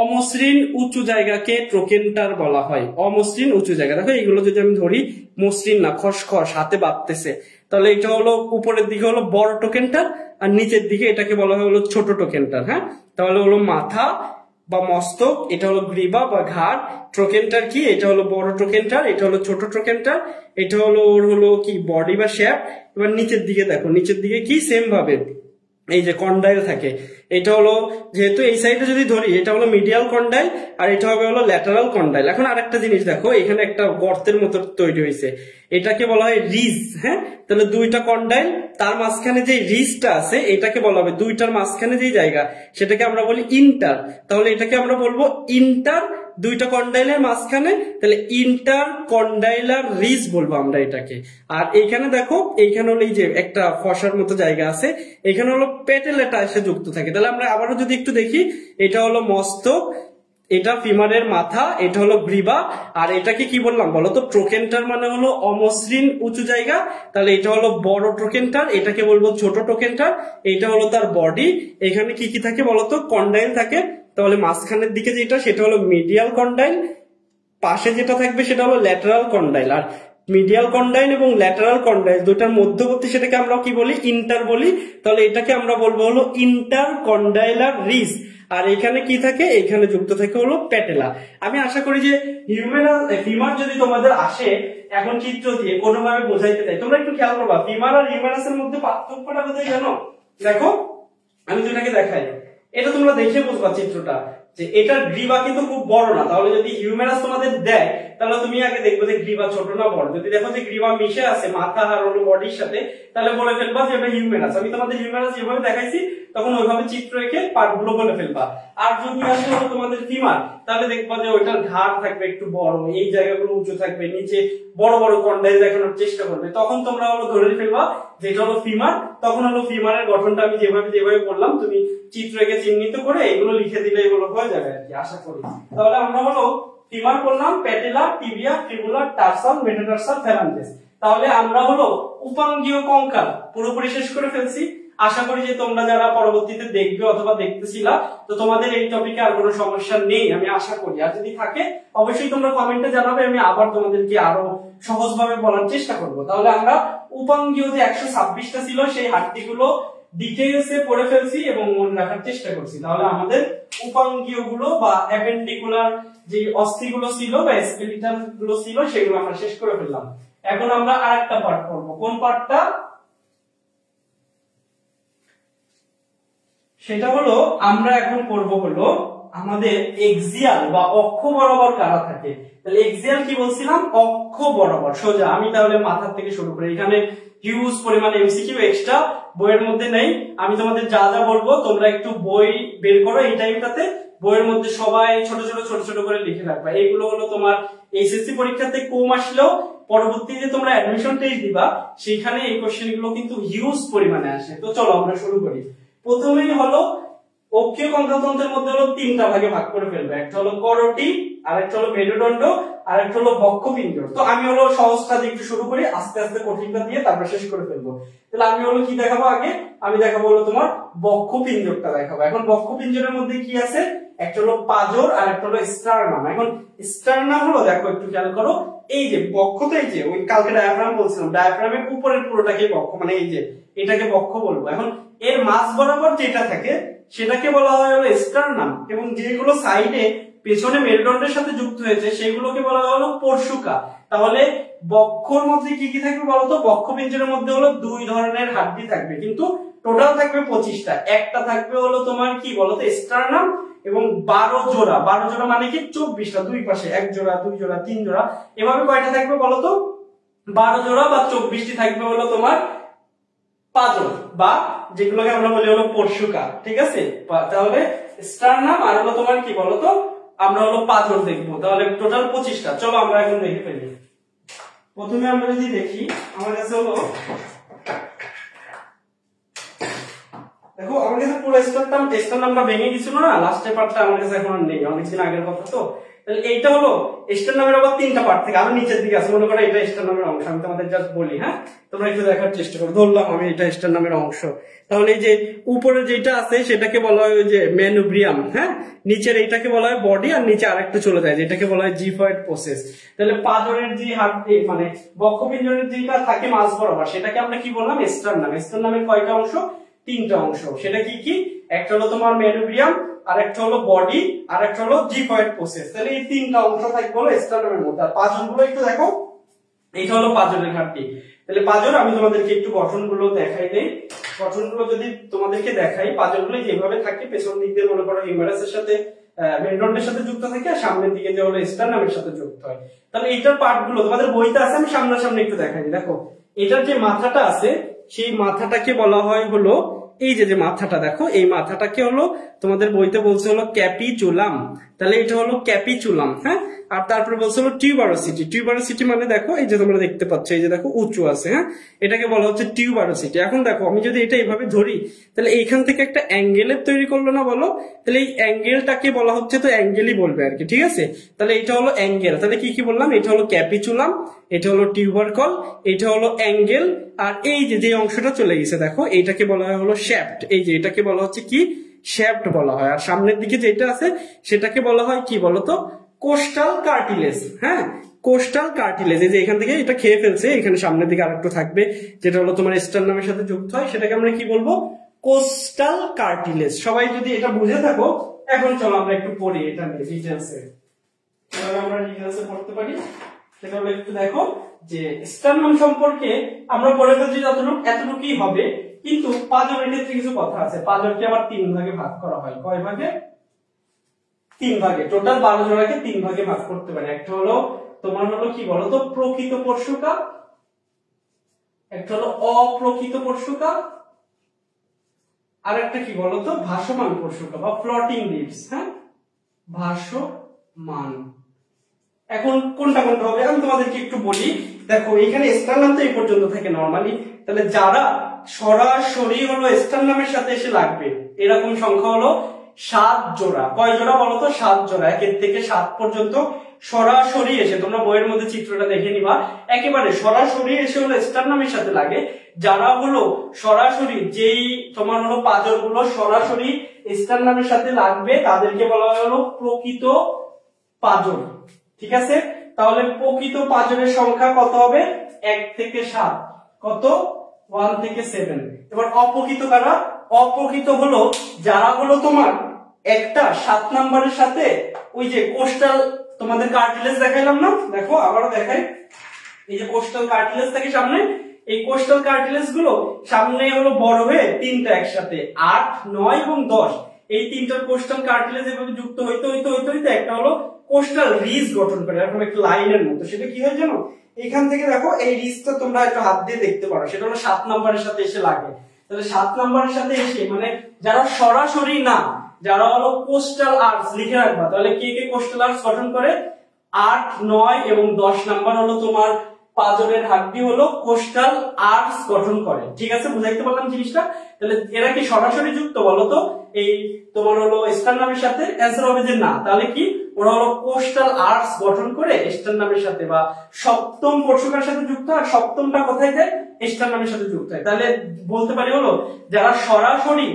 অমসৃণ উঁচু জায়গাকে ট্রোকেন্টার বলা হয়। অমসৃণ উঁচু জায়গা, দেখো এইগুলো যদি আমি ধরি মসৃণ না, খসখস হাতে বাঁধতেছে, তাহলে এটা হলো উপরের দিকে হলো বড় টোকেনটার, আর নিচের দিকে এটাকে বলা হয় হলো ছোট টোকেনটার। হ্যাঁ, তাহলে হলো মাথা বা মস্তক, এটা হলো গ্রীবা বা ঘাড়। ট্রোকেন্টার কি, এটা হলো বড় ট্রোকেন্টার, এটা হলো ছোট ট্রোকেন্টার, এটা হলো ওর হলো কি বডি বা শেপ। এবার নিচের দিকে দেখো, নিচের দিকে কি সেম ভাবে এই যে কন্ডাইল থাকে। এটা হলো যেহেতু এই সাইডে যদি ধরি, এটা হলো মিডিয়াল কন্ডাইল আর এটা হবে হলো ল্যাটারাল কন্ডাইল। এখন আরেকটা জিনিস দেখো, এখানে একটা গর্তের মতো তৈরি হয়েছে, এটাকে বলা হয় রিজ। হ্যাঁ, তাহলে দুইটা কন্ডাইল, তার মাঝখানে যে রিজটা আছে এটাকে বলা হবে, দুইটার মাঝখানে যে জায়গা সেটাকে আমরা বলি ইন্টার। তাহলে এটাকে আমরা বলবো ইন্টার, দুইটা কন্ডাইলের মাঝখানে, তাহলে ইন্টার কন্ডাইলার রিজ বলবো আমরা এটাকে। আর এইখানে দেখো, এইখানে হলো এই যে একটা ফসার মতো জায়গা আছে, এখানে হলো পেটেলেটা এসে যুক্ত থাকে। তাহলে আমরা আবারও যদি একটু দেখি, এটা হলো মস্তক, এটা ফিমারের মাথা, এটা হলো গ্রীবা, আর এটাকে কি বললাম বলো তো, ট্রোকেন্টার মানে হলো অমসৃণ উঁচু জায়গা। তাহলে এটা হলো বড় ট্রোকেন্টার, এটাকে বলবো ছোট ট্রোকেন্টার, এটা হলো তার বডি। এখানে কি কি থাকে বলতো, কন্ডাইল থাকে। তাহলে মাঝখানের দিকে যেটা সেটা হলো মিডিয়াল কন্ডাইল, পাশে যেটা থাকবে সেটা হলো ল্যাটারাল কন্ডাইল। আর মিডিয়াল কন্ডাইল এবং ল্যাটারাল কন্ডাইল দুটার মধ্যবর্তী সেটাকে আমরা কি বলি, ইন্টার বলি। তাহলে এটাকে আমরা বলবো হলো ইন্টার কন্ডাইলার রিজ। আর এখানে কি থাকে, এখানে যুক্ত থাকে হলো প্যাটেলা। আমি আশা করি যে হিউমেরাস ফিমার যদি তোমাদের আসে এখন চিত্র দিয়ে কোনোভাবে বোঝাইতে চাই, তোমরা একটু খেয়াল করবা ফিমার আর হিউমেরাসের মধ্যে পার্থক্যটা কোথায় জানো। দেখো আমি যেটাকে দেখাই, এটা তোমরা দেখে বুঝবা চিত্রটা, যে এটার গ্রীবা কিন্তু খুব বড় না। তাহলে যদি হিউমেরাস তোমাদের দেয়, তাহলে তুমি আগে দেখবে যে গ্রীবা ছোট না বড়। যদি দেখো যে গ্রীবা মিশে আছে মাথা আর হলো বডির সাথে, তাহলে বলে ফেলবা যে এটা হিউমেরাস। আমি তোমাদের হিউমেরাস যেভাবে দেখাইছি তখন ওইভাবে চিত্র এঁকে পার্টগুলো বলে ফেলবা। আর যদি আসে হলো তোমাদের ফিমার, তাহলে দেখবা যে ওইটার ঘাড় থাকবে একটু বড়, এই জায়গাগুলো উঁচু থাকবে, নিচে বড় বড় কন্ডাইল দেখানোর চেষ্টা করবে। তখন তোমরা হলো ধরে ফেলবা যেটা হলো ফিমার। তখন হলো ফিমারের গঠনটা আমি যেভাবে বললাম, তুমি চিত্র এঁকে চিহ্নিত করে এগুলো লিখে দিলে এগুলো হয়ে যাবে আর কি, আশা করি। তাহলে আমরা হলো ফিমার করলাম, patella, tibia, fibula, tarsal, metatarsal, phalanges. তাহলে আমরা হলো উপাঙ্গীয় কঙ্কাল পুরোপুরি শেষ করে ফেলছি। আশা করি যে তোমরা যারা পরবর্তীতে দেখবে অথবা দেখতেছিলা, তো তোমাদের এই টপিকে আর কোনো সমস্যা নেই আমি আশা করি। আর যদি থাকে অবশ্যই তোমরা কমেন্টে জানাবে, আমি আবার তোমাদেরকে আরো সহজভাবে বলার চেষ্টা করব। তাহলে আমরা উপাঙ্গীয় যে 126টা ছিল সেই হাড্ডিগুলো ডিটেইলসে পড়ে ফেলছি এবং মনে রাখার চেষ্টা করছি। তাহলে আমাদের উপাঙ্গীয় গুলো বা অ্যাপেন্ডিকুলার যে অস্থিগুলো ছিল বা স্কেলিটাল গুলো ছিল সেগুলো আমরা শেষ করে ফেললাম। এখন আমরা আরেকটা পার্ট করব। কোন পার্টটা? সেটা হলো আমরা এখন করব হলো আমাদের এক্সিয়াল বা অক্ষ বরাবর কারা থাকে। তাহলে এক্সিয়াল কি বলছিলাম, অক্ষ বরাবর সোজা। আমি তাহলে মাথার থেকে শুরু করি। এখানে হিউজ পরিমাণে এমসিকিউ এক্সট্রা বইয়ের মধ্যে নেই। আমি তোমাদের যা যা বলবো তোমরা একটু বই বের করো এই টাইমটাতে, বইয়ের মধ্যে সবাই ছোট ছোট করে লিখে রাখবা। এইগুলো হলো তোমার এইচএসসি পরীক্ষাতে কম আসলেও পরবর্তীতে তোমরা অ্যাডমিশন টেস্ট দিবা, সেখানে এই কোশ্চেন গুলো কিন্তু হিউজ পরিমাণে আসে। তো চলো আমরা শুরু করি। প্রথমেই হলো অক্ষীয় কঙ্কালতন্ত্রের মধ্যে হলো তিনটা ভাগে ভাগ করে ফেলবে। একটা হলো করোটি, আরেকটা হলো মেরুদণ্ড, আরেকটা হলো বক্ষপিঞ্জর। তো আমি হলো সহজটা দিয়ে একটু শুরু করি, আস্তে আস্তে কঠিনটা দিয়ে তারপর শেষ করে ফেলবো। তাহলে আমি হলো কি দেখাবো আগে, আমি দেখাবো হলো তোমার বক্ষপিঞ্জরটা দেখাবো। এখন বক্ষপিঞ্জরের মধ্যে কি আছে, একটা হলো পাজর আর একটা হলো স্টারনাম। এখন স্টারনাম হলো দেখো একটু খেয়াল করো, এই যে বক্ষতে এই যে ওই কালকে ডায়াফ্রাম বলছিলাম, ডায়াফ্রামের উপরের পুরোটাকে বক্ষ, মানে এই যে এটাকে বক্ষ বলবো। এখন এর মাঝ বরাবর যেটা থাকে সেটাকে বলা হয় হলো স্টারনাম, এবং যেগুলো সাইডে পেছনে মেরুদণ্ডের সাথে যুক্ত হয়েছে সেগুলোকে বলা হয় হলো পরশুকা। তাহলে বক্ষর মধ্যে কি কি থাকবে বলতো, বক্ষপিঞ্জরের মধ্যে হলো দুই ধরনের হাড্ডি থাকবে, কিন্তু টোটাল থাকবে 25টা। একটা থাকবে হলো তোমার কি বলতো স্টারনাম, এবং 12 জোড়া, 12 জোড়া মানে কি 24টা, দুই পাশে এক জোড়া, দুই জোড়া, তিন জোড়া, এভাবে কয়টা থাকবে বলতো 12 জোড়া বা 24টি থাকবে হলো তোমার পাজর, বা যেগুলোকে আমরা বলি হলো পরশুকা, ঠিক আছে। তাহলে স্টারনাম আর হলো তোমার কি বলতো আমরা হলো পাজর দেখবো, তাহলে টোটাল 25টা। চলো আমরা এখন দেখে ফেলি। প্রথমে আমরা যদি দেখি আমার কাছে হলো, দেখো আমার কাছে পুরো স্টারনামটা ভেঙে গেছিল না, লাস্টের পার্টটা আমার কাছে এখন আর নেই, অনেকদিন আগের কথা তো। তাহলে এইটা হলো স্টারনামের আবার 3টা পার্ট থেকে আরো নিচের দিকে আছে, মনে করো এটা স্টারনামের অংশ, আমি তোমাদের জাস্ট বলি, হ্যাঁ তোমরা একটু দেখার চেষ্টা করো। ধরলাম আমি এটা স্টারনামের অংশ, তাহলে এই যে উপরে যেটা আছে সেটাকে বলা হয় ওই যে ম্যানুব্রিয়াম, হ্যাঁ নিচের এইটাকে বলা হয় বডি, আর নিচে আরেকটা চলে যায় যেটাকে বলা হয় জিফয়েড প্রসেস। তাহলে পাজরের যে হাড়টি মানে বক্ষপিঞ্জরের যেটা থাকে মাঝ বরাবর সেটাকে আমরা কি বললাম স্টারনাম। স্টারনামের কয়টা অংশ? 3টা অংশ। সেটা কি কি? একটা হলো তোমার ম্যানুব্রিয়াম, আর একটা হলো বডি, আর একটা হলো জিফয়েড প্রসেস। তাহলে এই 3টা অংশ থাকবে হলো স্টারনামের মধ্যে। আর পাজরগুলো একটু দেখো, এটা হলো পাজরের ঘাটতি। তাহলে পাজর আমি তোমাদেরকে একটু গঠনগুলো দেখাই দেই। গঠনগুলো যদি তোমাদেরকে দেখাই, পাজরগুলো যেভাবে থাকে, পেছন দিক দিয়ে মনে করো হিউমারাসের সাথে মেরুদণ্ডের সাথে যুক্ত থাকে, আর সামনের দিকে যে হলো স্টারনামের সাথে যুক্ত হয়। তাহলে এইটার পার্টগুলো তোমাদের বইতে আছে, আমি সামনাসামনি একটু দেখাই দিই। দেখো এটার যে মাথাটা আছে সেই মাথাটাকে বলা হয় হলো, এই যে মাথাটা দেখো, এই মাথাটাকে হলো তোমাদের বইতে বলছে হলো ক্যাপিচুলাম। তাহলে এটা হলো ক্যাপিচুলাম, হ্যাঁ। আর তারপরে বলছে হলো টিউবারোসিটি। টিউবারোসিটি মানে দেখো এই যে তোমরা দেখতে পাচ্ছ, এই যে দেখো উঁচু আছে, হ্যাঁ এটাকে বলা হচ্ছে টিউবারোসিটি। এখন দেখো আমি যদি এটা এইভাবে ধরি, তাহলে এইখান থেকে একটা অ্যাঙ্গেলের তৈরি করলো না বলো, তাহলে এই অ্যাঙ্গেলটাকে বলা হচ্ছে, তো অ্যাঙ্গেলই বলবে আর কি, ঠিক আছে। তাহলে এটা হলো অ্যাঙ্গেল। তাহলে কি কি বললাম? এটা হলো ক্যাপিচুলাম, এটা হলো টিউবারকল, এটা হলো অ্যাঙ্গেল, আর এই যে অংশটা চলে গেছে দেখো এইটাকে বলা হয় হলো শ্যাফট। এই যে এটাকে বলা হচ্ছে কি? শ্যাফট বলা হয়। আর সামনের দিকে যেটা আছে সেটাকে বলা হয় কি বলতো? কোস্টাল কার্টিলেজ, হ্যাঁ কোস্টাল কার্টিলেজ। এই যে এখান থেকে এটা খেয়ে ফেলছে, এখানে সামনের দিকে আরেকটু থাকবে যেটা হলো তোমার স্টারনামের সাথে যুক্ত হয়, সেটাকে আমরা কি বলবো? Coastal cartilage. সবাই যদি এটা বুঝে থাকো, এখন চলো আমরা একটু পড়ি এটা নিয়ে ডিটেইলসে। কিভাবে আমরা ডিটেইলসে পড়তে পারি সেটা হলো একটু দেখো, যে স্টারনাম সম্পর্কে আমরা পড়ে ফেলছি যতটুকু, এতটুকুই হবে। কিন্তু পাজরের ক্ষেত্রে কিছু কথা আছে। পাজরকে আবার 3 ভাগে ভাগ করা হয়। কয় ভাগে? 3 ভাগে। টোটাল 12 জোড়াকে 3 ভাগে ভাগ করতে পারে। একটা হলো তোমার হলো কি বলতো প্রকৃত পরশুকা, একটা হলো অপ্রকৃত পরশুকা, আর একটা কি বলতো ভাসমান পরশুকা বা ফ্লোটিং লিভস, হ্যাঁ ভাসমান। এখন কোনটা কোনটা হবে আমি তোমাদেরকে একটু বলি। দেখো এখানে স্টারনাম তো এই পর্যন্ত থাকে নরমালি, তাহলে যারা সরাসরি হলো স্টারনামের সাথে এসে লাগবে এরকম সংখ্যা হলো 7 জোড়া। কয় জোড়া বলতো? 7 জোড়া। 1 থেকে 7 পর্যন্ত সরাসরি এসে, তোমরা বইয়ের মধ্যে চিত্রটা দেখে নিবা, একেবারে সরাসরি এসে হলো স্টারনামের সাথে লাগে। যারা হলো সরাসরি যেই তোমার হলো পাজরগুলো সরাসরি স্টারনামের সাথে লাগবে তাদেরকে বলা হয় হলো প্রকৃত পাজর, ঠিক আছে। তাহলে প্রকৃত পাজরের সংখ্যা কত হবে? 1 থেকে 7। কত? 1 থেকে 7। এবার অপ্রকৃত কারা? অপ্রকৃত হলো যারা হলো তোমার একটা 7 নাম্বারের সাথে ওই যে কোস্টাল তোমাদের কার্টিলেজ দেখাইলাম না, দেখো আবারও দেখাই। এই যে কোস্টাল কার্টিলেজ থাকে সামনে, এই কোস্টাল কার্টিলেজ গুলো সামনে হলো বড় হয়ে 3টা একসাথে 8, 9 এবং 10, এই 3টার কোস্টাল কার্টিলেজ এভাবে যুক্ত হইতে হইতে হইতে হইতে একটা হলো কোস্টাল রিজ গঠন করে, এরকম একটা লাইনের মতো। সেটা কি হয় জানো? এখান থেকে দেখো এই রিজটা তোমরা একটু হাত দিয়ে দেখতে পারো, সেটা হলো 7 নাম্বারের সাথে এসে লাগে। তাহলে 7 নাম্বারের সাথে এসে মানে যারা সরাসরি না, যারা হলো কোস্টাল আর্টস লিখে রাখবা, তাহলে কে কে কোস্টাল আর্টস গঠন করে? 8, 9 এবং 10 নাম্বার হলো তোমার পাজরের হাড্ডি হলো কোস্টাল আর্টস গঠন করে, ঠিক আছে। বুঝাইতে পারলাম জিনিসটা? তাহলে এরা কি সরাসরি যুক্ত বলতো এই তোমার হলো স্টারনামের সাথে? অ্যান্সার হবে যে না। তাহলে কি ওরা হলো কোস্টাল আর্টস গঠন করে স্টারনামের সাথে বা সপ্তম পরশুকার সাথে যুক্ত হয়। সপ্তমটা কোথায় যায়? স্টারনামের সাথে যুক্ত হয়। তাহলে বলতে পারি হলো যারা সরাসরি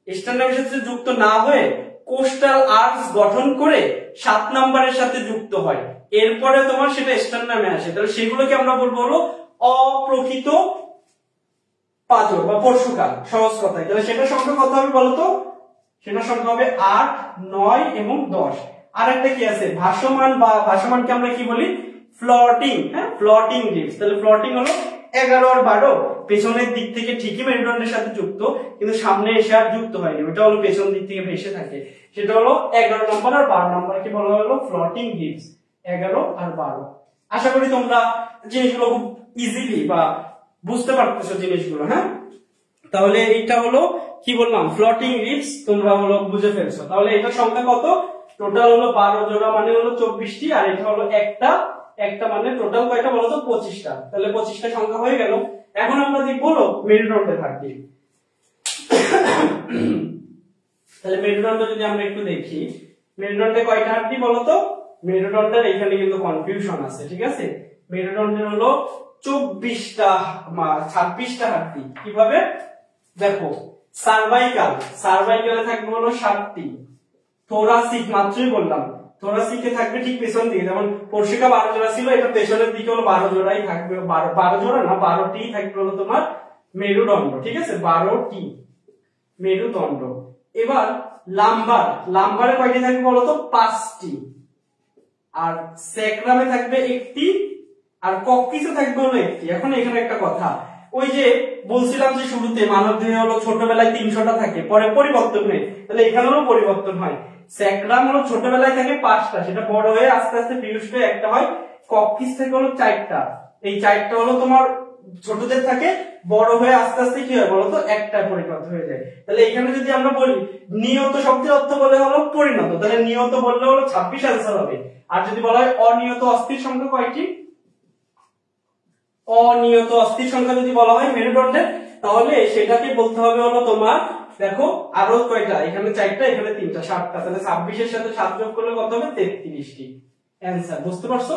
স্টারনামের সাথে যুক্ত না হয়ে কোস্টাল আর্টস গঠন করে 7 নাম্বারের সাথে যুক্ত হয়, এরপরে তোমার সেটা স্টারনামে আসে, তাহলে সেগুলোকে আমরা বলবো হলো অপ্রকৃত পাজর বা পরশুকা, সহজ কথায়। তাহলে সেটা সংখ্যা কত হবে বলতো? সেটা সংখ্যা হবে 8, 9 এবং 10। আর একটা কি আছে? ভাসমান, বা ভাসমানকে আমরা কি বলি? ফ্লোটিং, হ্যাঁ ফ্লোটিং লিভস। তাহলে ফ্লোটিং হলো 11 আর 12 পেছনের দিক থেকে ঠিকই মেরুদণ্ডের সাথে যুক্ত, কিন্তু সামনে এসে আর যুক্ত হয়নি, ওটা হলো পেছন দিক থেকে ভেসে থাকে। সেটা হলো 11 নম্বর আর 12 নম্বরকে বলা হলো ফ্লোটিং লিভস। 11 আর 12। আশা করি তোমরা জিনিসগুলো খুব ইজিলি বা বুঝতে পারতেছো জিনিসগুলো। হ্যাঁ, তাহলে এইটা হলো কি বললাম, ফ্লোটিং রিবস তোমরা হলো বুঝে ফেলছো। তাহলে এটা সংখ্যা কত, টোটাল হলো 12 জোড়া মানে হলো 24টি, আর এটা হলো একটা মানে টোটাল কয়টা বলো তো, 25টা। তাহলে 25টা সংখ্যা হয়ে গেল। এখন আমরা দেখবো হলো মেরুদণ্ডের হাড়টি। তাহলে মেরুদণ্ড যদি আমরা একটু দেখি, মেরুদণ্ডে কয়টা হাড়টি বলতো, মেরুদণ্ডের এখানে কিন্তু কনফিউশন আছে, ঠিক আছে। মেরুদণ্ডের হলো 26টা 26টা হাড়টি। কিভাবে দেখো, সার্ভাইকালে থাকবে হলো 7টি, থোরাসিক মাত্রই বললাম, থোরাসিকে থাকবে ঠিক পেছন দিকে, যেমন পরশিকা 12 জোড়া ছিল, এটা পেছনের দিকে হলো 12 জোড়াই থাকবে, 12 জোড়া না 12টি থাকবে হলো তোমার মেরুদণ্ড, ঠিক আছে, 12টি মেরুদণ্ড। এবার লাম্বারে কয়টি থাকবে বলতো, 5টি, আর স্যাক্রামে থাকবে 1টি, আর কক্সিসে থাকবে হলো 1টি। এখন এখানে একটা কথা, ওই যে বলছিলাম যে শুরুতে মানব দেহে হলো ছোটবেলায় 300টা থাকে, পরে পরিবর্তন হয়, তাহলে এখানেও পরিবর্তন হয়। স্যাক্রাম হলো ছোটবেলায় থাকে 5টা, সেটা বড় হয়ে আস্তে আস্তে ফিউজড হয়ে একটা হয়। কক্সিস থেকে হলো 4টা, এই 4টা হলো তোমার ছোটদের থাকে, বড় হয়ে আস্তে আস্তে কি হয় বলতো, একটা পরিণত হয়ে যায়। তাহলে এখানে যদি আমরা বলি নিয়ত শব্দের অর্থ বলে হলো পরিণত, তাহলে নিয়ত বললে হলো 26 আনসার হবে। আর যদি বলা হয় অনিয়ত অস্থির সংখ্যা কয়টি, অনিয়ত অস্থির সংখ্যা যদি বলা হয় মেরুদণ্ডের, তাহলে সেটাকে বলতে হবে হলো তোমার, দেখো আরো কয়টা, এখানে 4টা, এখানে 3টা, 7টা, তাহলে 26 এর সাথে 7 যোগ করলে কত হবে, 33টি অ্যানসার। বুঝতে পারছো?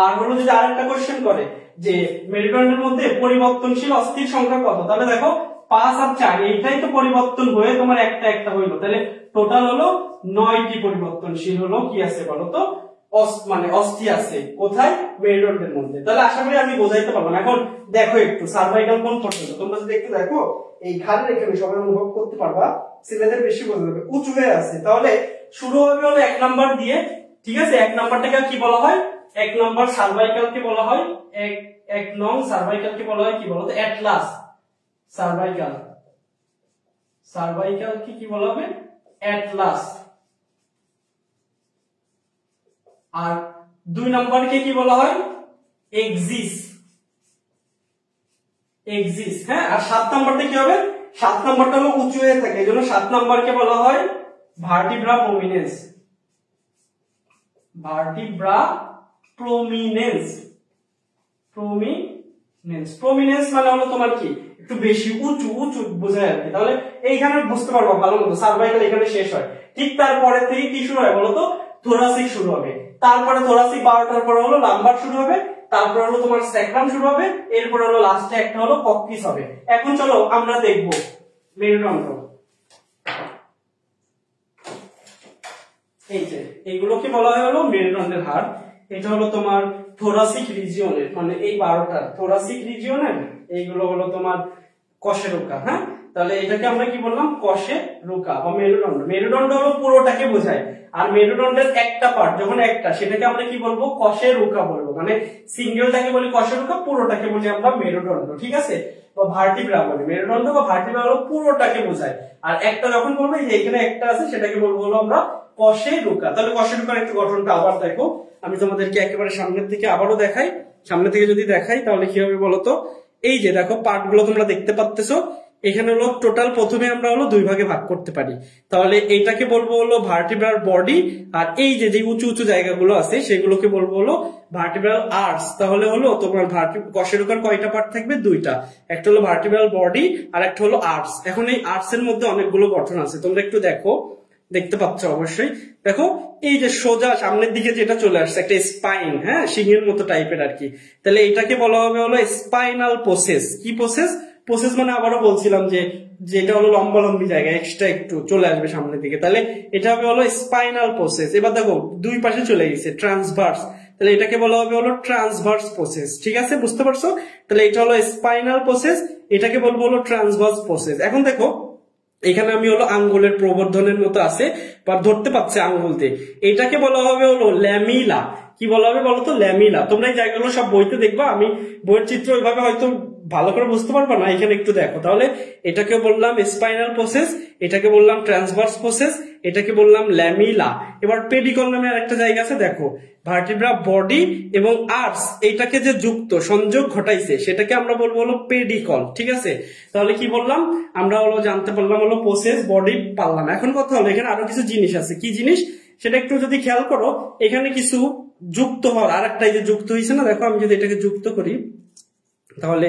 আর হলো যদি আরেকটা কোশ্চেন করে যে মেরুদণ্ডের মধ্যে পরিবর্তনশীল অস্থির সংখ্যা কত, তাহলে দেখো 5 আর 4 এইটাই তো পরিবর্তন হয়ে তোমার একটা হইলো, তাহলে টোটাল হলো 9টি পরিবর্তনশীল হলো কি আছে বলতো, মানে অস্থি আছে কোথায়, মেরুদণ্ডের মধ্যে। তাহলে আশা করি আমি বোঝাইতে পারবো না। এখন দেখো একটু সার্ভাইকাল কোন পর্যন্ত, তোমরা যদি একটু দেখো এই ঘাড়ের এখানে সবাই অনুভব করতে পারবা, ছেলেদের বেশি বোঝা যাবে, উঁচু হয়ে আছে। তাহলে শুরু হবে হলো 1 নাম্বার দিয়ে, ঠিক আছে। 1 নাম্বারটাকে কি বলা হয়, 1 নাম্বার সার্ভাইকালকে বলা হয়, এক নং সার্ভাইকালকে বলা হয় কি বলতো, অ্যাটলাস। সার্ভাইকাল কি বলা হবে, অ্যাটলাস। আর 2 নাম্বারকে কি বলা হয়, এক্সিস। হ্যাঁ, আর 7 নাম্বারটা কি হবে, 7 নাম্বারটা হলো উঁচু হয়ে থাকে, এজন্য 7 নাম্বারকে বলা হয় ভার্টিব্রা প্রমিনেন্স। প্রমিনেন্স মানে হলো তোমার কি, একটু বেশি উঁচু বোঝায় আর কি। তাহলে এইখানে বুঝতে পারবো ভালো মতো, সার্ভাইকাল এখানে শেষ হয়, ঠিক তারপরে থেকে কি শুরু হয় বলতো, থোরাসিক শুরু হবে, তারপরে থোরাসিক 12টার পরে হলো লাম্বার শুরু হবে, তারপর হলো তোমার স্যাক্রাম শুরু হবে, এরপর হলো লাস্টে একটা হলো কক্সিস হবে। এখন চলো আমরা দেখবো মেরুদণ্ড। এই যে এইগুলোকে বলা হয় হলো মেরুদণ্ডের হাড়। এটা হলো তোমার থোরাসিক রিজিয়নের, মানে এই 12টা থোরাসিক রিজিয়নের, এইগুলো হলো তোমার কশেরুকা। হ্যাঁ, তাহলে এটাকে আমরা কি বললাম, কশেরুকা বা মেরুদণ্ড। মেরুদণ্ড হলো পুরোটাকে বোঝায়, আর মেরুদণ্ডের একটা পার্ট যখন একটা, সেটাকে আমরা কি বলবো, কশেরুকা বলবো। মানে সিঙ্গেলটাকে বলি কশেরুকা, পুরোটাকে বলি আমরা মেরুদণ্ড, ঠিক আছে, বা ভার্টিব্রা বলি। মেরুদণ্ড বা ভার্টিব্রা হলো পুরোটাকে বোঝায়, আর একটা যখন বলবো যে এখানে একটা আছে, সেটাকে বলবো হলো আমরা কশেরুকা। তাহলে কশেরুকার একটু গঠনটা আবার দেখো, আমি তোমাদেরকে একেবারে সামনের থেকে আবারও দেখাই। সামনে থেকে যদি দেখাই তাহলে কি হবে বলতো, এই যে দেখো পার্ট গুলো তোমরা দেখতে পাচ্তেছো, এখানে হলো টোটাল প্রথমে আমরা হলো 2 ভাগে ভাগ করতে পারি। তাহলে এইটাকে বলবো হলো ভার্টিব্রাল বডি, আর এই যে উঁচু জায়গাগুলো আছে সেগুলোকে বলবো হলো ভার্টিব্রাল আর্টস। তাহলে হলো তোমার কশেরুকার কয়টা পার্ট থাকবে, 2টা, একটা হলো ভার্টিব্রাল বডি আর একটা হলো আর্টস। এখন এই আর্টস এর মধ্যে অনেকগুলো গঠন আছে, তোমরা একটু দেখো, দেখতে পাচ্ছ অবশ্যই। দেখো এই যে সোজা সামনের দিকে যেটা চলে আসছে একটা স্পাইন, হ্যাঁ, সিংহের মতো টাইপের আর কি। তাহলে এটাকে বলা হবে হলো স্পাইনাল প্রসেস। কি প্রসেস মানে আবারও বলছিলাম যে যেটা হলো লম্বালম্বি জায়গা এক্সট্রা একটু চলে আসবে সামনের দিকে, তাহলে এটা হবে হলো স্পাইনাল প্রসেস। এবার দেখো 2 পাশে চলে গেছে ট্রান্সভার্স, তাহলে এটাকে বলা হবে হলো ট্রান্সভার্স প্রসেস, ঠিক আছে, বুঝতে পারছো? তাহলে এটা হলো স্পাইনাল প্রসেস, এটাকে বলবো হলো ট্রান্সভার্স প্রসেস। এখন দেখো এখানে আমি হলো আঙ্গুলের প্রবর্ধনের মতো আছে বা ধরতে পাচ্ছে আঙ্গুল দিয়ে, এটাকে বলা হবে হলো ল্যামিলা। কি বলা হবে বলতো, ল্যামিলা। তোমরা এই জায়গাগুলো সব বইতে দেখবা, আমি বইয়ের চিত্র ওইভাবে হয়তো ভালো করে বুঝতে পারবা না, এখানে একটু দেখো। তাহলে এটাকে বললাম স্পাইনাল প্রসেস, এটাকে বললাম ট্রান্সভার্স প্রসেস, এটাকে বললাম ল্যামিলা। এবার পেডিকল নামে আরেকটা জায়গা আছে, দেখো ভার্টিব্রা বডি এবং আর্স এইটাকে যে যুক্ত সংযোগ ঘটাইছে সেটাকে আমরা বলবো হলো পেডিকল। ঠিক আছে, তাহলে কি বললাম আমরা হলো জানতে পারলাম হলো প্রসেস, বডি পারলাম। এখন কথা হলো এখানে আরো কিছু জিনিস আছে, কি জিনিস সেটা একটু যদি খেয়াল করো, এখানে কিছু যুক্ত হওয়ার আর একটা যে যুক্ত হয়েছে না, দেখো আমি যদি এটাকে যুক্ত করি তাহলে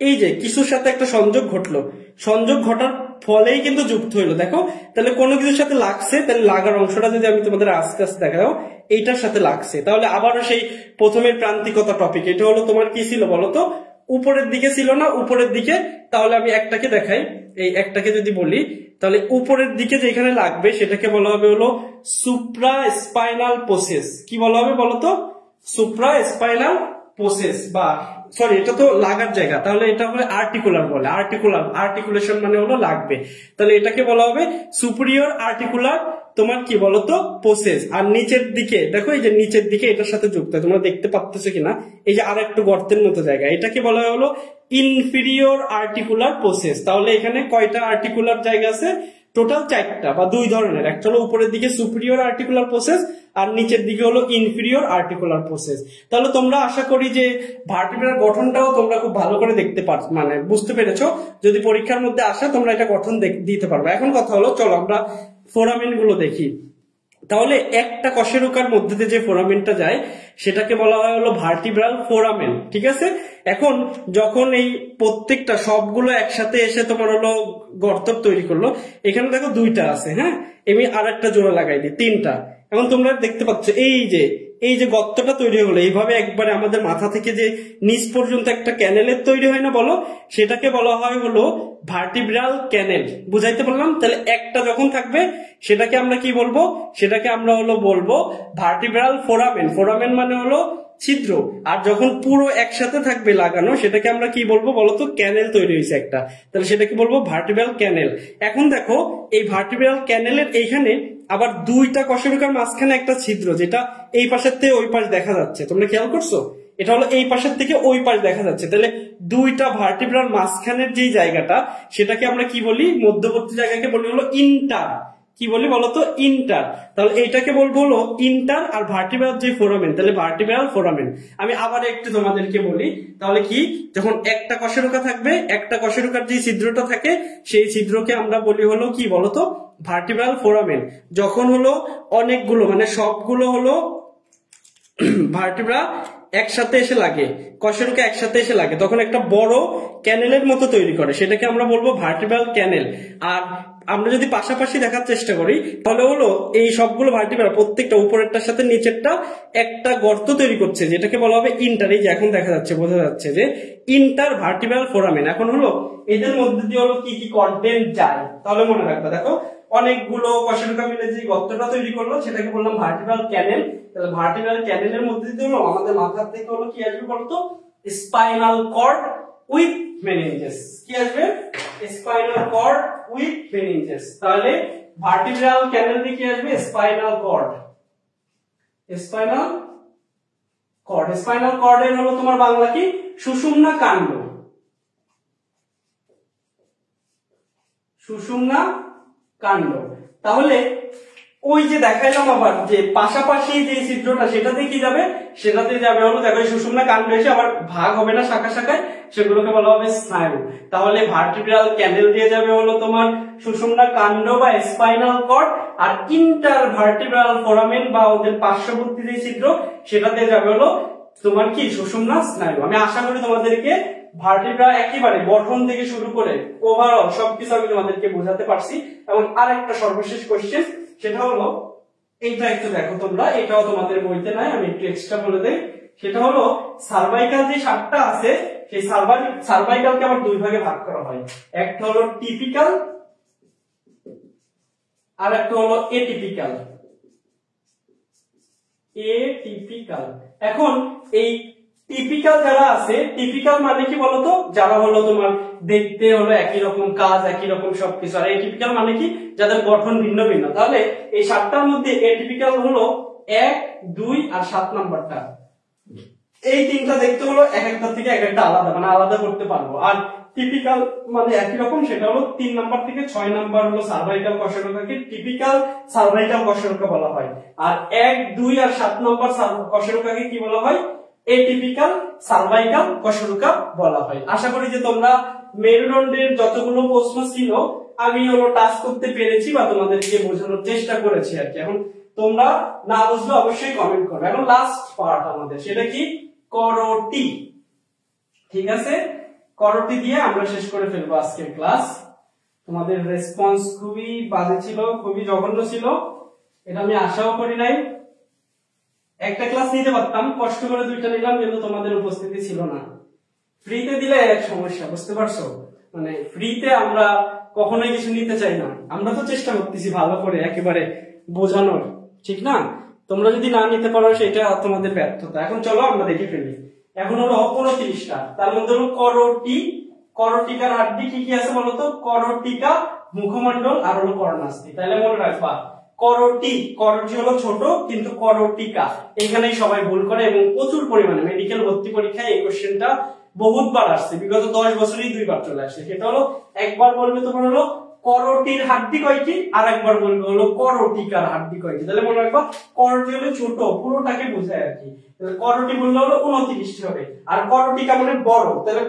এই যে কিছুর সাথে একটা সংযোগ ঘটলো, সংযোগ ঘটার ফলেই কিন্তু যুক্ত হইলো। দেখো তাহলে কোনো কিছুর সাথে লাগছে, তাহলে লাগার অংশটা যদি আমি তোমাদের আস্তে আস্তে দেখাও, এইটার সাথে লাগছে, তাহলে আবারও সেই প্রথমের প্রান্তিকতা টপিক, এটা হলো তোমার কি ছিল বলতো, উপরের দিকে ছিল না, উপরের দিকে। তাহলে আমি একটাকে দেখাই, এই একটাকে যদি বলি তাহলে উপরের দিকে যেখানে লাগবে সেটাকে বলা হবে হলো সুপ্রা স্পাইনাল প্রসেস। কি বলা হবে বলতো, সুপ্রা স্পাইনাল প্রসেস, বা সরি এটা তো লাগার জায়গা, তাহলে এটা হলো আর্টিকুলার বলে, আর্টিকুলেশন মানে হলো লাগবে, তাহলে এটাকে বলা হবে সুপিরিয়র আর্টিকুলার তোমার কি বলতো প্রসেস। আর নিচের দিকে দেখো, এই যে নিচের দিকে এটার সাথে যুক্ত, তোমরা দেখতে পাচ্ছ কিনা, এই যে আর একটু গর্তের মতো জায়গা, এটাকে বলা হলো ইনফিরিয়র আর্টিকুলার প্রসেস। তাহলে এখানে কয়টা আর্টিকুলার জায়গা আছে, টোটাল 4টা বা 2 ধরনের, একটা হলো উপরের দিকে সুপিরিয়র আর্টিকুলার প্রসেস আর নিচের দিকে হলো ইনফিরিয়র আর্টিকুলার প্রসেস। তাহলে তোমরা আশা করি যে ভার্টিব্রার গঠনটাও তোমরা খুব ভালো করে দেখতে পারছো, মানে বুঝতে পেরেছো, যদি পরীক্ষার মধ্যে আসে তোমরা এটা গঠন দিতে পারবে। এখন কথা হলো চলো আমরা ফোরামেন গুলো দেখি। তাহলে একটা কশেরুকার মধ্যে দিয়ে যে ফোরামেনটা যায় সেটাকে বলা হয় হলো ভার্টিব্রাল ফোরামেন। ঠিক আছে, এখন যখন এই প্রত্যেকটা সবগুলো একসাথে এসে তোমার হলো গর্ত তৈরি করলো, এখানে দেখো 2টা আছে, হ্যাঁ আমি আর একটা জোড়া লাগাই দিই, 3টা। এখন তোমরা দেখতে পাচ্ছ এই যে গর্তটা তৈরি হলো, এইভাবে একবারে আমাদের মাথা থেকে যে নিচ পর্যন্ত একটা ক্যানেলের তৈরি হয় না বলো, সেটাকে বলা হয় হলো ভার্টিব্রাল ক্যানেল। বুঝাইতে পারলাম? তাহলে একটা যখন থাকবে সেটাকে আমরা কি বলবো, সেটাকে আমরা হলো বলবো ভার্টিব্রাল ফোরামেন। ফোরামেন মানে হলো ছিদ্র। আর যখন পুরো একসাথে থাকবে লাগানো সেটাকে আমরা কি বলবো বলতো, ক্যানেল তৈরি হয়েছে একটা, তাহলে সেটাকে বলবো ভার্টিব্রাল ক্যানেল। এখন দেখো এই ভার্টিব্রাল ক্যানেলের এইখানে আবার 2টা কশেরুকার মাঝখানে একটা ছিদ্র, যেটা এই পাশের থেকে ওই পাশ দেখা যাচ্ছে, তোমরা খেয়াল করছো, এটা হলো এই পাশের থেকে ওই পাশ দেখা যাচ্ছে। তাহলে 2টা ভার্টিব্রাল মাঝখানের যে জায়গাটা সেটাকে আমরা কি বলি, মধ্যবর্তী জায়গাকে বলি হলো ইন্টার। কি বলি বলতো, ইন্টার। তাহলে এইটাকে বলবো হলো ইন্টার, আর ভার্টিব্রাল যে ফোরামেন, তাহলে ভার্টিব্রাল ফোরামেন। আমি আবার একটু তোমাদেরকে বলি, তাহলে কি, যখন একটা কশেরুকা থাকবে, একটা কশেরুকার যে ছিদ্রটা থাকে সেই ছিদ্রকে আমরা বলি হলো কি বলতো, ভার্টিব্রাল ফোরামেন। যখন হলো অনেকগুলো মানে সবগুলো হলো ভার্টিব্রা একসাথে এসে লাগে, কশেরুকা একসাথে এসে লাগে, তখন একটা বড় ক্যানেলের মতো তৈরি করে, সেটাকে আমরা বলবো ভার্টিব্রাল ক্যানেল। আর আমরা যদি পাশাপাশি দেখার চেষ্টা করি তাহলে হলো এই সবগুলো ভার্টিব্রা প্রত্যেকটা উপরেরটার সাথে নিচেরটা একটা গর্ত তৈরি করছে, যেটাকে বলা হবে ইন্টার। এই যে এখন দেখা যাচ্ছে, বোঝা যাচ্ছে যে ইন্টার ভার্টিব্রাল ফোরামেন। এখন হলো এদের মধ্যে দিয়ে হলো কি কি কন্টেন্ট যায়, তাহলে মনে রাখবে, দেখো অনেকগুলো কশেরুকা মিলে যে গর্তটা তৈরি করলো সেটাকে বললাম ভার্টিব্রাল ক্যানেল। তাহলে ভার্টিব্রাল ক্যানেলের মধ্যে দিয়ে হলো আমাদের মাথার থেকে হলো কি আসবে বলতো, স্পাইনাল কর্ড উইথ মেনিনজেস। কি আসবে, স্পাইনাল কর্ড উইথ মেনিনজেস। তাহলে ভার্টিব্রাল ক্যানেল দিয়ে কি আসবে, spinal cord. Spinal cord, spinal cord এর হলো তোমার বাংলা কি, সুষুম্না কাণ্ড। সুষুম্না কাণ্ড। তাহলে ওই যে দেখাইলাম আবার যে পাশাপাশি যে ছিদ্রটা সেটাতে কি যাবে, সেটাতে যাবে হলো দেখো সুষুম্না কাণ্ড এসে আবার ভাগ হবে না শাখা শাখায়, সেগুলোকে বলা হবে স্নায়ু। তাহলে ভার্টিব্রাল ক্যানেল দিয়ে যাবে হলো তোমার সুষুম্না কাণ্ড বা স্পাইনাল কর্ড, আর ইন্টার ভার্টিব্রাল ফোরামেন বা ওদের পার্শ্ববর্তী যে ছিদ্র সেটাতে যাবে হলো তোমার কি, সুষুম্না স্নায়ু। আমি আশা করি তোমাদেরকে ভার্টিব্রা একেবারে গঠন থেকে শুরু করে ওভারঅল সবকিছু আমি তোমাদেরকে বোঝাতে পারছি। এবং আরেকটা সর্বশেষ কোশ্চেন, সেটা হলো এইটা একটু দেখো তোমরা, এটাও তোমাদের বইতে নাই, আমি একটু এক্সট্রা বলে দেই। সেটা হলো সার্ভাইকাল যে 7টা আছে সেই সার্ভাইকালকে আবার 2 ভাগে ভাগ করা হয়, একটা হলো টিপিক্যাল আর একটা হলো এটিপিক্যাল। এটিপিক্যাল। এখন এই টিপিক্যাল যারা আছে, টিপিক্যাল মানে কি বলতো, যারা হলো তোমার দেখতে হলো একই রকম, কাজ একই রকম সবকিছু। আর এটিপিক্যাল মানে কি, যাদের গঠন ভিন্ন ভিন্ন। তাহলে এই 7টার মধ্যে এটিপিক্যাল হলো 1, 2 আর 7 নাম্বারটা। এই তিনটা দেখতে হলো এক একটা থেকে এক একটা আলাদা, মানে আলাদা করতে পারবো। আর টিপিক্যাল মানে একই রকম, সেটা হলো 3 নাম্বার থেকে 6 নাম্বার হলো সার্ভাইকাল কশেরুকাকে টিপিক্যাল সার্ভাইকাল কশেরুকা বলা হয়। আর 1, 2 আর 7 নাম্বার কশেরুকাকে কি বলা হয়? এটিপিক্যাল সার্ভাইকাল কশেরুকা বলা হয়। আশা করি যে তোমরা মেরুদণ্ডের যতগুলো প্রশ্ন ছিল আমি হলো টাচ করতে পেরেছি বা তোমাদেরকে বোঝানোর চেষ্টা করেছি আর কি। এখন তোমরা না বুঝলে অবশ্যই কমেন্ট করবে। এখন লাস্ট পার্ট আমাদের, সেটা কি? করোটি। ঠিক আছে, করোটি দিয়ে আমরা শেষ করে ফেলবো আজকের ক্লাস। তোমাদের রেসপন্স খুবই বাজে ছিল, খুবই জঘন্য ছিল, এটা আমি আশাও করি নাই। একটা ক্লাস নিতে পারতাম, কষ্ট করে 2টা নিলাম, কিন্তু তোমাদের উপস্থিতি ছিল না। ফ্রিতে দিলে এক সমস্যা, বুঝতে পারছো? মানে ফ্রিতে আমরা কখনোই কিছু নিতে চাই না। আমরা তো চেষ্টা করতেছি ভালো করে একেবারে বোঝানোর, ঠিক না? তোমরা যদি না নিতে পারো সেটা তোমাদের ব্যর্থতা। এখন চলো আমরা দেখে ফেলি। এখন হলো 29টা, তার মধ্যে হলো করোটি, করোটিকার হাড্ডি কি কি আছে বলতো? করোটিকা, মুখমণ্ডল আর হলো করোনাস্থি। তাহলে মনে রাখবা করোটি, করোটি হলো ছোট, কিন্তু করোটিকা এখানেই সবাই ভুল করে এবং প্রচুর পরিমাণে মেডিকেল ভর্তি পরীক্ষায় এই কোশ্চেনটা বহুতবার আসছে, বিগত 10 বছরেই 2বার চলে আসছে। সেটা হলো একবার বলবে তোমার হলো করোটির হাড্ডি কয়টি, আর একবার বলবে হলো করোটিকার হাড্ডি কয়টি। তাহলে মনে রাখবা করোটি হলো ছোট, পুরোটাকে বোঝায় আর কি। তাহলে করোটি বললে হলো 29টি হবে, আর করোটিকা মানে বড়। তাহলে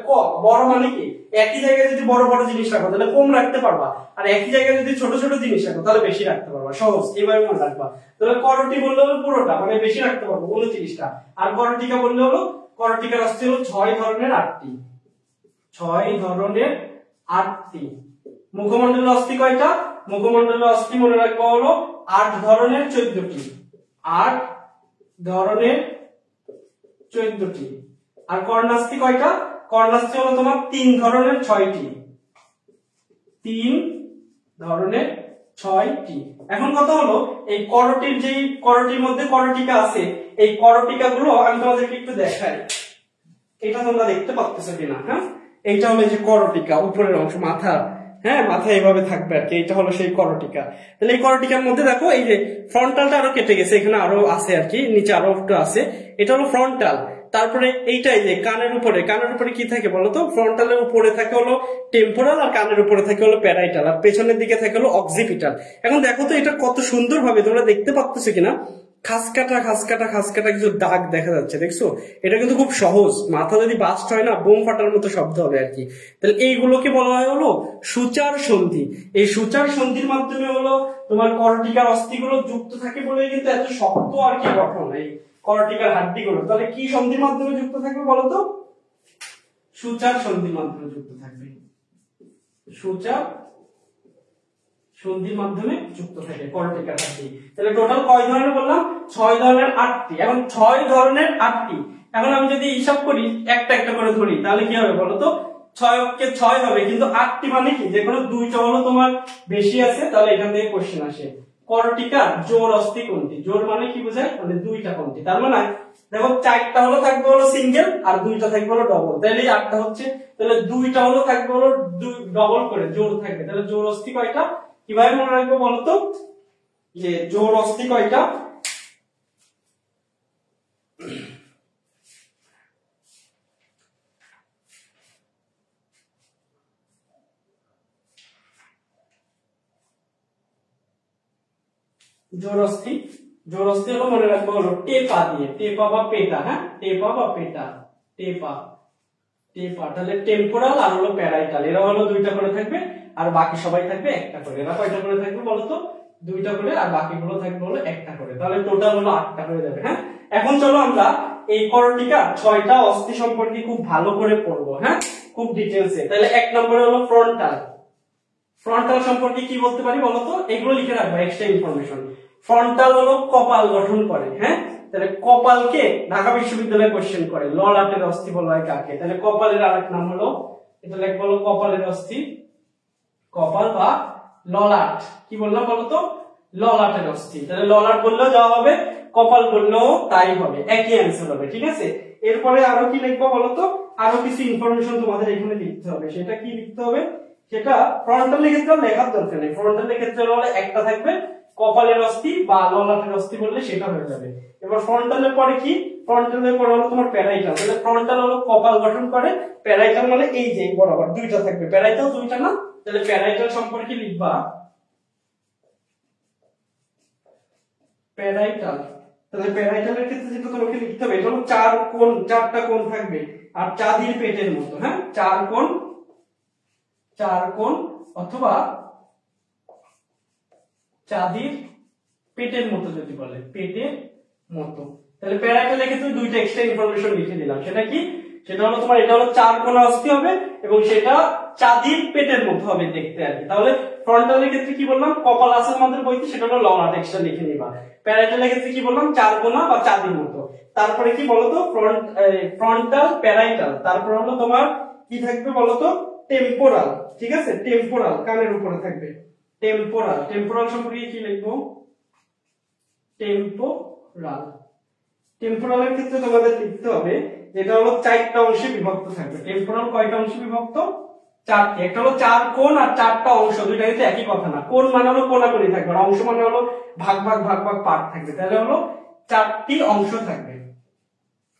বড় মানে কি? একই জায়গায় যদি বড় বড় জিনিস রাখো তাহলে কম রাখতে পারবা, আর একই জায়গায় যদি ছোট ছোট জিনিস রাখো তাহলে বেশি রাখতে পারবা। সহজ, এভাবে মনে রাখবা। তাহলে করোটি বললে হলো পুরোটা, মানে বেশি রাখতে পারবো 29টা। আর করোটিকা বললে হলো করোটিকার অস্থি হলো 6 ধরনের 8টি, 6 ধরনের 8টি। মুখমণ্ডলের অস্থি কয়টা? মুখমণ্ডলের অস্থি মনে রাখবো হলো 8 ধরনের 14টি, 8 ধরনের 14টি। আর কর্ণাস্থি কয়টা? কর্ণাস্থি হলো তোমার 3 ধরনের 6টি, 3 ধরনের 6টি। এখন কথা হলো এই করোটির, যেই করোটির মধ্যে করোটিকা আছে, এই করোটিকা গুলো আমি তোমাদেরকে একটু দেখাই। এটা তোমরা দেখতে পাচ্ছো কিনা? হ্যাঁ, এইটা হলো যে করোটিকা, উপরের অংশ, মাথা, হ্যাঁ মাথা এইভাবে থাকবে আর কি। এটা হলো সেই করোটিকা। তাহলে এই করোটিকার মধ্যে দেখো এই যে ফ্রন্টালটা আরো কেটে গেছে, এখানে আরো আছে আর কি, নিচে আরো একটু আছে। এটা হলো ফ্রন্টাল। তারপরে এইটাই যে কানের উপরে, কানের উপরে কি থাকে বলতো? ফ্রন্টালের উপরে থাকে হলো টেম্পোরাল, আর কানের উপরে থাকে হলো প্যারাইটাল, আর পেছনের দিকে থাকে হলো অক্সিপিটাল। এখন দেখো তো এটা কত সুন্দর ভাবে তোমরা দেখতে পাচ্ছ কিনা, খাসকাটা খাসকাটা খাসকাটা কিছু দাগ দেখা যাচ্ছে, দেখছো? এটা কিন্তু খুব সহজ, মাথা যদি বাস্ট হয় না বোম ফাটার মতো শব্দ হবে আর কি। তাহলে এইগুলোকে বলা হয় হলো সূচার সন্ধি। এই সূচার সন্ধির মাধ্যমে হলো তোমার করোটিকার অস্থিগুলো যুক্ত থাকে বলে কিন্তু এত শক্ত আর কি গঠন এই করোটিকার হাড্ডিগুলো। তাহলে কি সন্ধির মাধ্যমে যুক্ত থাকবে বলতো? সূচার সন্ধির মাধ্যমে যুক্ত থাকবে, সূচার সন্ধির মাধ্যমে যুক্ত থাকে করোটিকার হাড্ডি। তাহলে টোটাল কয় ধরনের বললাম? 6 ধরনের 8টি। এখন 6 ধরনের 8টি, এখন আমি যদি হিসাব করি একটা একটা করে ধরি তাহলে কি হবে বলতো? 6 কে 6 হবে, কিন্তু 8টি মানে কি? যে কোনো 2টা হলো তোমার বেশি আছে, তাহলে এখান থেকে কোশ্চেন আসে। করোটিকার জোড় অস্থি কোনটি? জোড় মানে কি বোঝায়? মানে 2টা কোনটি। তার মানে দেখো 4টা হলো থাকবে হলো সিঙ্গেল, আর 2টা থাকবে হলো ডবল। তাহলে 8টা হচ্ছে, তাহলে 2টা হলো থাকবে হলো ডবল করে জোড় থাকবে। তাহলে জোড় অস্থি কয়টা? কিভাবে মনে রাখবো বলতো? যে জোড় অস্থি কয়টা? জোড় অস্থি, জোড় অস্থি হলো মনে রাখবো হলো টেপা দিয়ে, টেপা বা পেটা। হ্যাঁ, টেপা বা পেটা, টেপা, টেপা। তাহলে টেম্পোরাল আর হলো প্যারাইটাল, এরা হলো 2টা করে থাকবে, আর বাকি সবাই থাকবে একটা করে। এরা কয়টা করে থাকবে বলতো? 2টা করে, আর বাকিগুলো থাকবে হলো একটা করে। তাহলে টোটাল হলো 8টা হয়ে যাবে। হ্যাঁ, এখন চলো আমরা এই করোটিকার 6টা অস্থি সম্পর্কে খুব ভালো করে পড়বো। হ্যাঁ, খুব ডিটেইলসে। তাহলে 1 নম্বরে হলো ফ্রন্টাল। ফ্রন্টাল সম্পর্কে কি বলতে পারি বলতো? এগুলো লিখে রাখবো, এক্সট্রা ইনফরমেশন। ফ্রন্টাল হলো কপাল গঠন করে। হ্যাঁ, তাহলে কপালকে ঢাকা বিশ্ববিদ্যালয়ে কোশ্চেন করে ললাটের অস্থি বলা হয় কাকে? তাহলে কপালের আরেক নাম হলো, এটা লিখবো হলো কপালের অস্থি, কপাল বা ললাট। কি বললাম বলতো? ললাটের অস্থি। তাহলে ললাট বললেও যা হবে, কপাল বললেও তাই হবে, একই অ্যান্সার হবে। ঠিক আছে, এরপরে আরো কি লিখবো বলতো? আরো কিছু ইনফরমেশন তোমাদের এখানে লিখতে হবে। সেটা কি লিখতে হবে? সেটা ফ্রন্টালের ক্ষেত্রে লেখার দরকার নেই। ফ্রন্টালের ক্ষেত্রে হলে একটা থাকবে কপালের অস্থি বা ললাটের অস্থি বললে সেটা হয়ে যাবে। এবার ফ্রন্টালের পরে কি? ফ্রন্টালের পর হলো তোমার প্যারাইটাল। তাহলে ফ্রন্টাল হলো কপাল গঠন করে, প্যারাইটাল মানে এই যে বরাবর দুইটা থাকবে, প্যারাইটাল দুইটা না, তাহলে প্যারাইটাল সম্পর্কে লিখবা প্যারাইটাল। তাহলে প্যারাইটালের ক্ষেত্রে যেটা তোমাকে লিখতে হবে, এটা হলো চারটা কোণ থাকবে আর চাঁদির পেটের মতো। হ্যাঁ, চার কোণ অথবা চাঁদির পেটের মতো যদি বলে, পেটের মতো। তাহলে প্যারাইটালের ক্ষেত্রে দুইটা এক্সট্রা ইনফরমেশন লিখে দিলাম। সেটা কি? সেটা হলো তোমার এটা হলো চার কোণা অস্থি হবে এবং সেটা চাঁদির পেটের মতো হবে দেখতে আর কি। তাহলে ফ্রন্টালের ক্ষেত্রে কি বললাম, কপাল আছে আমাদের বইতে, সেটা হলো ললাট, এক্সট্রা লিখে নিবা। প্যারাইটালের ক্ষেত্রে কি বললাম, চার কোণা বা চাঁদির মতো। তারপরে কি বলতো, ফ্রন্টাল, প্যারাইটাল, তারপর হলো তোমার কি থাকবে বলতো, টেম্পোরাল। ঠিক আছে, টেম্পোরাল কানের উপরে থাকবে। টেম্পোরাল সম্পর্কে কি লিখবো, টেম্পোরালের ক্ষেত্রে তোমাদের লিখতে হবে যেটা হলো চারটা অংশে বিভক্ত থাকবে। টেম্পোরাল কয়টা অংশে বিভক্ত? চারটি। একটা হলো চার কোণ আর চারটা অংশ, দুইটা কিন্তু একই কথা না। কোণ মানে হলো কোণাকুণি থাকবে আর অংশ মানে হলো ভাগ পার্ট থাকবে। তাহলে হলো চারটি অংশ থাকবে,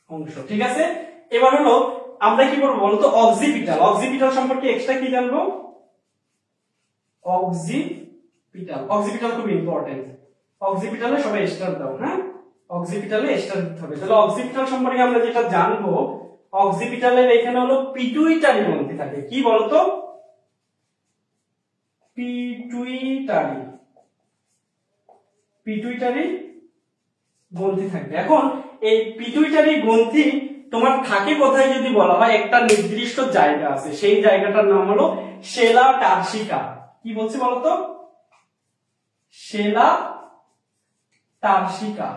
অংশ। ঠিক আছে, এবার হলো আমরা কি করবো বলতো, অক্সিপিটাল সম্পর্কে এক্সট্রা কি জানবো, অক্সিপিটাল খুব ইম্পর্টেন্ট। অক্সিপিটালে সবাই স্টার দাও। হ্যাঁ, অক্সিপিটালে স্টার দিতে হবে। তাহলে অক্সিপিটাল সম্পর্কে আমরা যেটা জানবো, অক্সিপিটালের এখানে হলো পিটুইটারি গ্রন্থি থাকে। কি বলতো, পিটুইটারি গ্রন্থি থাকবে। এখন এই পিটুইটারি গ্রন্থি তোমার থাকে কোথায় যদি বলা হয়, একটা নির্দিষ্ট জায়গা আছে, সেই জায়গাটার নাম হলো সেলা টার্সিকা। কি বলছি বলতো, সেলা টার্সিকা।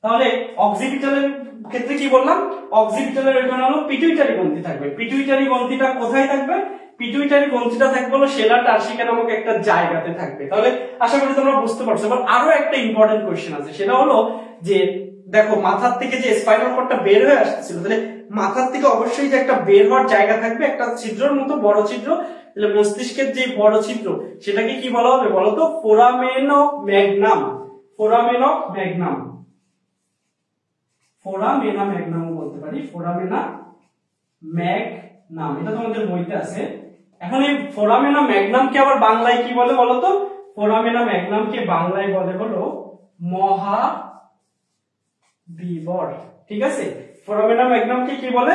তাহলে অক্সিপিটালের ক্ষেত্রে কি বললাম, অক্সিপিটালের ওখানে হলো পিটুইটারি গ্রন্থি থাকবে। পিটুইটারি গ্রন্থিটা কোথায় থাকবে, পিটুইটারি গ্রন্থিটা থাকবে হলো সেলা টার্সিকা নামক একটা জায়গাতে থাকবে। তাহলে আশা করি তোমরা বুঝতে পারছো। এবার আরো একটা ইম্পর্টেন্ট কোশ্চেন আছে, সেটা হলো যে দেখো মাথার থেকে যে স্পাইনাল কর্ডটা বের হয়ে আসছিল, তাহলে মাথার থেকে অবশ্যই যে একটা বের হওয়ার জায়গা থাকবে, একটা ছিদ্রের মতো বড় ছিদ্র। তাহলে মস্তিষ্কের যে বড় ছিদ্র সেটাকে কি বলা হবে বলতো, ফোরামেন অফ ম্যাগনাম বলতে পারি, ফোরামেনা ম্যাগনাম, এটা তোমাদের বইতে আছে। এখন এই ফোরামেনা ম্যাগনামকে আবার বাংলায় কি বলে বলতো, ফোরামেনা ম্যাগনামকে বাংলায় বলে হলো মহাবিবর। ঠিক আছে, ফোরামেনা ম্যাগনামকে কি বলে,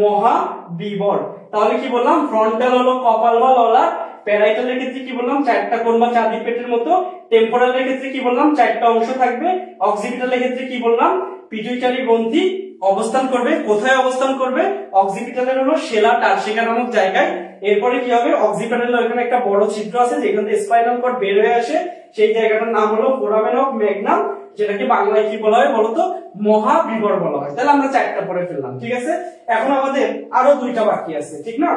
মহাবিবর। তাহলে কি বললাম, ফ্রন্টাল হলো কপাল বা ললাট, প্যারাইটালের ক্ষেত্রে কি বললাম, চারটা কোণ বা চাঁদির পেটের মতো, টেম্পোরালের ক্ষেত্রে কি বললাম, চারটা অংশ থাকবে, অক্সিপিটালের ক্ষেত্রে কি বললাম, পিটুইটারি গ্রন্থি অবস্থান করবে। কোথায় অবস্থান করবে, অক্সিপিটালের হলো সেলা টার্সিকা নামক জায়গায়। এরপরে কি হবে, অক্সিপিটালের ওখানে একটা বড় ছিদ্র আছে যেখান থেকে স্পাইনাল কর্ড বের হয়ে আসে, সেই জায়গাটার নাম হলো ফোরামেন অফ ম্যাগনাম, যেটাকে বাংলায় কি বলা হয় বলতো, মহাবিবর বলা হয়। তাহলে আমরা চারটা পড়ে ফেললাম। ঠিক আছে, এখন আমাদের আরো দুইটা বাকি আছে, ঠিক না?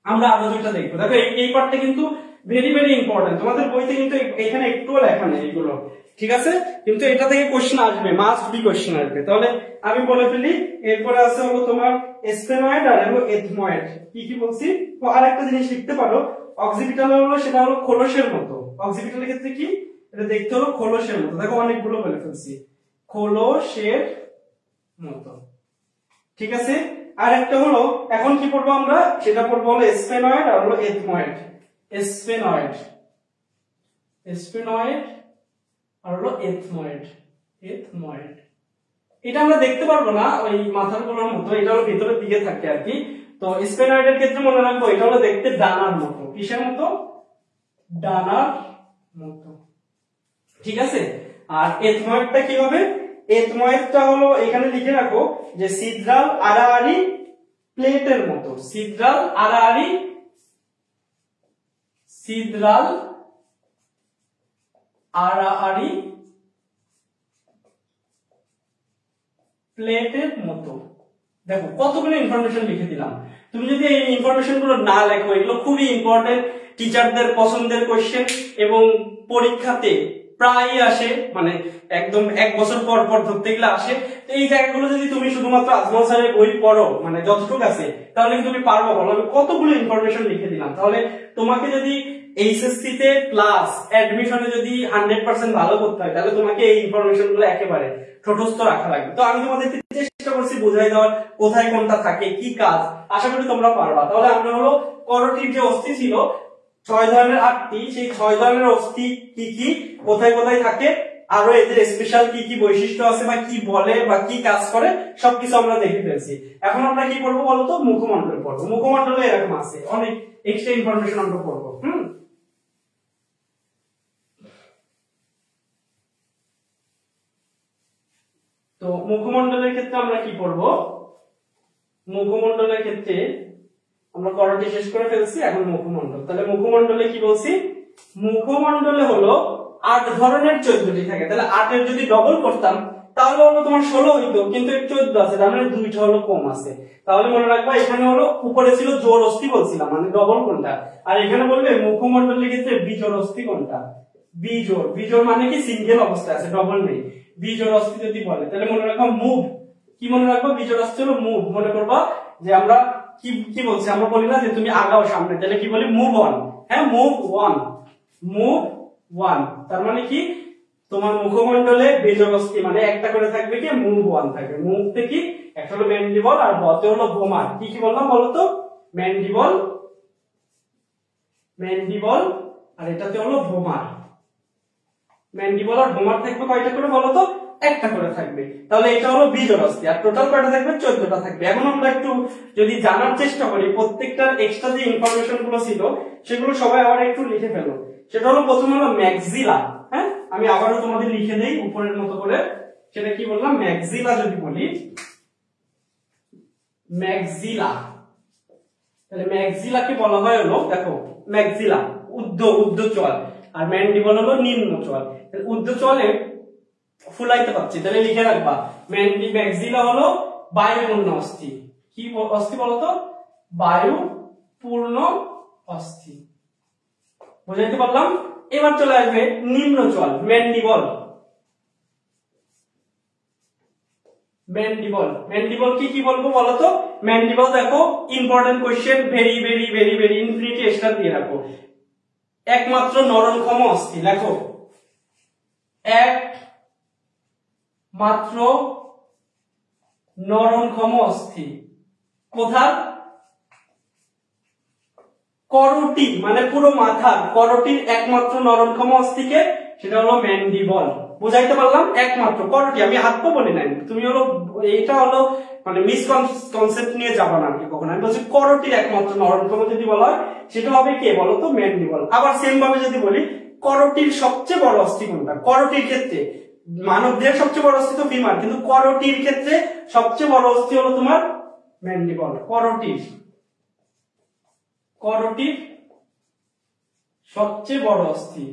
আমরা আরো দুইটা দেখবো। দেখো এই পার্টটা কিন্তু ভেরি ভেরি ইম্পর্টেন্ট, তোমাদের বইতে কিন্তু এখানে একটুও লেখা নেই এগুলো। ঠিক আছে, কিন্তু এটা থেকে কোশ্চেন আসবে, মাস্ট বি কোশ্চেন আসবে। তাহলে আমি বলে ফেলি, এরপরে আছে হলো তোমার স্ফেনয়েড আর হলো এথময়েড। কি বলছি, আর একটা জিনিস লিখতে পারো, অক্সিপিটাল হলো সেটা হলো খোলসের মতো। অক্সিপিটালের ক্ষেত্রে কি, এটা দেখতে হলো খোলসের মতো। দেখো অনেকগুলো বলে ফেলছি, খোলসের মতো। ঠিক আছে, আর একটা হলো এখন কি পড়বো আমরা, সেটা পড়বো হলো স্ফেনয়েড আর হলো এথময়েড। স্ফেনয়েড আর হলো এথময়েড। এটা আমরা দেখতে পারবো না ওই মাথার গোলার মতো, এটা হলো ভিতরের দিকে থাকে আর কি। তো স্ফেনয়েডের ক্ষেত্রে মনে রাখবো এটা হলো দেখতে ডানার মতো। কিসের মতো, ডানার মতো। ঠিক আছে, আর এথময়েডটা কি হবে, এথময়েডটা হলো এখানে লিখে রাখো যে সিদ্রাল আড়াআড়ি প্লেটের মতো। সিদ্রাল আড়াআড়ি প্লেটের মতো। দেখো কতগুলো ইনফরমেশন লিখে দিলাম। তুমি যদি এই ইনফরমেশন গুলো না লেখো, এগুলো খুবই ইম্পর্টেন্ট, টিচারদের পছন্দের কোশ্চেন এবং পরীক্ষাতে প্রায় আসে, মানে একদম এক বছর পর পর ধরতে গেলে আসে। তো এই জায়গাগুলো যদি তুমি শুধুমাত্র আজমল স্যারের বই পড়ো, মানে যতটুকু আছে, তাহলে তুমি পারবো বলো। আমি কতগুলো ইনফরমেশন লিখে দিলাম। তাহলে তোমাকে যদি এইচএসসি তে প্লাস অ্যাডমিশনে যদি 100% ভালো করতে হয় তাহলে তোমাকে এই ইনফরমেশন গুলো একেবারে ঠোঁটস্থ রাখা লাগবে। তো আমি তোমাদেরকে চেষ্টা করছি বোঝাই দেওয়ার কোথায় কোনটা থাকে কি কাজ, আশা করি তোমরা পারবা। তাহলে আমরা হলো করোটির যে অস্থি ছিল 6 ধরনের 8টি, সেই 6 ধরনের অস্থি কি কি কোথায় কোথায় থাকে, আরো এদের স্পেশাল কি কি বৈশিষ্ট্য আছে বা কি বলে বা কি কাজ করে সবকিছু আমরা দেখে ফেলছি। এখন আমরা কি করবো বলতো, মুখমণ্ডল পড়বো। মুখমণ্ডলে এরকম আছে অনেক এক্সট্রা ইনফরমেশন আমরা পড়বো। তো মুখমণ্ডলের ক্ষেত্রে আমরা কি করব, মুখমণ্ডলের ক্ষেত্রে আমরা করোটি শেষ করে ফেলছি, এখন মুখমণ্ডল। তাহলে মুখমণ্ডলে কি বলছি, মুখমণ্ডলে হলো 8 ধরনের 14টি থাকে। তাহলে 8 এর যদি ডবল করতাম তাহলে হলো তোমার 16 হইতো, কিন্তু 14 আছে, তার মানে 2টা হলো কম আছে। তাহলে মনে রাখবা এখানে হলো উপরে ছিল জোড় অস্থি বলছিলাম, মানে ডবল কোনটা, আর এখানে বলবে মুখমণ্ডলের ক্ষেত্রে বিজোড় অস্থি কোনটা। বিজোড়, বিজোড় মানে কি সিঙ্গেল অবস্থায় আছে, ডবল নেই। বিজোড় অস্থি যদি বলে তাহলে মনে রাখবা মুভ, কি মনে রাখবা, বিজোড় অস্থি হলো মুভ। মনে করবা যে আমরা কি কি বলছি, আমরা বলি না যে তুমি আগাও সামনে, তাহলে কি বলি, মুভ অন। হ্যাঁ, মুভ ওয়ান, মুভ ওয়ান, তার মানে কি তোমার মুখমণ্ডলে বিজোড় অস্থি মানে একটা করে থাকবে, কি মুভ ওয়ান থাকবে। মুভ থেকে একটা হলো ম্যান্ডিবল আর বতে হলো ভোমার। কি কি বললাম বলতো, ম্যান্ডিবল, ম্যান্ডিবল আর এটাতে হলো ভোমার। ম্যান্ডিবল আর ভোমার থাকবে কয়টা করে বলতো, একটা করে থাকবে। তাহলে এটা হলো বিজোড় অস্থি, আর টোটাল কয়টা থাকবে, 14টা থাকবে। এখন আমরা একটু যদি জানার চেষ্টা করি প্রত্যেকটার এক্সট্রা যে ইনফরমেশন গুলো ছিল সেগুলো সবাই আবার একটু লিখে ফেলো। সেটা হলো প্রথমে হলো ম্যাক্সিলা। হ্যাঁ, আমি আবারও তোমাদের লিখে দেই উপরের মতো করে। সেটা কি বললাম, ম্যাক্সিলা যদি বলি, ম্যাক্সিলা, তাহলে ম্যাক্সিলাকে বলা হয় হলো, দেখো ম্যাক্সিলা ঊর্ধ্বচল আর ম্যান্ডিবল হলো নিম্নচল। ঊর্ধ্বচলে ফুলাইতে পারছি, তাহলে লিখে রাখবা ম্যাক্সিলা হলো বায়ুপূর্ণ অস্থি। কি অস্থি বলতো, বায়ুপূর্ণ অস্থি। বুঝাইতে পারলাম। এবার চলে আসবে নিম্নচল, ম্যান্ডিবল। ম্যান্ডিবল, ম্যান্ডিবল কি কি বলবো বলতো, ম্যান্ডিবল দেখো important question, very very very very infinity extra দিয়ে রাখো। একমাত্র নরনক্ষম অস্থি, লেখো একমাত্র নরনক্ষম অস্থি কোথার, করোটি মানে পুরো মাথার, করোটির একমাত্র নরনক্ষম অস্থিকে সেটা হলো ম্যান্ডিবল। বুঝাইতে পারলাম, একমাত্র করোটি, আমি হাত তো বলি নাই, তুমি হলো এইটা হলো মানে মিসকনসেপ্ট নিয়ে যাবা না কি কখনো। আমি বলছি করোটির একমাত্র নরনক্ষম যদি বলা হয় সেটা হবে কে বলতো, ম্যান্ডিবল। আবার সেম ভাবে যদি বলি করোটির সবচেয়ে বড় অস্থি কোনটা, করোটির ক্ষেত্রে মানবদের সবচেয়ে বড় অস্থি তো ফিমার, কিন্তু করোটির ক্ষেত্রে সবচেয়ে বড় অস্থি হলো তোমার ম্যান্ডিবল। করোটির, করোটির সবচেয়ে বড় অস্থি,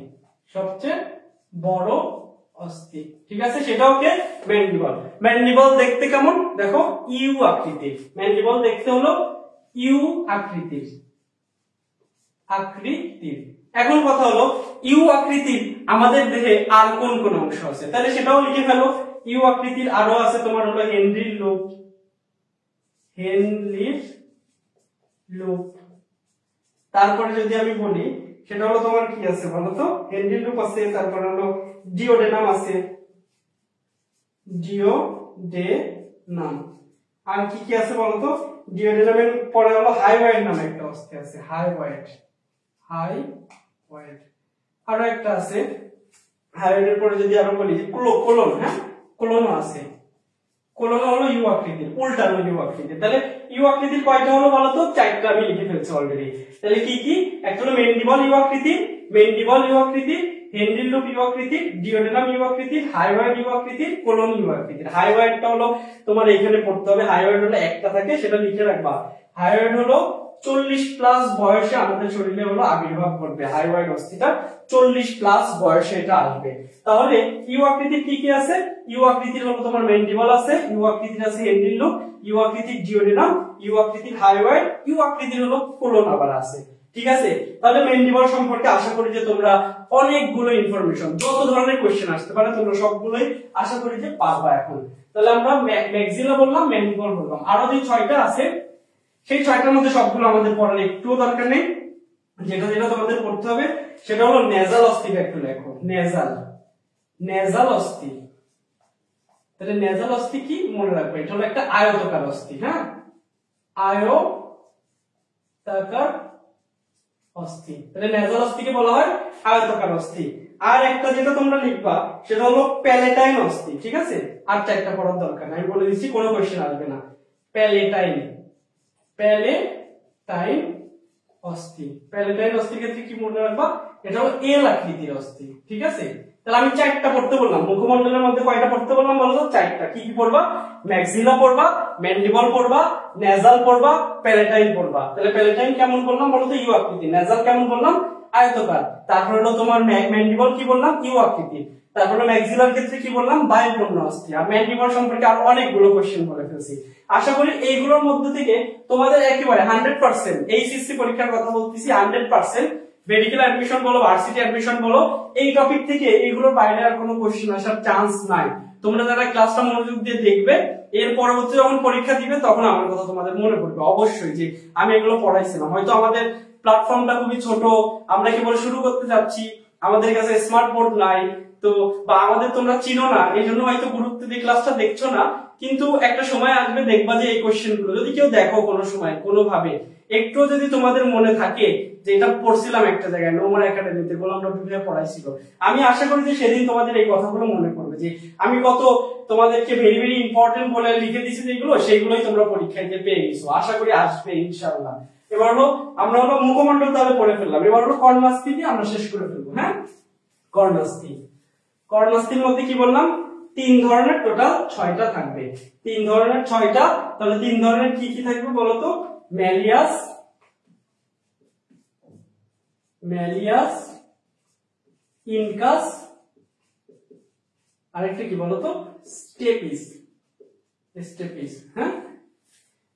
সবচেয়ে বড় অস্থি, ঠিক আছে, সেটা ওকে ম্যান্ডিবল। ম্যান্ডিবল দেখতে কেমন, দেখো ইউ আকৃতির। ম্যান্ডিবল দেখতে হলো ইউ আকৃতির, আকৃতির। এখন কথা হলো ইউ আকৃতির আমাদের দেহে আর কোন কোন অংশ আছে, তাহলে সেটাও লিখে ফেলো। ইউ আকৃতির আরো আছে তোমার হলো হেনরির লুপ, হেনরির লুপ। তারপরে যদি আমি বলি সেটা হলো তোমার কি আছে বলতো, হেনরির লুপ আছে, তারপরে হলো ডিওডেনাম আছে, ডিওডেনাম। আর কি কি আছে বলতো, ডিওডেনামের পরে হলো হাইওয়েড নামে একটা অস্থি আছে, হাইওয়েড, হাইওয়েড। আরো একটা আছে হাইওয়েডের পরে যদি আরো বলি কোলন, হ্যাঁ কোলনও আছে। কোলন হলো ইউ আকৃতির, উল্টানো ইউ আকৃতির। তাহলে ইউ আকৃতির কয়টা হলো বলতো, 4টা আমি লিখে ফেলছি অলরেডি। তাহলে কি কি, একটা হলো ম্যান্ডিবল ইউ আকৃতির, ম্যান্ডিবল ইউ আকৃতির, হেনরির লুপ ইউ আকৃতির, ডিওডেনাম ইউ আকৃতির, হাইওয়েড ইউ আকৃতির, কোলন ইউ আকৃতির। হাইওয়েডটা হলো তোমার এখানে পড়তে হবে, হাইওয়েড হলো একটা থাকে, সেটা লিখে রাখবা। হাইওয়েড হলো 40+ বয়সে আমাদের শরীরে হলো আবির্ভাব করবে, হাইওয়েড অস্থিটা 40+ বয়সে এটা আসবে। তাহলে ইউ আকৃতির কি কি আছে, ইউ আকৃতির হলো তোমার ম্যান্ডিবল আছে, ইউ আকৃতির আছে হেনরির লুপ, ইউ আকৃতির ডিওডেনাম, ইউ আকৃতির হাইওয়েড, ইউ আকৃতির হলো কোলন আবার আছে, ঠিক আছে। তাহলে ম্যান্ডিবল সম্পর্কে আশা করি যে তোমরা অনেকগুলো ইনফরমেশন, যত ধরনের কোশ্চেন আসতে পারে তোমরা সবগুলোই আশা করি যে পারবা এখন। তাহলে আমরা ম্যাক্সিলা বললাম, ম্যান্ডিবল বললাম, আরো যে 6টা আছে সেই 6টার মধ্যে সবগুলো আমাদের পড়ার একটুও দরকার নেই। যেটা যেটা তোমাদের পড়তে হবে সেটা হলো নেজাল অস্থিটা একটু লেখো, নেজাল, নেজাল অস্থি। তাহলে নেজাল অস্থি কি মনে রাখবে, এটা হলো একটা আয়তাকার অস্থি। হ্যাঁ, আয়তাকার অস্থি। তাহলে নেজাল অস্থিকে বলা হয় আয়তাকার অস্থি। আর একটা যেটা তোমরা লিখবা সেটা হলো প্যালেটাইন অস্থি। ঠিক আছে, আর চারটা পড়ার দরকার নাই, আমি বলে দিচ্ছি, কোনো কোশ্চেন আসবে না। প্যালেটাইন, প্যালেটাইন অস্থি। প্যালেটাইন অস্থির ক্ষেত্রে কি মনে রাখবা, এটা হলো এল আকৃতির অস্থি। ঠিক আছে, তাহলে আমি চারটা পড়তে বললাম, মুখমণ্ডলের মধ্যে কয়টা পড়তে বললাম বলো তো? চারটা। কি কি পড়বা? ম্যাক্সিলা পড়বা, ম্যান্ডিবল পড়বা, নেজাল পড়বা, প্যালেটাইন পড়বা। তাহলে প্যালেটাইন কেমন বললাম বলো তো? ইউ আকৃতি। নেজাল কেমন বললাম? আয়তাকার। তারপর হলো তোমার ম্যান্ডিবল কি বললাম? ইউ আকৃতি। তারপরে ম্যাক্সিলার ক্ষেত্রে কি বললাম? বায়ুপূর্ণ অস্থি। আর ম্যান্ডিবল সম্পর্কে আর অনেকগুলো কোশ্চেন বলে ফেলছি। আশা করি এইগুলোর মধ্যে থেকে তোমাদের একেবারে 100% এইচএসসি পরীক্ষার কথা বলতেছি, 100% মেডিকেল অ্যাডমিশন বলো, ভার্সিটি অ্যাডমিশন বলো, এই টপিক থেকে এইগুলোর বাইরে আর কোনো কোশ্চেন আসার চান্স নাই। তোমরা যারা ক্লাসটা মনোযোগ দিয়ে দেখবে, এর পরবর্তী যখন পরীক্ষা দিবে তখন আমার কথা তোমাদের মনে পড়বে অবশ্যই যে আমি এগুলো পড়াইছিলাম। হয়তো আমাদের প্ল্যাটফর্মটা খুবই ছোট, আমরা কেবল শুরু করতে যাচ্ছি, আমাদের কাছে স্মার্ট বোর্ড নাই, তো বা আমাদের তোমরা চিনো না, এই জন্য হয়তো গুরুত্ব দিয়ে ক্লাসটা দেখছো না। কিন্তু একটা সময় আসবে দেখবা যে এই কোশ্চেন গুলো যদি কেউ দেখো কোনো সময় কোনোভাবে একটু যদি তোমাদের মনে থাকে যে এটা পড়ছিলাম একটা জায়গায় নোমান একাডেমিতে, গোলাম রব্বি ভাইয়া পড়াইছিল, আমি আশা করি যে সেদিন তোমাদের এই কথাগুলো মনে পড়বে যে আমি কত তোমাদেরকে ভেরি ভেরি ইম্পর্টেন্ট বলে লিখে দিয়েছি যেগুলো, সেইগুলোই তোমরা পরীক্ষায় পেয়ে গেছো। আশা করি আসবে ইনশাআল্লাহ। এবার হলো আমরা হলো মুখমণ্ডল তাহলে পড়ে ফেললাম, এবার হলো কর্ণাস্থি দিয়ে আমরা শেষ করে ফেলবো। হ্যাঁ, কর্ণাস্থি। কর্ণাস্থির মধ্যে কি বললাম? তিন ধরনের, টোটাল 6টা থাকবে। তিন ধরনের 6টা। তাহলে তিন ধরনের কি কি থাকবে বলতো? ম্যালিয়াস, ম্যালিয়াস, ইনকাস, আরেকটা কি বলতো? Stapes, stapes. হ্যাঁ,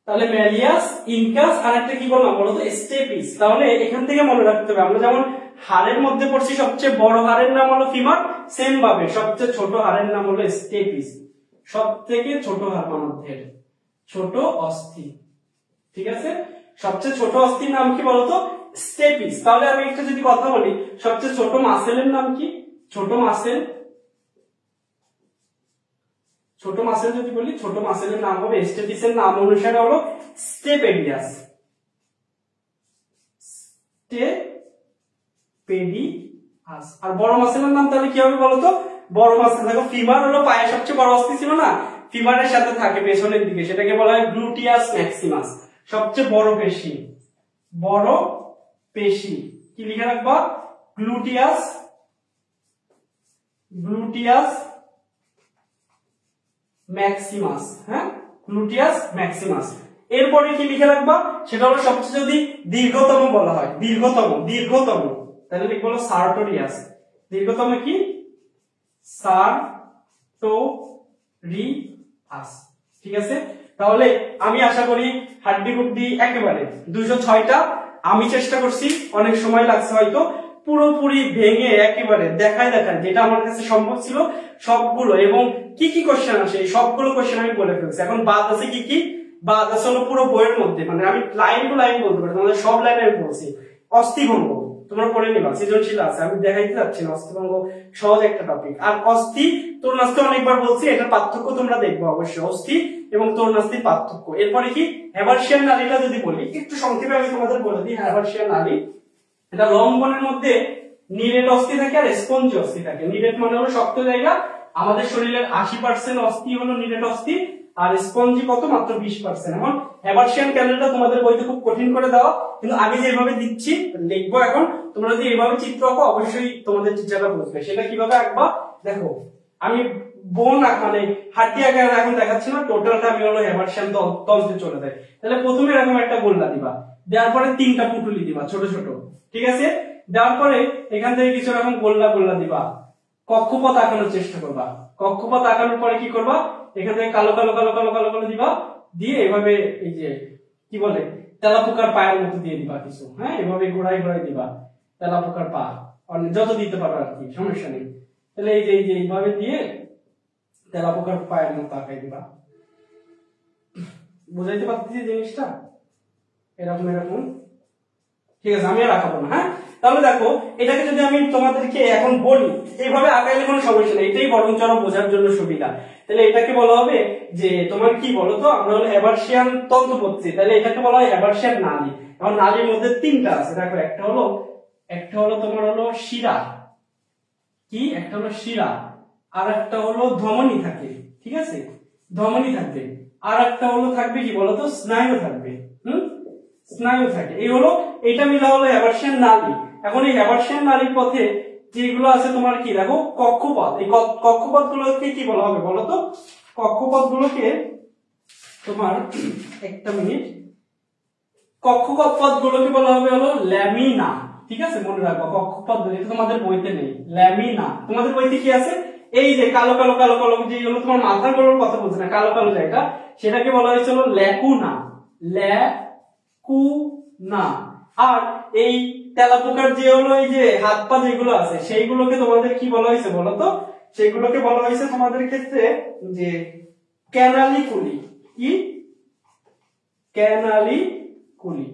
তাহলে ম্যালিয়াস, ইনকাস, আরেকটা কি বললাম বলতো? স্টেপিস। তাহলে এখান থেকে মনে রাখতে হবে, আমরা যেমন হাড়ের মধ্যে পড়ছি সবচেয়ে বড় হাড়ের নাম হলো ফিমার, সেম ভাবে সবচেয়ে ছোট হাড়ের নাম হলো স্টেপিস। সব থেকে ছোট হাড় মানবদেহের, ছোট অস্থি। ঠিক আছে, সবচেয়ে ছোট অস্থির নাম কি বলতো? স্টেপিস। তাহলে আমি একটা যদি কথা বলি, সবচেয়ে ছোট মাসেলের নাম কি? ছোট মাসেল, ছোট মাসেল যদি বলি, ছোট মাসেলের নাম হবে, স্টেপিসের নাম অনুসারে হলো স্টেপেডিয়াস, স্টেপেডিয়াস। আর বড় মাসেলের নাম তাহলে কি হবে বলতো? বড় মাসেল। দেখো ফিমার হলো পায়ের সবচেয়ে বড় অস্থি ছিল না, ফিমারের সাথে থাকে পেছনের দিকে, সেটাকে বলা হয় গ্লুটিয়াস ম্যাক্সিমাস, সবচেয়ে বড় পেশি। বড় পেশি কি লিখে রাখবা? Gluteus, gluteus Maximus. হ্যাঁ, গ্লুটিয়াস ম্যাক্সিমাস। এরপরে কি লিখে রাখবা? সেটা হলো সবচেয়ে যদি দীর্ঘতম বলা হয়, দীর্ঘতম, দীর্ঘতম, তাহলে লিখবো হলো সার্টোরিয়াস। দীর্ঘতম কি? সার্টোরিয়াস। ঠিক আছে, তাহলে আমি আশা করি হাড্ডি গুড্ডি একেবারে 206টা আমি চেষ্টা করছি, অনেক সময় লাগছে হয়তো, পুরোপুরি ভেঙে একেবারে দেখায় যেটা আমার কাছে সম্ভব ছিল সবগুলো, এবং কি কি কোশ্চেন আসে সবগুলো কোশ্চেন আমি বলে ফেলছি। এখন বাদ আছে কি কি? বাদ আছে হলো পুরো বইয়ের মধ্যে, মানে আমি লাইন টু লাইন বলতে পারি, তোমাদের সব লাইনে আমি বলছি। অস্থিভঙ্গ তোমরা পড়ে নিবা, সৃজনশীল আছে, আমি দেখাইতে যাচ্ছি না। অস্থিভঙ্গ সহজ একটা টপিক। আর অস্থি তরুণাস্থি অনেকবার বলছি, এটার পার্থক্য তোমরা দেখবো অবশ্যই, অস্থি এবং তরুণাস্থির পার্থক্য। এরপরে কি হ্যাভার্সিয়ান নালীটা যদি বলি, একটু সংক্ষেপে আমি তোমাদের বলে দিই। হ্যাভার্সিয়ান নালী এটা লম্বনের মধ্যে নিরেট অস্থি থাকে আর স্পঞ্জি অস্থি থাকে। নিরেট মানে হলো শক্ত জায়গা, আমাদের শরীরের 80% অস্থি হলো নিরেট অস্থি, আর স্পঞ্জি কত? মাত্র 20%। এখন হ্যাভার্সিয়ান ক্যানেলটা তোমাদের বইতে খুব কঠিন করে দেওয়া, কিন্তু আমি যেভাবে দিচ্ছি লিখবো, এখন তোমরা যদি এইভাবে চিত্র আঁকো অবশ্যই তোমাদের টিচাররা বুঝবে। সেটা কিভাবে আঁকবা দেখো, আমি বোন মানে হাড্ডি আঁকা এখন দেখাচ্ছি না, টোটালটা আমি হলো হ্যাভার্সিয়ান তন্ত্রে চলে যায়। তাহলে প্রথমে এরকম একটা গোল্লা দিবা, দেওয়ার পরে 3টা পুটুলি দিবা ছোট ছোট। ঠিক আছে, দেওয়ার পরে এখান থেকে কিছু এরকম গোল্লা গোল্লা দিবা, কক্ষপথ আঁকানোর চেষ্টা করবা। কক্ষপথ আঁকানোর পরে কি করবা? এখান থেকে কালো কালো কালো কালো কালো কালো দিবা, দিয়ে এভাবে এই যে কি বলে তেলাপোকার পায়ের মতো দিয়ে দিবা কিছু। হ্যাঁ, এভাবে ঘোরাই ঘোরাই দিবা তেলাপোকার পা, যত দিতে পারো আর কি, সমস্যা নেই। তাহলে এই যে এইভাবে দিয়ে তেলাপোকার পায়ের মতো আঁকাই দিবা। বুঝাইতে পারতেছি জিনিসটা? এরকম এরকম ঠিক আছে, আমি আর আঁকাবো না। হ্যাঁ, তাহলে দেখো এটাকে যদি আমি তোমাদেরকে এখন বলি, এইভাবে আঁকাইলে কোনো সমস্যা নেই, এটাই বরং আরো বোঝার জন্য সুবিধা। তাহলে এটাকে বলা হবে যে তোমার কি বলতো, আমরা হলো হ্যাবার্সিয়ান তন্তু পড়ছি, তাহলে এটাকে বলা হয় হ্যাবার্সিয়ান নালী। এখন নালীর মধ্যে তিনটা আছে, দেখো একটা হলো তোমার হলো শিরা, কি একটা হলো শিরা, আর একটা হলো ধমনী থাকে, ঠিক আছে, ধমনী থাকবে, আর একটা হলো থাকবে কি বলতো, স্নায়ু থাকবে। স্নায়ু থাকে, এই হলো এটা মিলা হলো হ্যাবার্সিয়ান নালী। এখন এই হ্যাবার্সিয়ান নালীর পথে যেগুলো আছে তোমার কি দেখো কক্ষপথ, এই কক্ষপথ গুলোকে কি বলা হবে বলতো, কক্ষপথ গুলোকে তোমার একটা মিনিট, কক্ষপথ গুলোকে বলা হবে হলো ল্যামিনা। ঠিক আছে, মনে রাখবো কক্ষপথ, এটা তোমাদের বইতে নেই, ল্যামিনা। তোমাদের বইতে কি আছে, এই যে কালো কালো কালো কালো যেগুলো তোমার মাথার গরুর কথা বলছে না, কালো কালো যেটা, সেটাকে বলা হয়েছিল ল্যাকুনা, ল্যাকুনা। আর এই তেলাপোকার যে হলো এই যে হাত পা যেগুলো আছে সেইগুলোকে তোমাদের কি বলা হয়েছে বলতো, সেগুলোকে বলা হয়েছে তোমাদের ক্ষেত্রে যে ক্যানালিকুলি। কি, ক্যানালিকুলি।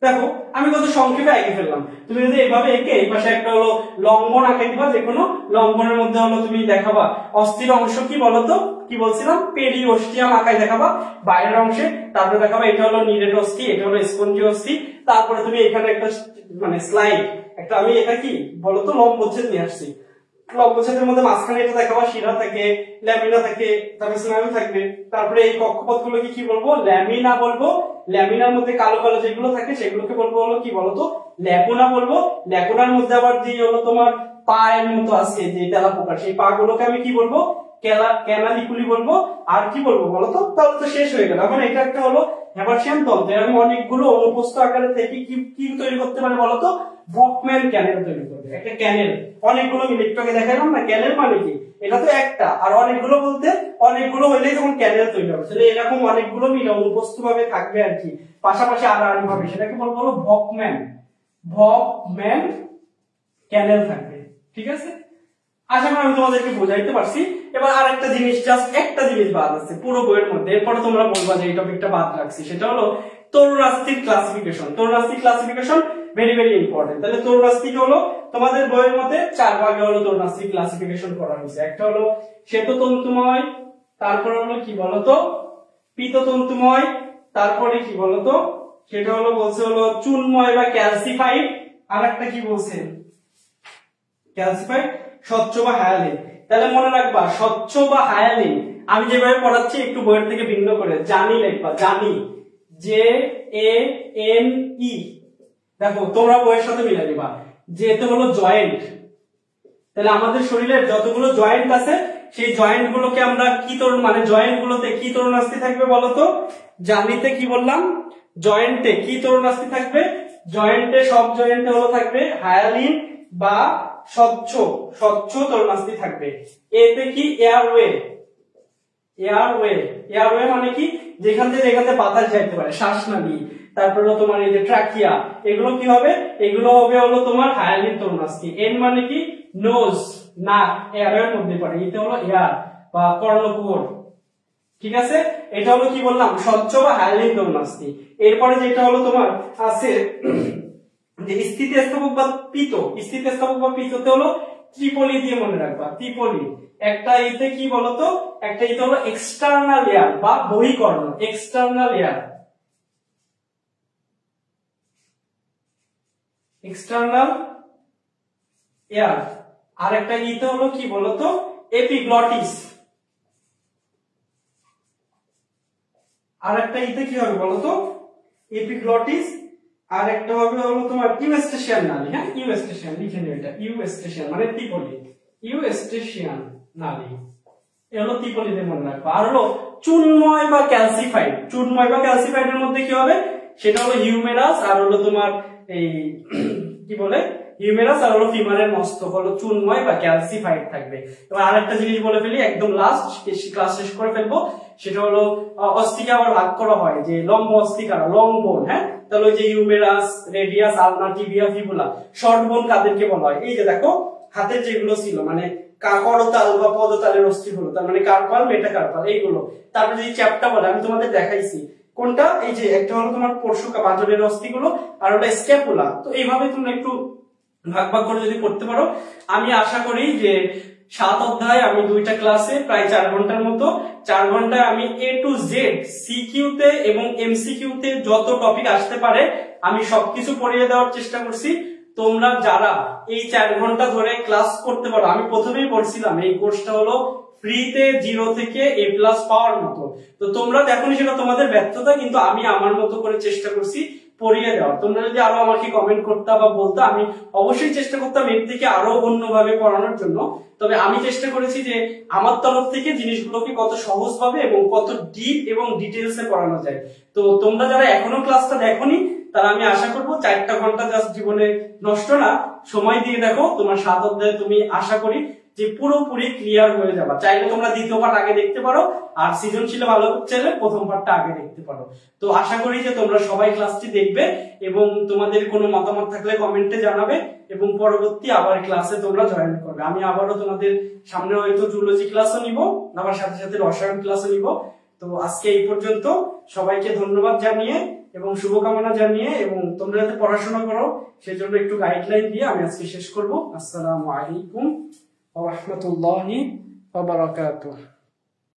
দেখো আমি কত সংক্ষেপে এঁকে ফেললাম, তুমি যদি এভাবে এঁকে এই পাশে একটা হলো লম্বন আঁকে দিবা, যে কোনো লম্বনের মধ্যে হলো তুমি দেখাবা অস্থির অংশ কি বলতো, কি বলছিলাম, পেরিওস্টিয়াম আঁকায় দেখাবা বাইরের অংশে, তারপরে দেখাবা এটা হলো নিরেট অস্থি, এটা হলো স্পঞ্জি অস্থি, তারপরে তুমি এখানে একটা মানে স্লাইড একটা, আমি এটা কি বলতো লম্বচ্ছেদ নিয়ে আসছি, লম্বচ্ছেদের মধ্যে মাঝখানে এটা দেখাবা শিরা থাকে, ল্যামিনা থাকে, তারপরে স্নায়ু থাকবে, তারপরে এই কক্ষপথ গুলোকে কি বলবো, ল্যামিনা বলবো, ল্যামিনার মধ্যে কালো কালো যেগুলো থাকে সেগুলোকে বলবো হলো কি বলতো, ল্যাকুনা বলবো, ল্যাকুনার মধ্যে আবার যে হলো তোমার পায়ের মতো আছে যে তেলাপোকা, সেই পা গুলোকে আমি কি বলবো, ক্যানালিকুলি বলবো। আর কি বলবো বলতো, তাহলে তো শেষ হয়ে গেল। এখন এটা একটা হলো হ্যাবার্সিয়ান তন্তু, এরকম অনেকগুলো অনুপস্থ আকারে থেকে কি তৈরি করতে পারে বলতো, ভকম্যান ক্যানেল তৈরি করবে, একটা ক্যানেল, অনেকগুলো ইলেকট্রনকে দেখাইলাম না, ক্যানেল মানে কি, এটা তো একটা, আর অনেকগুলো বলতে অনেকগুলো হইলেই তখন ক্যানেল তৈরি হবে, তাহলে এরকম অনেকগুলো মিলে অনুপস্থ ভাবে থাকবে আর কি, পাশাপাশি আড়াআড়ি ভাবে, সেটাকে বলবো হলো ভকম্যান ক্যানেল থাকবে। ঠিক আছে, আশা করি আমি তোমাদেরকে বোঝাইতে পারছি। এবার আর একটা জিনিস, জাস্ট একটা জিনিস বাদ আছে পুরো বইয়ের মধ্যে, এরপরে তোমরা বলবা যে এই টপিকটা বাদ রাখছি, সেটা হলো তরুরাস্তির ক্লাসিফিকেশন। তরুরাস্তির ক্লাসিফিকেশন ভেরি ভেরি ইম্পর্টেন্ট। তাহলে তরুরাস্তিকে হলো তোমাদের বইয়ের মধ্যে 4 ভাগে হলো তরুরাস্তির ক্লাসিফিকেশন করা হয়েছে। একটা হলো শ্বেততন্তুময়, তারপরে হলো কি বলতো পীততন্তুময়, তারপরে কি বলতো সেটা হলো বলছে হলো চুনময় বা ক্যালসিফাইড, আর একটা কি বলছে ক্যালসিফাইড, স্বচ্ছ বা হায়ালিন। তাহলে মনে রাখবা স্বচ্ছ বা হায়ালিন আমি যেভাবে পড়াচ্ছি একটু বইয়ের থেকে ভিন্ন করে জানি লিখবা, জানি, JANE। দেখো তোমরা বইয়ের সাথে মিলাই দিবা, যেটা হলো জয়েন্ট, তাহলে আমাদের শরীরের যতগুলো জয়েন্ট আছে সেই জয়েন্ট গুলোকে আমরা কি মানে জয়েন্ট গুলোতে কি তরুণাস্থি থাকবে বলতো, জানিতে কি বললাম, জয়েন্টে কি তরুণাস্থি থাকবে, জয়েন্টে সব জয়েন্টে হলো থাকবে হায়ালিন বা স্বচ্ছ তরুণাস্থি থাকবে। এতে কি এয়ারওয়ে মানে কি, যেখান থেকে বাতাস যাইতে পারে, শ্বাসনালী, তারপর হলো তোমার এই যে ট্রাকিয়া, এগুলো কি হবে, এগুলো হবে হলো তোমার হায়ালিন তরুণাস্থি। এন মানে কি নোজ, নাক, এয়ারের মধ্যে পড়ে, এতে হলো এয়ার বা কর্ণকুহর। ঠিক আছে, এটা হলো কি বললাম স্বচ্ছ বা হায়ালিন তরুণাস্থি। এরপরে যেটা হলো তোমার আছে যে স্থিতিস্থাপক বা পিততে হলো ত্রিপলি দিয়ে মনে রাখবা, ত্রিপলি। একটা ইতে কি বলতো, একটা ইতে হলো এক্সটার্নাল এয়ার বা বহিকর্ণ, এক্সটার্নাল এয়ার, আর একটা ইতে হলো কি বলতো এপিগ্লটিস, আর একটা ইতে কি হবে বলতো এপিগ্লটিস, আর একটা হবে হলো তোমার ইউস্টেশিয়ান নালী। হ্যাঁ, ইউস্টেশিয়ান লিখে নিও, এটা ইউস্টেশিয়ান মানে ত্রিপলি, ইউস্টেশিয়ান নালী, এ হলো ত্রিপলিতে মনে রাখবা। আর হলো চুনময় বা ক্যালসিফাইড এর মধ্যে কি হবে, সেটা হলো হিউমেরাস, আর হলো তোমার এই কি বলে হিউমেরাস, আর হলো ফিমারের মস্তক হলো চুনময় বা ক্যালসিফাইড থাকবে। এবার আরেকটা জিনিস বলে ফেলি একদম লাস্ট, ক্লাস শেষ করে ফেলবো, সেটা হলো অস্থিকে আবার ভাগ করা হয় যে লম্ব অস্থিকা, লং বোন। হ্যাঁ, তাহলে ওই যে হিউমেরাস, রেডিয়াস, আলনা, টিবিয়া, ফিবুলা, শর্ট বোন কাদেরকে বলা হয়, এই যে দেখো হাতের যেগুলো ছিল মানে করতাল বা পদতালের অস্থিগুলো, তার মানে কার্পাল, মেটাকার্পাল এইগুলো। তারপরে যদি চ্যাপ্টা বলে, আমি তোমাদের দেখাইছি কোনটা? এই যে একটা হলো তোমার পরশুকা পাঁজরের অস্থিগুলো, আর ওটা স্ক্যাপুলা। তো এইভাবে তোমরা একটু ভাগ ভাগ করে যদি পড়তে পারো, আমি আশা করি যে 7 অধ্যায় আমি 2টা ক্লাসে প্রায় 4 ঘন্টার মতো, 4 ঘন্টায় আমি A to Z সিকিউ তে এবং এমসিকিউ তে যত টপিক আসতে পারে আমি সবকিছু পড়িয়ে দেওয়ার চেষ্টা করছি। তোমরা যারা এই 4 ঘন্টা ধরে ক্লাস করতে পারো, আমি প্রথমেই বলছিলাম এই কোর্সটা হলো ফ্রিতে 0 থেকে A+ পাওয়ার মতো। তো তোমরা দেখোনি সেটা তোমাদের ব্যর্থতা, কিন্তু আমি আমার মতো করে চেষ্টা করছি পড়িয়ে দেওয়ার। তোমরা যদি আরো আমাকে কমেন্ট করতে বা বলতে, আমি অবশ্যই চেষ্টা করতাম এর থেকে আরো অন্যভাবে পড়ানোর জন্য। তবে আমি চেষ্টা করেছি যে আমার তরফ থেকে জিনিসগুলোকে কত সহজভাবে এবং কত ডিপ এবং ডিটেলসে পড়ানো যায়। তো তোমরা যারা এখনো ক্লাসটা দেখোনি, তারা আমি আশা করবো 4টা ঘন্টা জাস্ট জীবনে নষ্ট না, সময় দিয়ে দেখো, তোমার 7 অধ্যায় তুমি আশা করি যে পুরোপুরি ক্লিয়ার হয়ে যাবে। চাইলে তোমরা দ্বিতীয় পার্ট আগে দেখতে পারো, আর সৃজনশীলে ভালো চাইলে প্রথম পার্টটা আগে দেখতে পারো। তো আশা করি যে তোমরা সবাই ক্লাসটি দেখবে এবং তোমাদের কোনো মতামত থাকলে কমেন্টে জানাবে, এবং পরবর্তী আবার ক্লাসে তোমরা জয়েন করবে। আমি আবারও তোমাদের সামনে হয়তো জুলজি ক্লাসও নিব, আবার সাথে সাথে রসায়ন ক্লাসও নিব। তো আজকে এই পর্যন্ত, সবাইকে ধন্যবাদ জানিয়ে এবং শুভকামনা জানিয়ে, এবং তোমরা যাতে পড়াশোনা করো সেই জন্য একটু গাইডলাইন দিয়ে আমি আজকে শেষ করব। আসসালামু আলাইকুম ওয়া রাহমাতুল্লাহি ওয়া বারাকাতুহু।